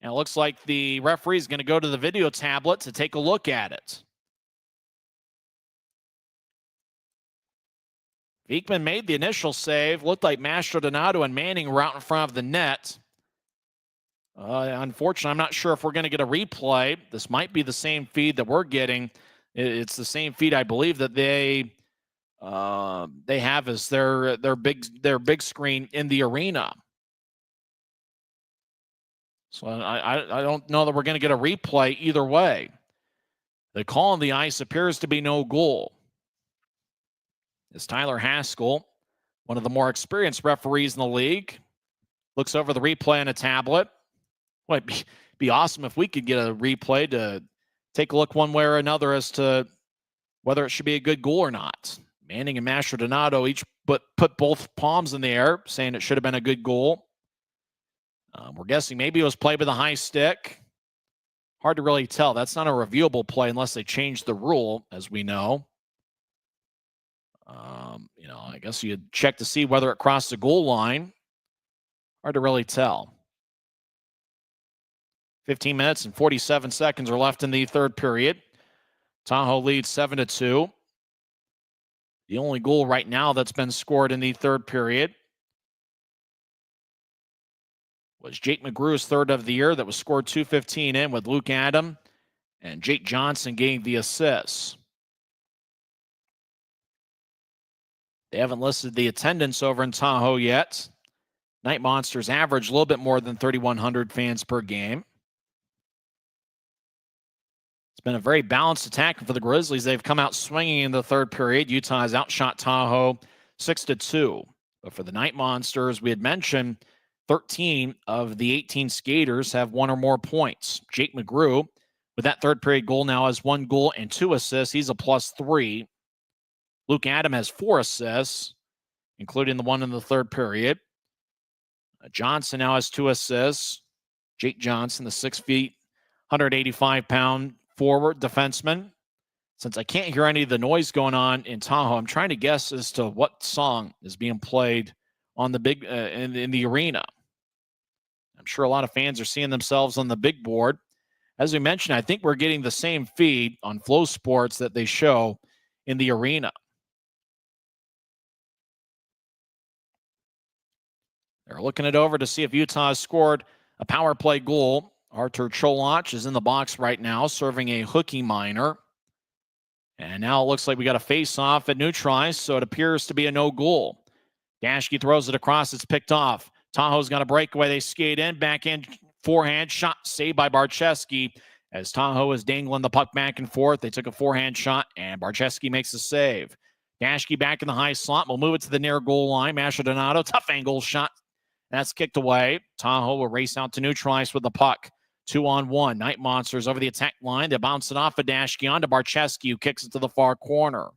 And it looks like the referee is going to go to the video tablet to take a look at it. Viekman made the initial save. Looked like Masher Donato and Manning were out in front of the net. Unfortunately, I'm not sure if we're going to get a replay. This might be the same feed that we're getting. It's the same feed, I believe, that they have as their big screen in the arena. So I don't know that we're going to get a replay either way. The call on the ice appears to be no goal. As Tyler Haskell, one of the more experienced referees in the league, looks over the replay on a tablet. Well, it'd be awesome if we could get a replay to take a look one way or another as to whether it should be a good goal or not. Manning and Masher Donato each put both palms in the air, saying it should have been a good goal. We're guessing maybe it was played with a high stick. Hard to really tell. That's not a reviewable play unless they change the rule, as we know. I guess you'd check to see whether it crossed the goal line. Hard to really tell. 15 minutes and 47 seconds are left in the third period. Tahoe leads 7-2. The only goal right now that's been scored in the third period was Jake McGrew's third of the year that was scored 2:15 in, with Luke Adam and Jake Johnson getting the assists. They haven't listed the attendance over in Tahoe yet. Night Monsters average a little bit more than 3,100 fans per game. It's been a very balanced attack for the Grizzlies. They've come out swinging in the third period. Utah has outshot Tahoe 6-2. But for the Night Monsters, we had mentioned 13 of the 18 skaters have one or more points. Jake McGrew, with that third period goal, now has 1 goal and 2 assists. He's a +3. Luke Adam has 4 assists, including the one in the third period. Johnson now has 2 assists. Jake Johnson, the 6 feet, 185-pound forward defenseman. Since I can't hear any of the noise going on in Tahoe, I'm trying to guess as to what song is being played on the big in the arena. I'm sure a lot of fans are seeing themselves on the big board. As we mentioned, I think we're getting the same feed on Flow Sports that they show in the arena. They're looking it over to see if Utah has scored a power play goal. Artur Cholach is in the box right now, serving a hooky minor. And now it looks like we got a face-off at neutralized, so it appears to be a no goal. Dashke throws it across. It's picked off. Tahoe's got a breakaway. They skate in. Backhand forehand shot saved by Barczewski as Tahoe is dangling the puck back and forth. They took a forehand shot, and Barczewski makes the save. Dashke back in the high slot. We'll move it to the near goal line. Masher Donato, tough angle shot. That's kicked away. Tahoe will race out to neutralize with the puck. 2-on-1. Night Monsters over the attack line. They bounce it off of Dashke onto Barczewski, who kicks it to the far corner.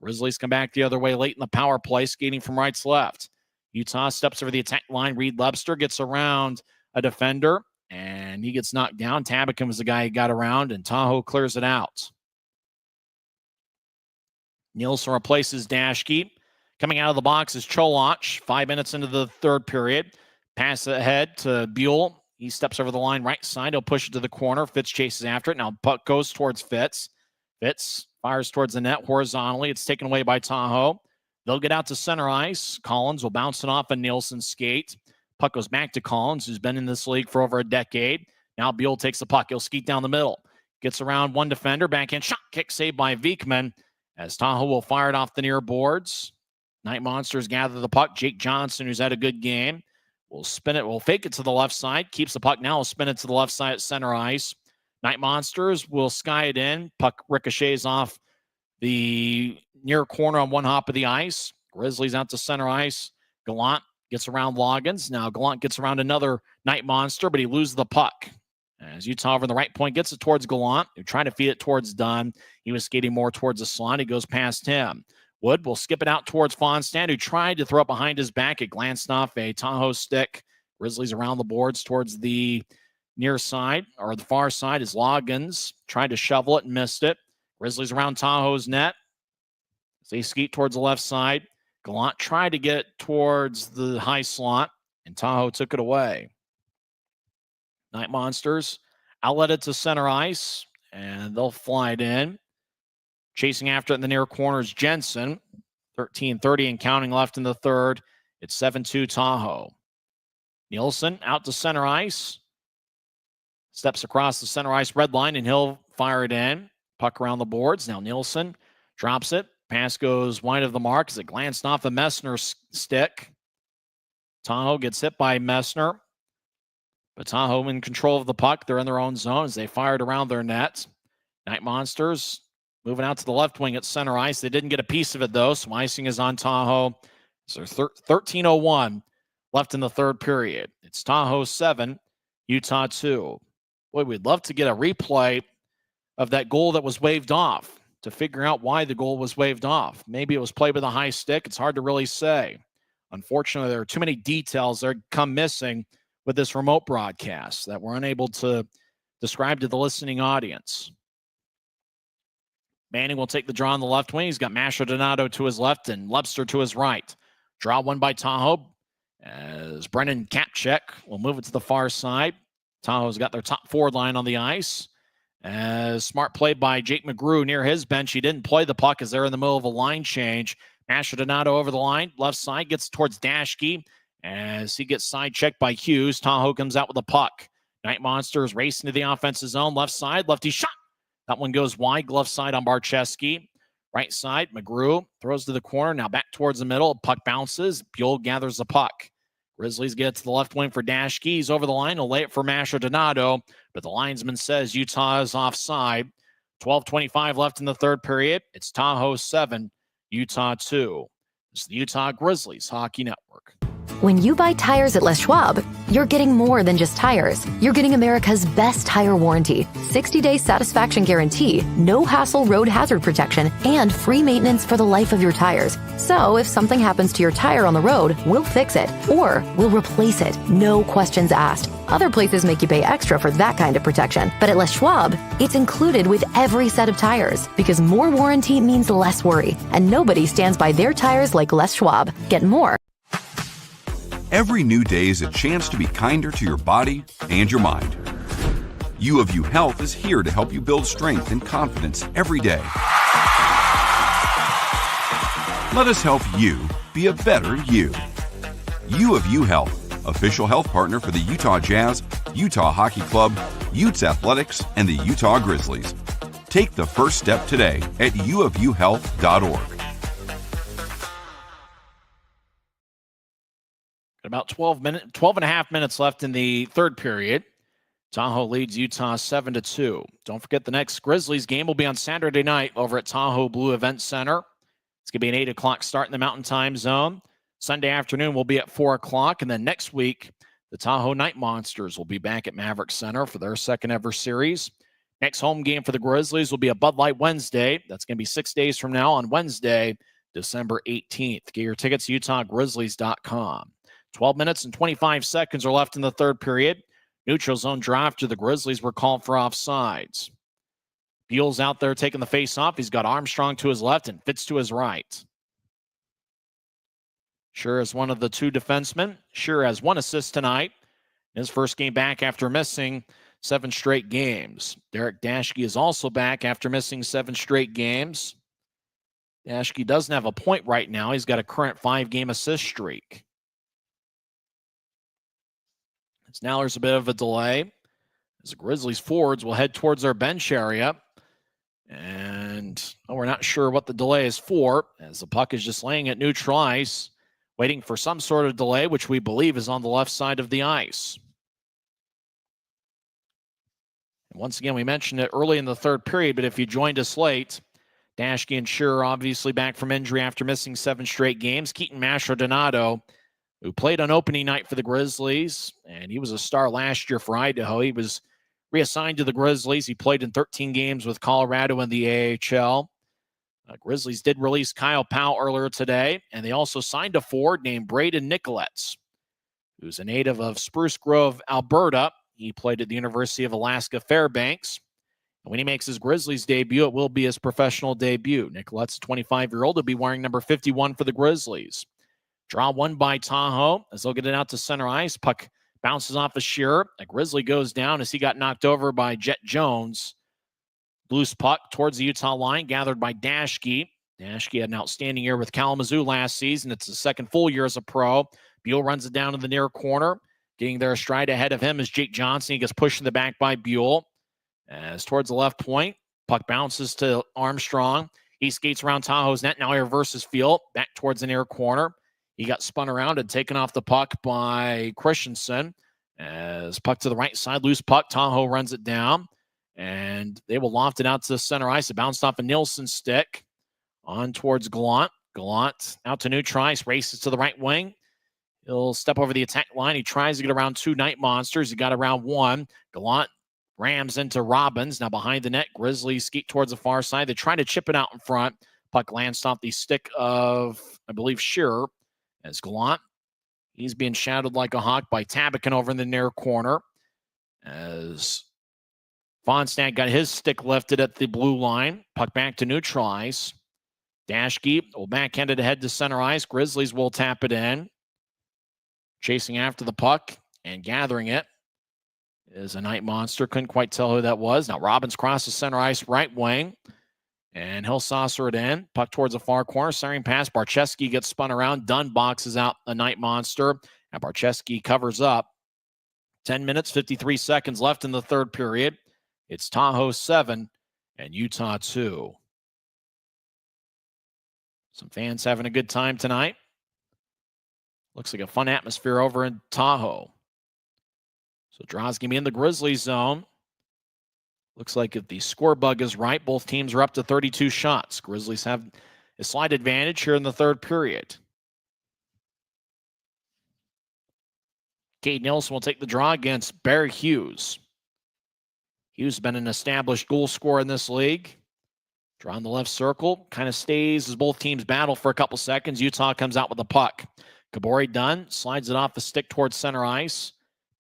Grizzlies come back the other way late in the power play, skating from right to left. Utah steps over the attack line. Reed Lebster gets around a defender, and he gets knocked down. Tabakin was the guy who got around, and Tahoe clears it out. Nielsen replaces Dashke. Coming out of the box is Cholach. 5 minutes into the third period. Pass ahead to Buell. He steps over the line right side. He'll push it to the corner. Fitz chases after it. Now puck goes towards Fitz. Fitz fires towards the net horizontally. It's taken away by Tahoe. They'll get out to center ice. Collins will bounce it off a Nielsen skate. Puck goes back to Collins, who's been in this league for over a decade. Now Buell takes the puck. He'll skeet down the middle. Gets around one defender. Backhand shot kick saved by Viekman as Tahoe will fire it off the near boards. Night Monsters gather the puck. Jake Johnson, who's had a good game, will spin it. Will fake it to the left side. Keeps the puck now. Will spin it to the left side at center ice. Night Monsters will sky it in. Puck ricochets off the near corner on one hop of the ice. Grizzlies out to center ice. Gallant gets around Loggins. Now Gallant gets around another Night Monster, but he loses the puck. As Utah over in the right point gets it towards Gallant. They're trying to feed it towards Dunn. He was skating more towards the slot. He goes past him. Wood will skip it out towards Fonstad, who tried to throw it behind his back. It glanced off a Tahoe stick. Grizzlies around the boards towards the near side, or the far side, is Loggins. Tried to shovel it and missed it. Grizzlies around Tahoe's net. As they skeet towards the left side. Gallant tried to get it towards the high slot, and Tahoe took it away. Night Monsters outlet it to center ice, and they'll fly it in. Chasing after it in the near corner is Jensen. 13:30 and counting left in the third. It's 7-2 Tahoe. Nielsen out to center ice. Steps across the center ice red line, and he'll fire it in. Puck around the boards. Now Nielsen drops it. Pass goes wide of the mark as it glanced off the Messner's stick. Tahoe gets hit by Messner. But Tahoe in control of the puck. They're in their own zone as they fired around their net. Night Monsters moving out to the left wing at center ice. They didn't get a piece of it, though, so icing is on Tahoe. So 13:01 left in the third period. It's Tahoe 7, Utah 2. Boy, we'd love to get a replay of that goal that was waved off. to figure out why the goal was waved off. Maybe it was played with a high stick. It's hard to really say. Unfortunately, there are too many details that come missing with this remote broadcast that we're unable to describe to the listening audience. Manning will take the draw on the left wing. He's got Masher Donato to his left and Lebster to his right. Draw one by Tahoe as Brennan Kapchek will move it to the far side. Tahoe's got their top forward line on the ice. As smart play by Jake McGrew near his bench. He didn't play the puck as they're in the middle of a line change. Masher Donato over the line. Left side gets towards Dashke as he gets side checked by Hughes. Tahoe comes out with the puck. Knight Monsters racing to the offensive zone. Left side, lefty shot. That one goes wide. Glove side on Barcheski. Right side, McGrew throws to the corner. Now back towards the middle. Puck bounces. Buell gathers the puck. Grizzlies get to the left wing for Dashke. He's over the line. He'll lay it for Masher Donato, but the linesman says Utah is offside. 12:25 left in the third period. It's Tahoe 7, Utah 2. This is the Utah Grizzlies Hockey Network. When you buy tires at Les Schwab, you're getting more than just tires. You're getting America's best tire warranty, 60-day satisfaction guarantee, no hassle road hazard protection, and free maintenance for the life of your tires. So if something happens to your tire on the road, we'll fix it, or we'll replace it, no questions asked. Other places make you pay extra for that kind of protection, but at Les Schwab, it's included with every set of tires, because more warranty means less worry, and nobody stands by their tires like Les Schwab. Get more. Every new day is a chance to be kinder to your body and your mind. U of U Health is here to help you build strength and confidence every day. Let us help you be a better you. U of U Health, official health partner for the Utah Jazz, Utah Hockey Club, Utes Athletics, and the Utah Grizzlies. Take the first step today at uofuhealth.org. About 12 and a half minutes left in the third period. Tahoe leads Utah 7-2. Don't forget the next Grizzlies game will be on Saturday night over at Tahoe Blue Event Center. It's going to be an 8 o'clock start in the Mountain Time Zone. Sunday afternoon will be at 4 o'clock. And then next week, the Tahoe Knight Monsters will be back at Maverick Center for their second ever series. Next home game for the Grizzlies will be a Bud Light Wednesday. That's going to be 6 days from now on Wednesday, December 18th. Get your tickets at UtahGrizzlies.com. 12 minutes and 25 seconds are left in the third period. Neutral zone draw after the Grizzlies were called for offsides. Buell's out there taking the face off. He's got Armstrong to his left and Fitz to his right. Sure is one of the two defensemen. Sure has one assist tonight. His first game back after missing 7 straight games. Derek Dashke is also back after missing 7 straight games. Dashke doesn't have a point right now. He's got a current 5-game assist streak. So now there's a bit of a delay as the Grizzlies forwards will head towards their bench area. And we're not sure what the delay is for, as the puck is just laying at neutral ice, waiting for some sort of delay, which we believe is on the left side of the ice. And once again, we mentioned it early in the third period, but if you joined us late, Dashke and Shearer obviously back from injury after missing 7 straight games. Keaton Masher Donato, who played on opening night for the Grizzlies, and he was a star last year for Idaho. He was reassigned to the Grizzlies. He played in 13 games with Colorado in the AHL. Grizzlies did release Kyle Powell earlier today, and they also signed a forward named Braden Nicolets, who's a native of Spruce Grove, Alberta. He played at the University of Alaska Fairbanks. And when he makes his Grizzlies debut, it will be his professional debut. Nicolets, a 25-year-old, will be wearing number 51 for the Grizzlies. Draw one by Tahoe as they'll get it out to center ice. Puck bounces off of Shearer. A Grizzly goes down as he got knocked over by Jet Jones. Loose puck towards the Utah line, gathered by Dashke. Dashke had an outstanding year with Kalamazoo last season. It's his second full year as a pro. Buell runs it down in the near corner. Getting there stride ahead of him is Jake Johnson. He gets pushed in the back by Buell. As towards the left point, puck bounces to Armstrong. He skates around Tahoe's net. Now he reverses field back towards the near corner. He got spun around and taken off the puck by Christensen. As puck to the right side, loose puck, Tahoe runs it down. And they will loft it out to the center ice. It bounced off a Nielsen stick on towards Gallant. Gallant out to neutral ice, races to the right wing. He'll step over the attack line. He tries to get around 2 Night Monsters. He got around 1. Gallant Rams into Robbins. Now behind the net, Grizzlies skate towards the far side. They try to chip it out in front. Puck lands off the stick of, I believe, Shearer. As Gallant, he's being shadowed like a hawk by Tabakin over in the near corner. As Fonstad got his stick lifted at the blue line. Puck back to neutral ice. Dashke will backhand it ahead to center ice. Grizzlies will tap it in. Chasing after the puck and gathering it is a Night Monster. Couldn't quite tell who that was. Now Robbins crosses center ice right wing. And he'll saucer it in. Puck towards the far corner. Centering pass. Barcheski gets spun around. Dunn boxes out a Night Monster. And Barcheski covers up. 10 minutes, 53 seconds left in the third period. It's Tahoe 7 and Utah 2. Some fans having a good time tonight. Looks like a fun atmosphere over in Tahoe. So Draw's going to be in the Grizzlies zone. Looks like if the score bug is right, both teams are up to 32 shots. Grizzlies have a slight advantage here in the third period. Cade Nilsson will take the draw against Bear Hughes. Hughes has been an established goal scorer in this league. Draw in the left circle. Kind of stays as both teams battle for a couple seconds. Utah comes out with the puck. Kabori Dunn slides it off the stick towards center ice.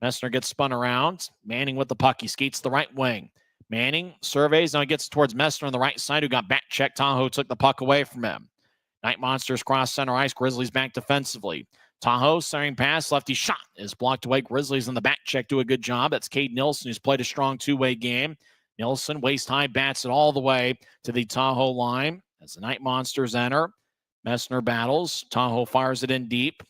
Messner gets spun around. Manning with the puck. He skates the right wing. Manning surveys. Now he gets towards Messner on the right side, who got back checked. Tahoe took the puck away from him. Night Monsters cross center ice. Grizzlies back defensively. Tahoe centering pass. Lefty shot is blocked away. Grizzlies in the back check do a good job. That's Cade Nilsson, who's played a strong two-way game. Nilsson waist high bats it all the way to the Tahoe line as the Night Monsters enter. Messner battles. Tahoe fires it in deep.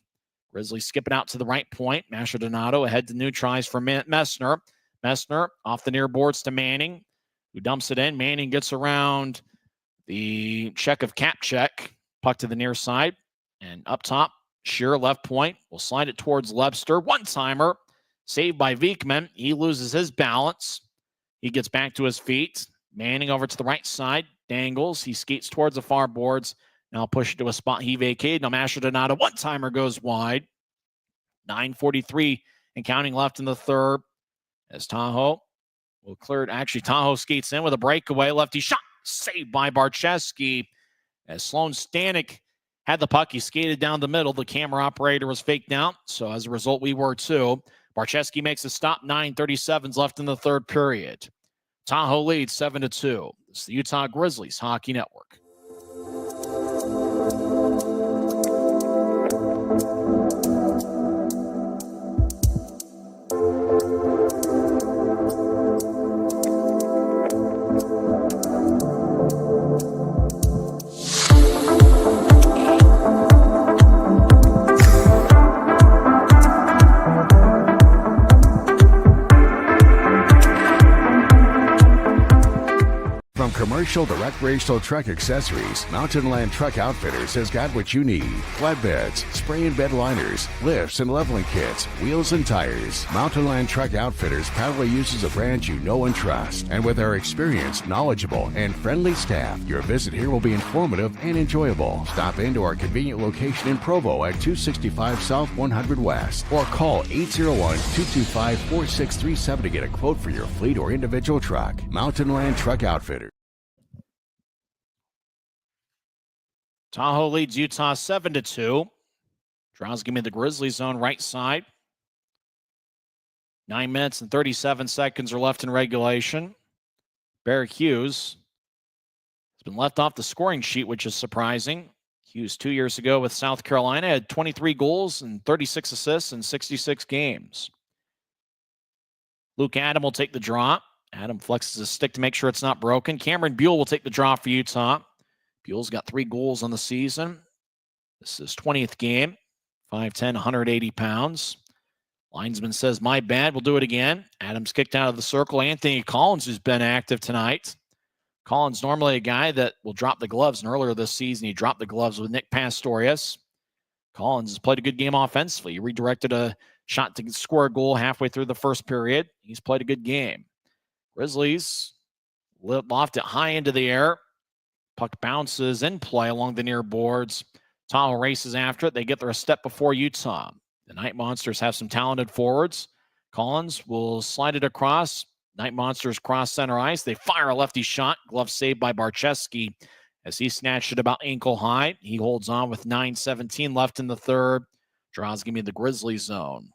Grizzlies skip it out to the right point. Masher Donato ahead to neutralize for Messner. Messner off the near boards to Manning, who dumps it in. Manning gets around the check of Kapchek. Puck to the near side. And up top, Shearer left point. Will slide it towards Lebster. One-timer. Saved by Viekman. He loses his balance. He gets back to his feet. Manning over to the right side. Dangles. He skates towards the far boards. Now push it to a spot he vacated. Now Masher Donato. One-timer goes wide. 9:43 and counting left in the third. As Tahoe will clear it. Actually, Tahoe skates in with a breakaway. Lefty shot. Saved by Barcheski. As Sloan Stanek had the puck, he skated down the middle. The camera operator was faked out. So as a result, we were too. Barcheski makes a stop. 9:37 left in the third period. Tahoe leads 7-2. It's the Utah Grizzlies Hockey Network. From commercial to recreational truck accessories, Mountain Land Truck Outfitters has got what you need. Flatbeds, spray and bed liners, lifts and leveling kits, wheels and tires. Mountain Land Truck Outfitters proudly uses a brand you know and trust. And with our experienced, knowledgeable, and friendly staff, your visit here will be informative and enjoyable. Stop into our convenient location in Provo at 265 South 100 West or call 801-225-4637 to get a quote for your fleet or individual truck. Mountain Land Truck Outfitters. Tahoe leads Utah 7-2. Draws give me the Grizzlies zone right side. 9 minutes and 37 seconds are left in regulation. Bear Hughes has been left off the scoring sheet, which is surprising. Hughes 2 years ago with South Carolina had 23 goals and 36 assists in 66 games. Luke Adam will take the draw. Adam flexes his stick to make sure it's not broken. Cameron Buell will take the draw for Utah. Buell's got 3 goals on the season. This is his 20th game. 5'10", 180 pounds. Linesman says, my bad, we'll do it again. Adams kicked out of the circle. Anthony Collins, who's been active tonight. Collins normally a guy that will drop the gloves, and earlier this season he dropped the gloves with Nick Pastorius. Collins has played a good game offensively. He redirected a shot to score a goal halfway through the first period. He's played a good game. Grizzlies loft it high into the air. Puck bounces in play along the near boards. Tahoe races after it. They get there a step before Utah. The Night Monsters have some talented forwards. Collins will slide it across. Night Monsters cross center ice. They fire a lefty shot. Glove saved by Barcheski as he snatched it about ankle high. He holds on with 9:17 left in the third. Draws give me the Grizzlies zone.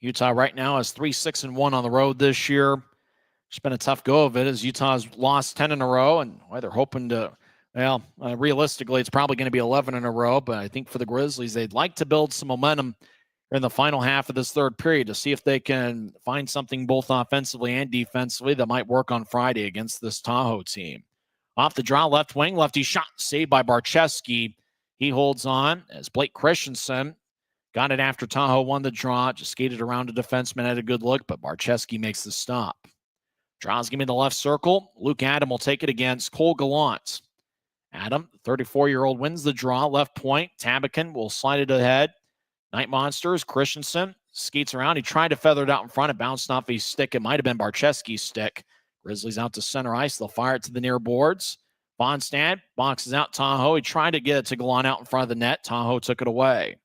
Utah right now is 3-6-1 on the road this year. It's been a tough go of it as Utah's lost 10 in a row, and they're hoping to, realistically, it's probably going to be 11 in a row, but I think for the Grizzlies, they'd like to build some momentum in the final half of this third period to see if they can find something both offensively and defensively that might work on Friday against this Tahoe team. Off the draw, left wing, lefty shot saved by Barcheski. He holds on as Blake Christensen got it after Tahoe won the draw, just skated around a defenseman, had a good look, but Barcheski makes the stop. Draws give me the left circle. Luke Adam will take it against Cole Gallant. Adam, the 34-year-old, wins the draw. Left point. Tabakin will slide it ahead. Night Monsters, Christensen skates around. He tried to feather it out in front. It bounced off his stick. It might have been Barcheski's stick. Grizzlies out to center ice. They'll fire it to the near boards. Bonstad boxes out Tahoe. He tried to get it to Gallant out in front of the net. Tahoe took it away.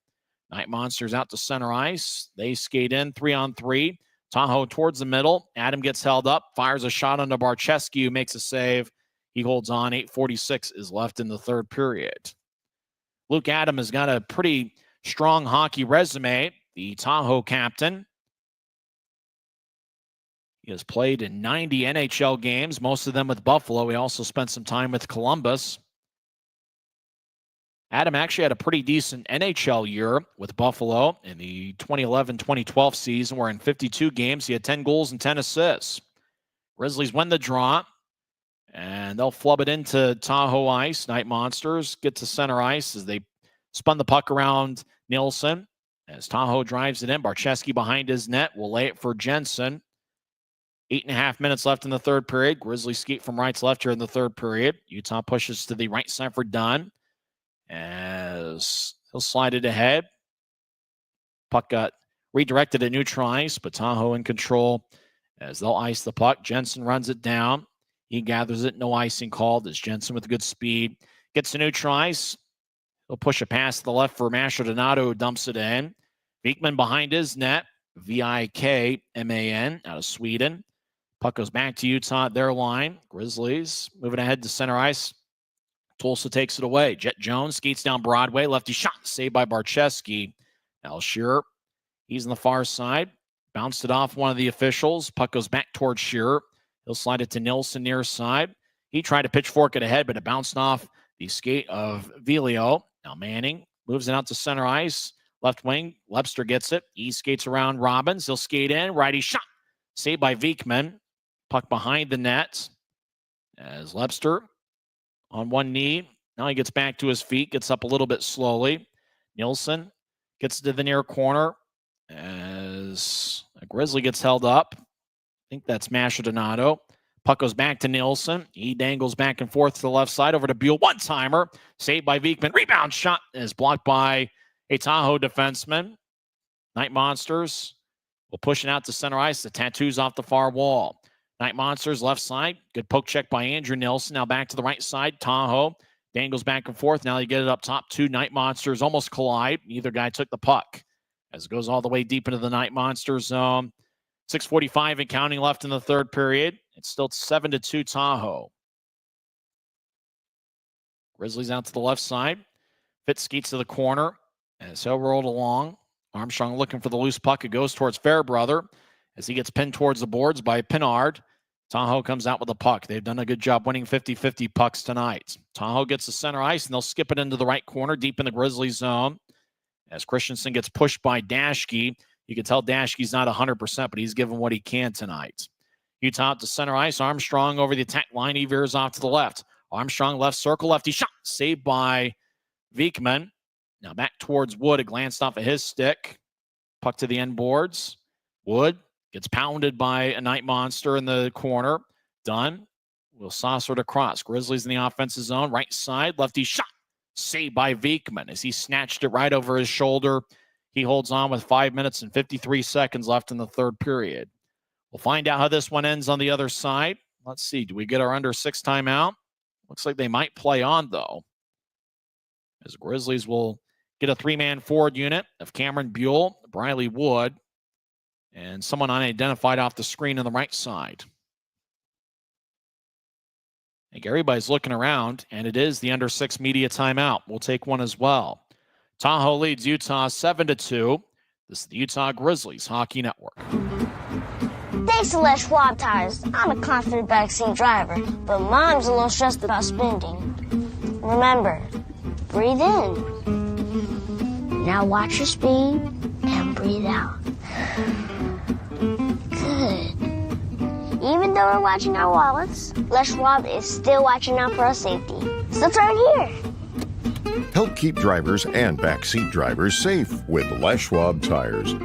Night Monsters out to center ice. They skate in 3-on-3. Tahoe towards the middle. Adam gets held up, fires a shot onto Barcheski, who makes a save. He holds on. 8:46 is left in the third period. Luke Adam has got a pretty strong hockey resume. The Tahoe captain. He has played in 90 NHL games, most of them with Buffalo. He also spent some time with Columbus. Adam actually had a pretty decent NHL year with Buffalo in the 2011-2012 season, where in 52 games he had 10 goals and 10 assists. Grizzlies win the draw, and they'll flub it into Tahoe ice. Night Monsters get to center ice as they spun the puck around Nielsen. As Tahoe drives it in, Barcheski behind his net will lay it for Jensen. 8.5 minutes left in the third period. Grizzlies skate from right to left here in the third period. Utah pushes to the right side for Dunn, as he'll slide it ahead. Puck got redirected at neutral ice, but Tahoe in control as they'll ice the puck. Jensen runs it down. He gathers it. No icing called as Jensen with good speed gets to neutral ice. He'll push a pass to the left for Mastrodonato, who dumps it in. Vikman behind his net. Vikman out of Sweden. Puck goes back to Utah at their line. Grizzlies moving ahead to center ice. Tulsa takes it away. Jet Jones skates down Broadway. Lefty shot saved by Barcheski. Al Shearer, he's on the far side. Bounced it off one of the officials. Puck goes back towards Shearer. He'll slide it to Nilsson near side. He tried to pitchfork it ahead, but it bounced off the skate of Vilio. Now Manning moves it out to center ice. Left wing, Webster gets it. He skates around Robbins. He'll skate in. Righty shot. Saved by Vikman. Puck behind the net as Webster on one knee. Now he gets back to his feet, gets up a little bit slowly. Nielsen gets to the near corner as a Grizzly gets held up. I think that's Mastrodonato. Puck goes back to Nielsen. He dangles back and forth to the left side over to Buell. One-timer saved by Vikman. Rebound shot is blocked by a Tahoe defenseman. Night Monsters will push it out to center ice. The Tattoos off the far wall. Night Monsters left side. Good poke check by Andrew Nilsson. Now back to the right side. Tahoe dangles back and forth. Now you get it up top. Two Night Monsters almost collide. Neither guy took the puck as it goes all the way deep into the Night Monsters zone. 6:45 and counting left in the third period. It's still 7-2 Tahoe. Grizzlies out to the left side. Fitz skates to the corner as he'll roll along. Armstrong looking for the loose puck. It goes towards Fairbrother as he gets pinned towards the boards by Pinard. Tahoe comes out with the puck. They've done a good job winning 50-50 pucks tonight. Tahoe gets the center ice, and they'll skip it into the right corner deep in the Grizzlies zone. As Christensen gets pushed by Dashke. You can tell Dashke's not 100%, but he's given what he can tonight. Utah out to center ice. Armstrong over the attack line. He veers off to the left. Armstrong left circle, lefty shot. Saved by Vikman. Now back towards Wood. It glanced off of his stick. Puck to the end boards. Wood gets pounded by a Night Monster in the corner. Dunn will saucer it across. Grizzlies in the offensive zone. Right side. Lefty shot. Saved by Vikman as he snatched it right over his shoulder. He holds on with 5 minutes and 53 seconds left in the third period. We'll find out how this one ends on the other side. Let's see. Do we get our under 6 timeout? Looks like they might play on, though, as the Grizzlies will get a 3-man forward unit of Cameron Buell, Briley Wood, And someone unidentified off the screen on the right side. I think everybody's looking around, and it is the under 6 media timeout. We'll take one as well. Tahoe leads Utah 7-2. This is the Utah Grizzlies Hockey Network. Thanks to Les Schwab Tires, I'm a confident backseat driver, but Mom's a little stressed about spending. Remember, breathe in. Now watch your speed and breathe out. Good. Even though we're watching our wallets, Les Schwab is still watching out for our safety. So turn here. Help keep drivers and backseat drivers safe with Les Schwab Tires.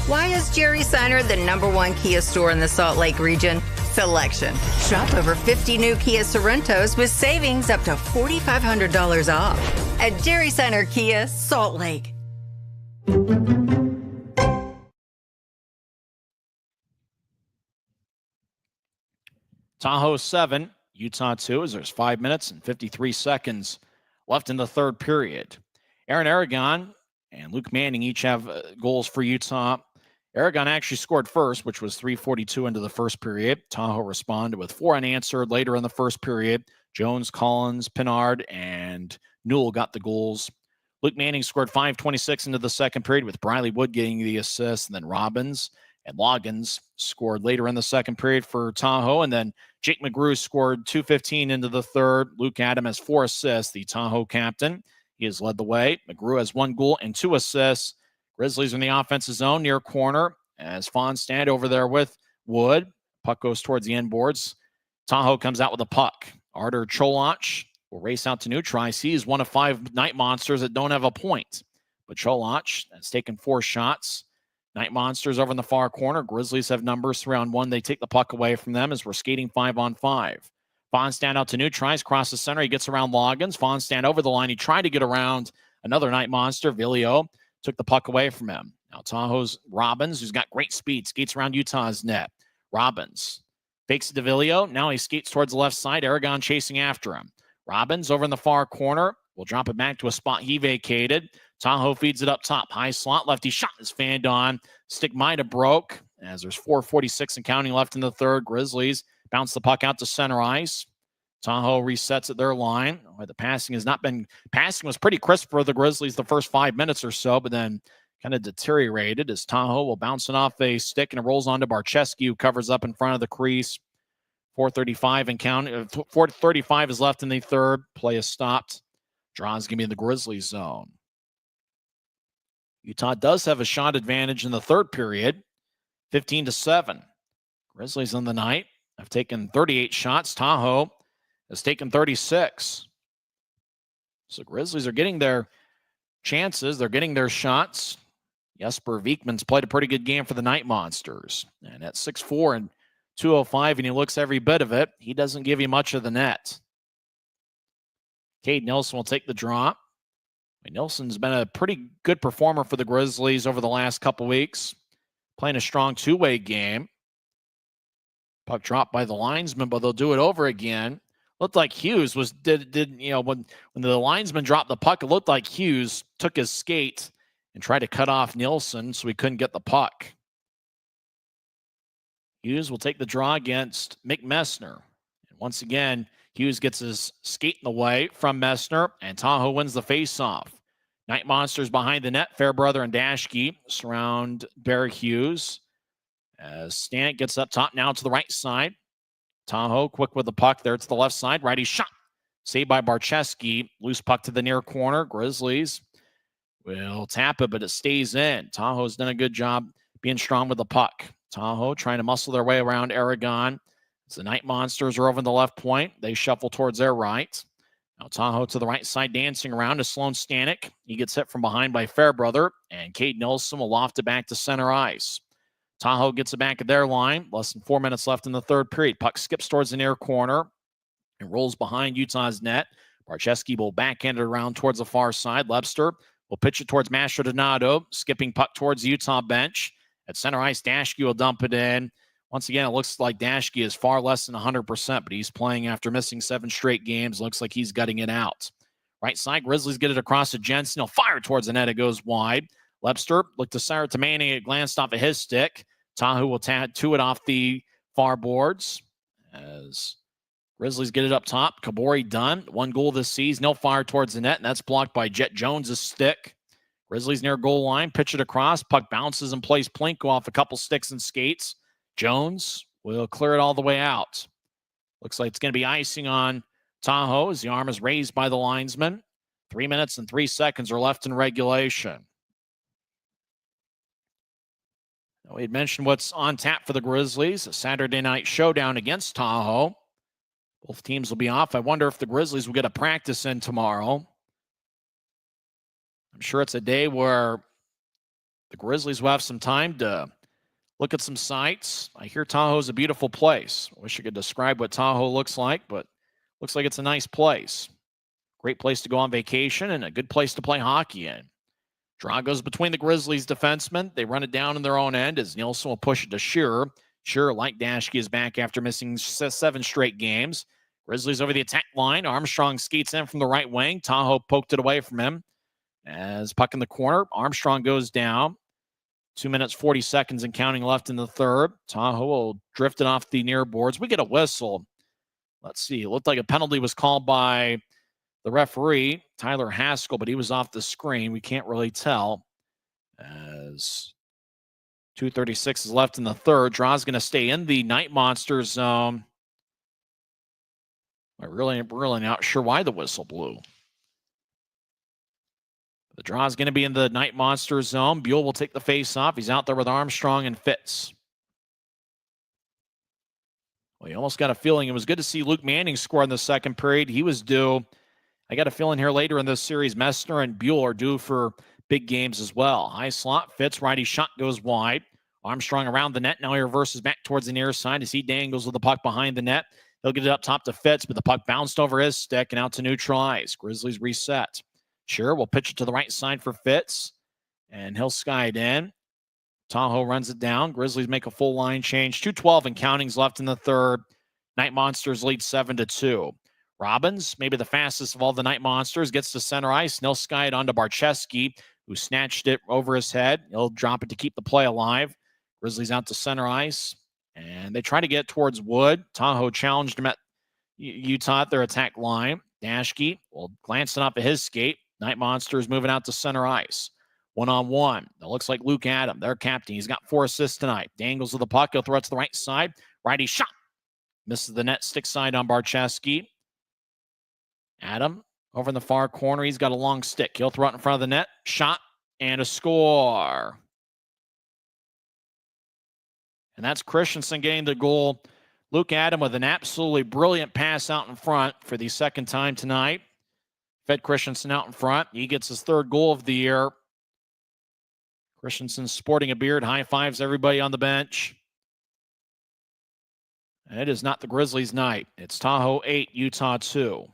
Why is Jerry Seiner the #1 Kia store in the Salt Lake region? Selection. Shop over 50 new Kia Sorentos with savings up to $4,500 off at Jerry Seiner Kia, Salt Lake. Tahoe 7, Utah 2, as there's 5 minutes and 53 seconds left in the third period. Aaron Aragon and Luke Manning each have goals for Utah. Aragon actually scored first, which was 3:42 into the first period. Tahoe responded with 4 unanswered later in the first period. Jones, Collins, Pinard, and Newell got the goals. Luke Manning scored 5:26 into the second period, with Briley Wood getting the assist, and then Robbins and Loggins scored later in the second period for Tahoe, and then Jake McGrew scored 2:15 into the third. Luke Adam has 4 assists, the Tahoe captain. He has led the way. McGrew has 1 goal and 2 assists. Grizzlies in the offensive zone near corner as Fonstad over there with Wood. Puck goes towards the end boards. Tahoe comes out with a puck. Artur Cholach will race out to neutralize. He is one of 5 Night Monsters that don't have a point. But Cholach has taken 4 shots. Night Monsters over in the far corner. Grizzlies have numbers 3-on-1. They take the puck away from them as we're skating 5-on-5. Fonstad out to neutralize, cross the center. He gets around Loggins. Fonstad over the line. He tried to get around another Night Monster, Villio. Took the puck away from him. Now Tahoe's Robbins, who's got great speed, skates around Utah's net. Robbins fakes it to Villio. Now he skates towards the left side. Aragon chasing after him. Robbins over in the far corner. Will drop it back to a spot he vacated. Tahoe feeds it up top. High slot. Lefty shot is fanned on. Stick might have broke as there's 4:46 and counting left in the third. Grizzlies bounce the puck out to center ice. Tahoe resets at their line. The passing has not been, passing was pretty crisp for the Grizzlies the first 5 minutes or so, but then kind of deteriorated as Tahoe will bounce it off a stick and it rolls on to Barcheski, who covers up in front of the crease. 4:35 and counting. 4:35 is left in the third. Play is stopped. Draw's going to be in the Grizzlies zone. Utah does have a shot advantage in the third period, 15-7. Grizzlies on the night have taken 38 shots. Tahoe has taken 36. So Grizzlies are getting their chances. They're getting their shots. Jesper Vikman's played a pretty good game for the Night Monsters. And at 6'4" and 205, and he looks every bit of it, he doesn't give you much of the net. Cade Nilsson will take the draw. Nilsson's been a pretty good performer for the Grizzlies over the last couple weeks, playing a strong two-way game. Puck dropped by the linesman, but they'll do it over again. Looked like Hughes when the linesman dropped the puck, it looked like Hughes took his skate and tried to cut off Nilsson so he couldn't get the puck. Hughes will take the draw against Mick Messner. And once again, Hughes gets his skate in the way from Messner, and Tahoe wins the faceoff. Night Monsters behind the net. Fairbrother and Dashke surround Bear Hughes. As Stanek gets up top now to the right side. Tahoe quick with the puck there to the left side. Righty shot. Saved by Barcheski. Loose puck to the near corner. Grizzlies will tap it, but it stays in. Tahoe's done a good job being strong with the puck. Tahoe trying to muscle their way around Aragon. As the Night Monsters are over in the left point, they shuffle towards their right. Now Tahoe to the right side, dancing around to Sloan Stanek. He gets hit from behind by Fairbrother, and Cade Nilsson will loft it back to center ice. Tahoe gets it back at their line. Less than 4 minutes left in the third period. Puck skips towards the near corner and rolls behind Utah's net. Barcheski will backhand it around towards the far side. Lebster will pitch it towards Mastrodonado, skipping puck towards the Utah bench. At center ice, Dashke will dump it in. Once again, it looks like Dashke is far less than 100%, but he's playing after missing 7 straight games. Looks like he's gutting it out. Right side, Grizzlies get it across to Jensen. He'll fire towards the net. It goes wide. Lepster looked to Sarah to Manning. It glanced off of his stick. Tahoe will tattoo it off the far boards as Grizzlies get it up top. Kabori done. 1 goal this season. No fire towards the net, and that's blocked by Jet Jones' stick. Grizzlies near goal line. Pitch it across. Puck bounces and plays Plinko off a couple sticks and skates. Jones will clear it all the way out. Looks like it's going to be icing on Tahoe as the arm is raised by the linesman. 3 minutes and 3 seconds are left in regulation. We had mentioned what's on tap for the Grizzlies. A Saturday night showdown against Tahoe. Both teams will be off. I wonder if the Grizzlies will get a practice in tomorrow. I'm sure it's a day where the Grizzlies will have some time to look at some sights. I hear Tahoe's a beautiful place. I wish I could describe what Tahoe looks like, but looks like it's a nice place. Great place to go on vacation and a good place to play hockey in. Draw goes between the Grizzlies defensemen. They run it down in their own end as Nielsen will push it to Shearer. Shearer, like Dashke, is back after missing 7 straight games. Grizzlies over the attack line. Armstrong skates in from the right wing. Tahoe poked it away from him. As puck in the corner, Armstrong goes down. 2 minutes, 40 seconds and counting left in the third. Tahoe will drift it off the near boards. We get a whistle. Let's see. It looked like a penalty was called by the referee, Tyler Haskell, but he was off the screen. We can't really tell as 2:36 is left in the third. Draw's going to stay in the Night Monsters zone. I'm really not sure why the whistle blew. The draw is going to be in the Night Monsters zone. Buell will take the face off. He's out there with Armstrong and Fitz. Well, you almost got a feeling it was good to see Luke Manning score in the second period. He was due. I got a feeling here later in this series, Messner and Buell are due for big games as well. High slot, Fitz, righty shot goes wide. Armstrong around the net. Now he reverses back towards the near side as he dangles with the puck behind the net. He'll get it up top to Fitz, but the puck bounced over his stick and out to neutral ice. Grizzlies reset. Sure, we'll pitch it to the right side for Fitz, and he'll sky it in. Tahoe runs it down. Grizzlies make a full line change. 2:12 and counting's left in the third. Night Monsters lead 7-2. Robbins, maybe the fastest of all the Night Monsters, gets to center ice. And he'll sky it onto Barcheski, who snatched it over his head. He'll drop it to keep the play alive. Grizzlies out to center ice, and they try to get towards Wood. Tahoe challenged him at Utah at their attack line. Dashke will glance it off of his skate. Night Monsters moving out to center ice. 1-on-1. It looks like Luke Adam, their captain. He's got 4 assists tonight. Dangles with the puck. He'll throw it to the right side. Righty shot. Misses the net stick side on Barcheski. Adam over in the far corner. He's got a long stick. He'll throw it in front of the net. Shot and a score. And that's Christensen getting the goal. Luke Adam with an absolutely brilliant pass out in front for the second time tonight. Fed Christensen out in front. He gets his 3rd goal of the year. Christensen sporting a beard. High fives everybody on the bench. And it is not the Grizzlies' night. It's Tahoe 8, Utah 2.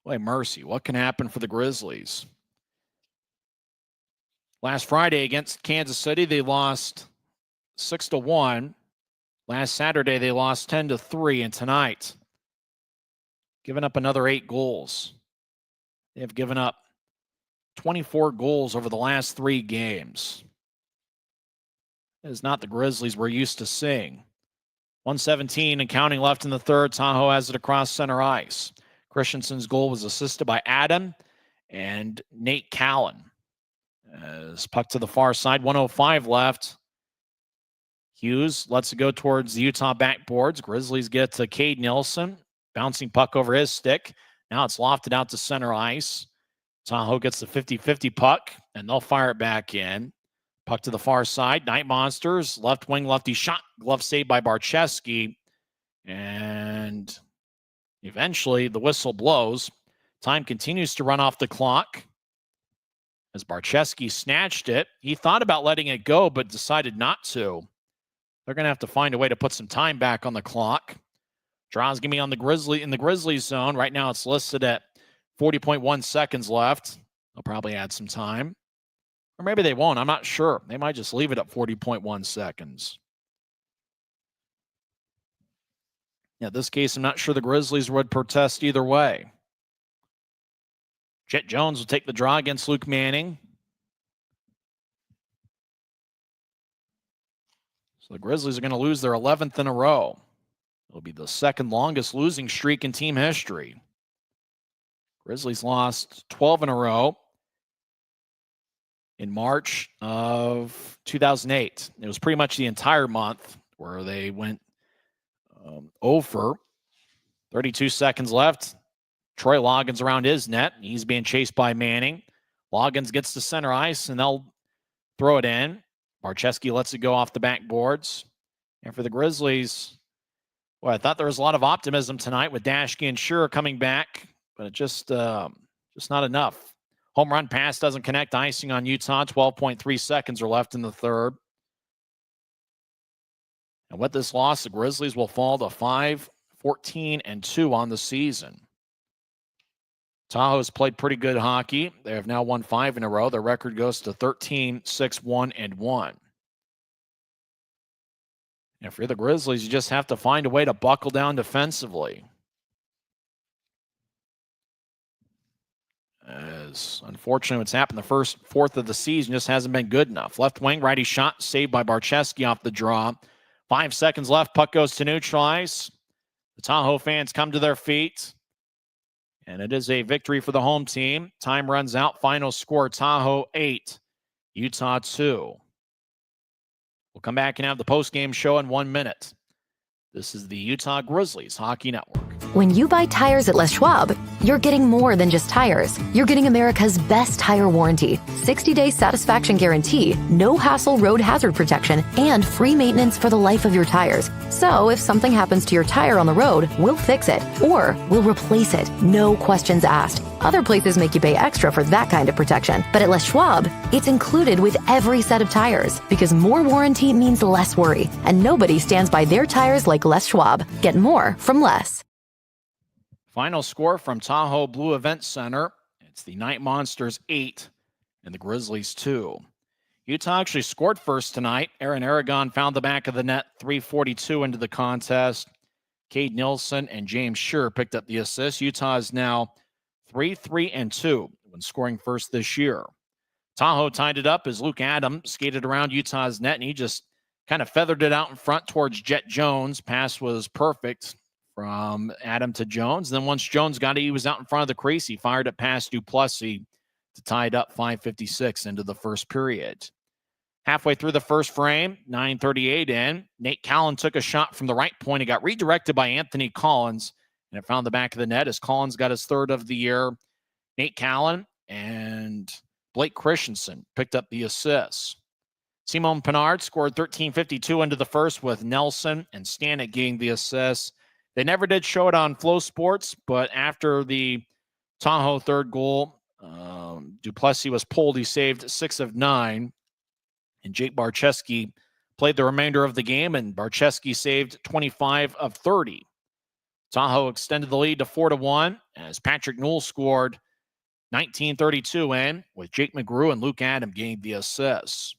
Boy, mercy. What can happen for the Grizzlies? Last Friday against Kansas City, they lost 6-1. Last Saturday, they lost 10-3. And tonight, given up another 8 goals. They have given up 24 goals over the last 3 games. It is not the Grizzlies we're used to seeing. 1:17 and counting left in the third. Tahoe has it across center ice. Christensen's goal was assisted by Adam and Nate Callan. As puck to the far side, 1:05 left. Hughes lets it go towards the Utah backboards. Grizzlies get to Cade Nielsen. Bouncing puck over his stick. Now it's lofted out to center ice. Tahoe gets the 50-50 puck, and they'll fire it back in. Puck to the far side. Night Monsters, left wing, lefty shot. Glove saved by Barcheski. And eventually, the whistle blows. Time continues to run off the clock. As Barcheski snatched it, he thought about letting it go, but decided not to. They're going to have to find a way to put some time back on the clock. Draw's going to be on the Grizzlies zone. Right now, it's listed at 40.1 seconds left. They'll probably add some time. Or maybe they won't. I'm not sure. They might just leave it at 40.1 seconds. Yeah, in this case, I'm not sure the Grizzlies would protest either way. Jet Jones will take the draw against Luke Manning. So the Grizzlies are going to lose their 11th in a row. It'll be the second longest losing streak in team history. Grizzlies lost 12 in a row in March of 2008. It was pretty much the entire month where they went over. 32 seconds left. Troy Loggins around his net. He's being chased by Manning. Loggins gets to center ice, and they'll throw it in. Barczewski lets it go off the backboards. And for the Grizzlies, well, I thought there was a lot of optimism tonight with Dashke and Shearer coming back, but it just not enough. Home run pass doesn't connect. Icing on Utah. 12.3 seconds are left in the third. And with this loss, the Grizzlies will fall to 5-14-2 on the season. Tahoe's played pretty good hockey. They have now won 5 in a row. Their record goes to 13-6-1-1. And for the Grizzlies, you just have to find a way to buckle down defensively. As unfortunately what's happened the first fourth of the season just hasn't been good enough. Left wing, righty shot, saved by Barczewski off the draw. 5 seconds left, puck goes to neutral ice. The Tahoe fans come to their feet. And it is a victory for the home team. Time runs out. Final score, Tahoe 8, Utah 2. We'll come back and have the post-game show in 1 minute. This is the Utah Grizzlies Hockey Network. When you buy tires at Les Schwab, you're getting more than just tires. You're getting America's best tire warranty, 60-day satisfaction guarantee, no hassle road hazard protection, and free maintenance for the life of your tires. So if something happens to your tire on the road, we'll fix it, or we'll replace it, no questions asked. Other places make you pay extra for that kind of protection. But at Les Schwab, it's included with every set of tires, because more warranty means less worry, and nobody stands by their tires like Les Schwab. Get more from less. Final score from Tahoe Blue Event Center. It's the Knight Monsters 8 and the Grizzlies 2. Utah actually scored first tonight. Aaron Aragon found the back of the net, 3:42 into the contest. Cade Nielsen and James Shearer picked up the assist. Utah is now 3-3-2 when scoring first this year. Tahoe tied it up as Luke Adam skated around Utah's net, and he just kind of feathered it out in front towards Jet Jones. Pass was perfect from Adam to Jones. Then once Jones got it, he was out in front of the crease. He fired it past Duplessis to tie it up 5:56 into the first period. Halfway through the first frame, 9:38 in, Nate Callan took a shot from the right point. It got redirected by Anthony Collins, and it found the back of the net as Collins got his third of the year. Nate Callan and Blake Christensen picked up the assists. Simon Pinard scored 13:52 into the first with Nelson and Stanek getting the assists. They never did show it on Flow Sports, but after the Tahoe third goal, Duplessis was pulled. He saved 6 of 9, and Jake Barczewski played the remainder of the game, and Barczewski saved 25 of 30. Tahoe extended the lead to 4-1 as Patrick Newell scored 19:32 in, with Jake McGrew and Luke Adam getting the assists.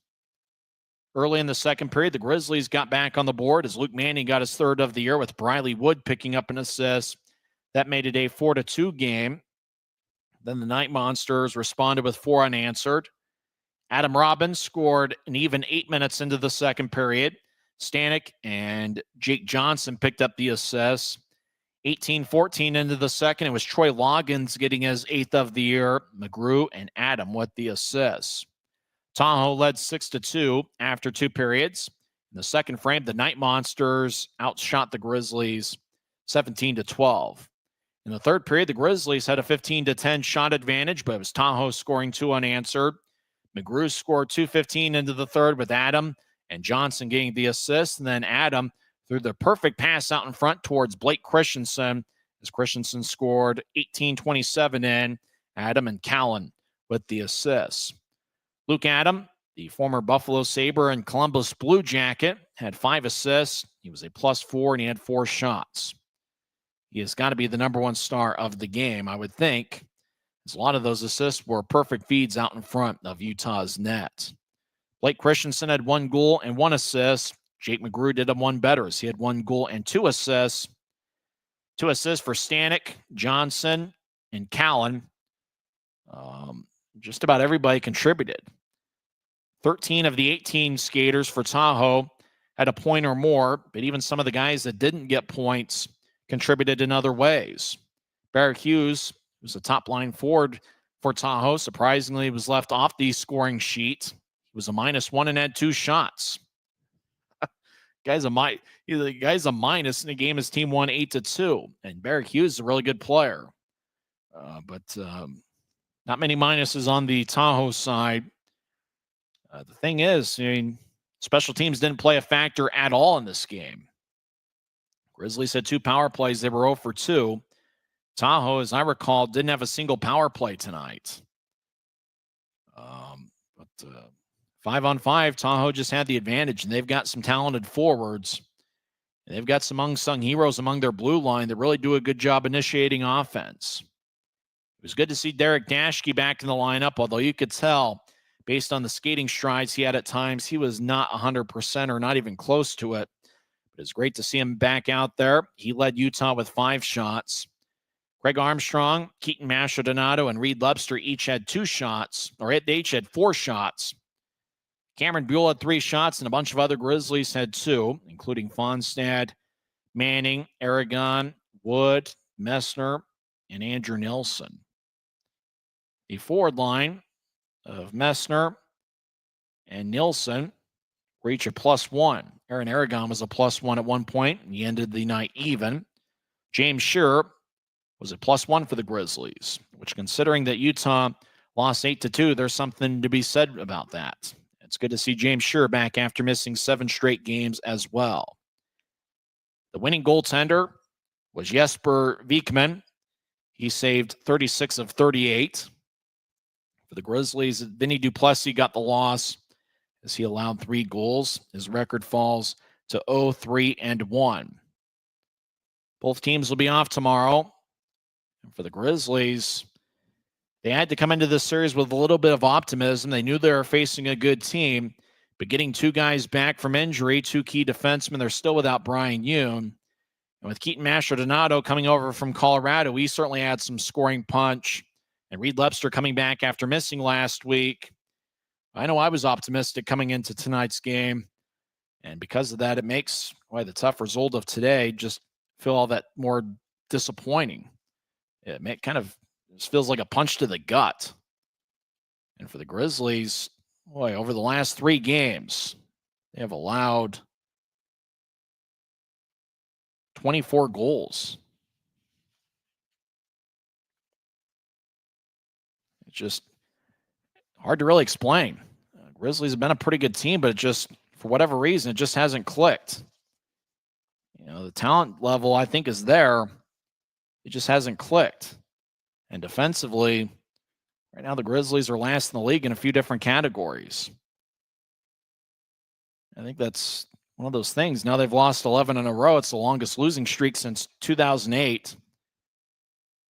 Early in the second period, the Grizzlies got back on the board as Luke Manning got his third of the year with Briley Wood picking up an assist. That made it a 4-2 game. Then the Knight Monsters responded with 4 unanswered. Adam Robbins scored an even 8 minutes into the second period. Stanek and Jake Johnson picked up the assists. 18-14 into the second, it was Troy Loggins getting his 8th of the year. McGrew and Adam with the assists. Tahoe led 6-2 after 2 periods. In the second frame, the Knight Monsters outshot the Grizzlies 17-12. In the third period, the Grizzlies had a 15-10 shot advantage, but it was Tahoe scoring 2 unanswered. McGrew scored 2:15 into the third with Adam and Johnson getting the assist. And then Adam threw the perfect pass out in front towards Blake Christensen as Christensen scored 18:27 in. Adam and Callan with the assists. Luke Adam, the former Buffalo Sabre and Columbus Blue Jacket, had 5 assists. He was a +4, and he had 4 shots. He has got to be the number 1 star of the game, I would think. As a lot of those assists were perfect feeds out in front of Utah's net. Blake Christensen had 1 goal and 1 assist. Jake McGrew did him one better as he had 1 goal and 2 assists. 2 assists for Stanek, Johnson, and Callan. Just about everybody contributed. 13 of the 18 skaters for Tahoe had a point or more, but even some of the guys that didn't get points contributed in other ways. Barrett Hughes, who's a top-line forward for Tahoe, surprisingly was left off the scoring sheet. He was a -1 and had 2 shots. Guy's a minus in the game. His team won 8-2, and Barrett Hughes is a really good player. But not many minuses on the Tahoe side. The thing is, special teams didn't play a factor at all in this game. Grizzlies had 2 power plays. They were 0 for 2. Tahoe, as I recall, didn't have a single power play tonight. But 5-on-5, Tahoe just had the advantage, and they've got some talented forwards. And they've got some unsung heroes among their blue line that really do a good job initiating offense. It was good to see Derek Dashke back in the lineup, although you could tell, based on the skating strides he had at times, he was not 100% or not even close to it. But it's great to see him back out there. He led Utah with 5 shots. Craig Armstrong, Keaton Mastrodonato, and Reed Lebster each had 2 shots, or they each had 4 shots. Cameron Buell had 3 shots, and a bunch of other Grizzlies had 2, including Fonstad, Manning, Aragon, Wood, Messner, and Andrew Nilsson. The forward line of Messner and Nilsson were each a +1. Aaron Aragon was a +1 at one point, and he ended the night even. James Shearer was a +1 for the Grizzlies, which, considering that Utah lost 8-2, there's something to be said about that. It's good to see James Shearer back after missing 7 straight games as well. The winning goaltender was Jesper Vikman. He saved 36 of 38. For the Grizzlies, Vinny Duplessis got the loss as he allowed 3 goals. His record falls to 0-3-1. Both teams will be off tomorrow. And for the Grizzlies, they had to come into this series with a little bit of optimism. They knew they were facing a good team, but getting 2 guys back from injury, 2 key defensemen, they're still without Brian Yoon. And with Keaton Mastrodonato coming over from Colorado, he certainly had some scoring punch. And Reed Lebster coming back after missing last week. I know I was optimistic coming into tonight's game. And because of that, it makes the tough result of today just feel all that more disappointing. It kind of just feels like a punch to the gut. And for the Grizzlies, over the last 3 games, they have allowed 24 goals. It's just hard to really explain. Grizzlies have been a pretty good team, but it just, for whatever reason, it just hasn't clicked. The talent level, I think, is there. It just hasn't clicked. And defensively, right now the Grizzlies are last in the league in a few different categories. I think that's one of those things. Now they've lost 11 in a row. It's the longest losing streak since 2008.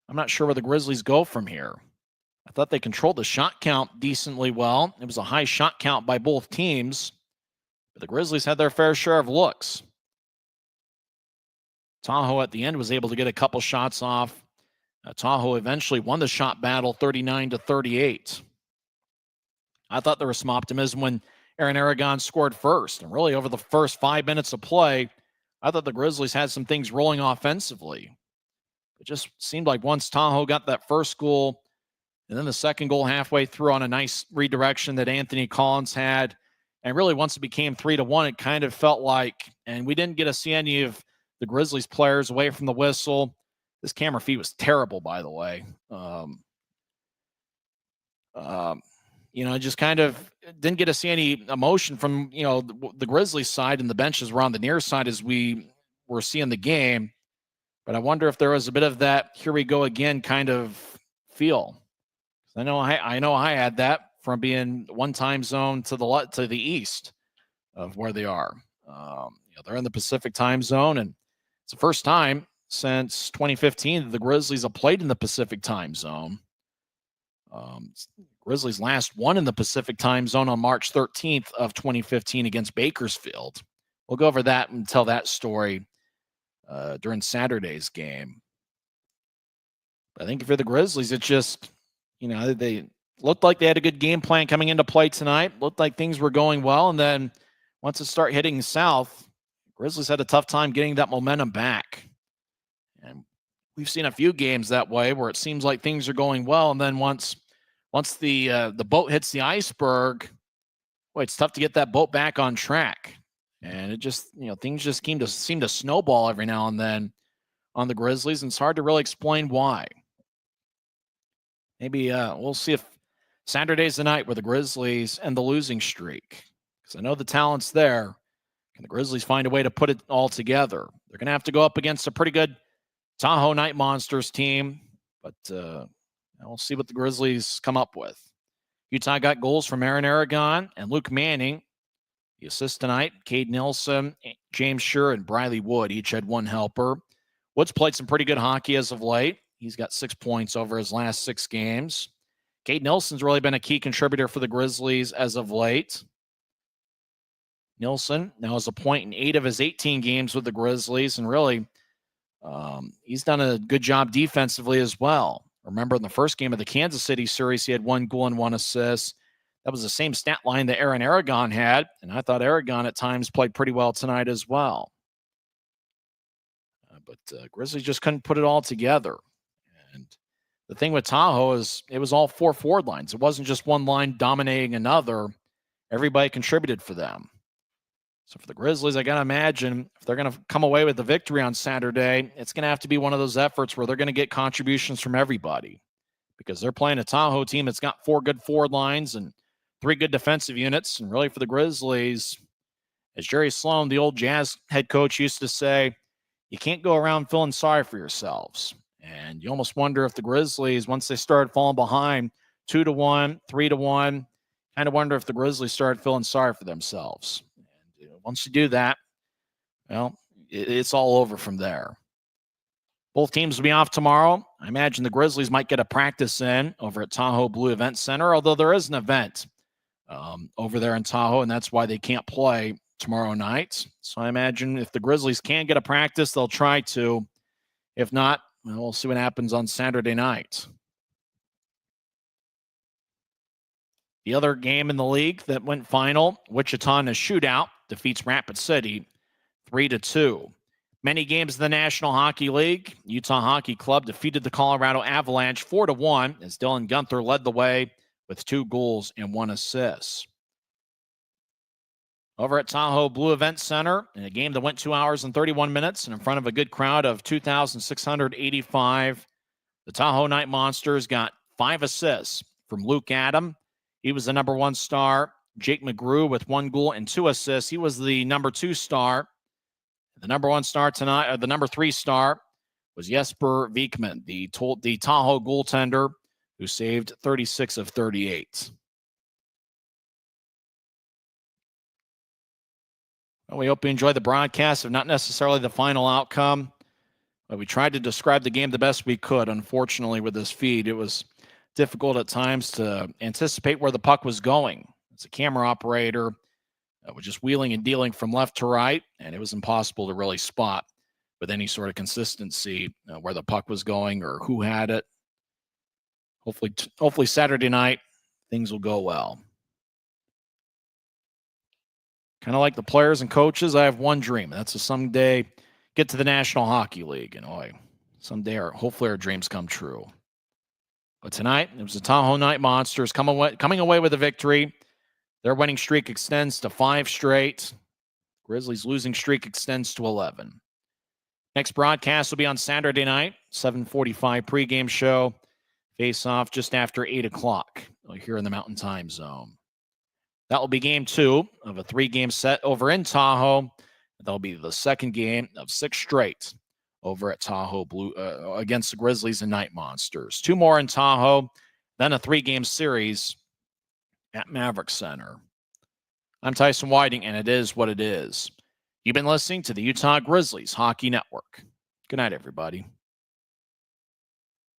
I'm not sure where the Grizzlies go from here. I thought they controlled the shot count decently well. It was a high shot count by both teams, but the Grizzlies had their fair share of looks. Tahoe at the end was able to get a couple shots off. Tahoe eventually won the shot battle 39-38. I thought there was some optimism when Aaron Aragon scored first. And really over the first 5 minutes of play, I thought the Grizzlies had some things rolling offensively. It just seemed like once Tahoe got that first goal, and then the second goal halfway through on a nice redirection that Anthony Collins had, and really once it became 3-1, it kind of felt like, and we didn't get to see any of the Grizzlies players away from the whistle. This camera feed was terrible, by the way. Just kind of didn't get to see any emotion from, the Grizzlies side, and the benches were on the near side as we were seeing the game. But I wonder if there was a bit of that here we go again kind of feel. I know I had that from being one time zone to the east of where they are. They're in the Pacific time zone, and it's the first time since 2015 that the Grizzlies have played in the Pacific time zone. Grizzlies last won in the Pacific time zone on March 13th of 2015 against Bakersfield. We'll go over that and tell that story during Saturday's game. But I think if you're the Grizzlies, it just, they looked like they had a good game plan coming into play tonight. Looked like things were going well. And then once it started hitting south, Grizzlies had a tough time getting that momentum back. And we've seen a few games that way where it seems like things are going well. And then once the boat hits the iceberg, it's tough to get that boat back on track. And it just, things just seem to snowball every now and then on the Grizzlies. And it's hard to really explain why. Maybe we'll see if Saturday's the night where the Grizzlies end the losing streak. Because I know the talent's there. Can the Grizzlies find a way to put it all together? They're going to have to go up against a pretty good Tahoe Knight Monsters team. But we'll see what the Grizzlies come up with. Utah got goals from Aaron Aragon and Luke Manning. The assists tonight, Cade Nelson, James Scher, and Briley Wood each had one helper. Wood's played some pretty good hockey as of late. He's got 6 points over his last 6 games. Cade Nelson's really been a key contributor for the Grizzlies as of late. Nelson now has a point in 8 of his 18 games with the Grizzlies, and really he's done a good job defensively as well. Remember in the first game of the Kansas City series, he had 1 goal and 1 assist. That was the same stat line that Aaron Aragon had, and I thought Aragon at times played pretty well tonight as well. But Grizzlies just couldn't put it all together. And the thing with Tahoe is it was all 4 forward lines. It wasn't just one line dominating another. Everybody contributed for them. So for the Grizzlies, I got to imagine if they're going to come away with the victory on Saturday, it's going to have to be one of those efforts where they're going to get contributions from everybody because they're playing a Tahoe team that's got 4 good forward lines and 3 good defensive units. And really for the Grizzlies, as Jerry Sloan, the old Jazz head coach, used to say, you can't go around feeling sorry for yourselves. And you almost wonder if the Grizzlies, once they started falling behind 2-1, 3-1, kind of wonder if the Grizzlies started feeling sorry for themselves. And once you do that, well, it's all over from there. Both teams will be off tomorrow. I imagine the Grizzlies might get a practice in over at Tahoe Blue Event Center, although there is an event over there in Tahoe, and that's why they can't play tomorrow night. So I imagine if the Grizzlies can get a practice, they'll try to. If not, we'll see what happens on Saturday night. The other game in the league that went final, Wichita in a shootout defeats Rapid City 3-2. Many games in the National Hockey League. Utah Hockey Club defeated the Colorado Avalanche 4-1 as Dylan Gunther led the way with 2 goals and 1 assist. Over at Tahoe Blue Event Center, in a game that went 2 hours and 31 minutes and in front of a good crowd of 2,685, the Tahoe Knight Monsters got 5 assists from Luke Adam. He was the number 1 star. Jake McGrew with 1 goal and 2 assists. He was the number 2 star. The number 1 star tonight, or the number 3 star, was Jesper Vikman, the Tahoe goaltender, who saved 36 of 38. Well, we hope you enjoyed the broadcast, if not necessarily the final outcome. But we tried to describe the game the best we could. Unfortunately, with this feed, it was difficult at times to anticipate where the puck was going. As a camera operator, was just wheeling and dealing from left to right, and it was impossible to really spot with any sort of consistency where the puck was going or who had it. Hopefully Saturday night, things will go well. Kind of like the players and coaches, I have one dream. That's to someday get to the National Hockey League. And someday, hopefully our dreams come true. But tonight, it was the Tahoe Knight Monsters coming away with a victory. Their winning streak extends to 5 straight. Grizzlies' losing streak extends to 11. Next broadcast will be on Saturday night, 7:45 pregame show. Face off just after 8 o'clock here in the Mountain Time Zone. That will be game 2 of a 3-game set over in Tahoe. That'll be the second game of 6 straight over at Tahoe Blue against the Grizzlies and Knight Monsters. 2 more in Tahoe, then a 3-game series at Maverick Center. I'm Tyson Whiting, and it is what it is. You've been listening to the Utah Grizzlies Hockey Network. Good night, everybody.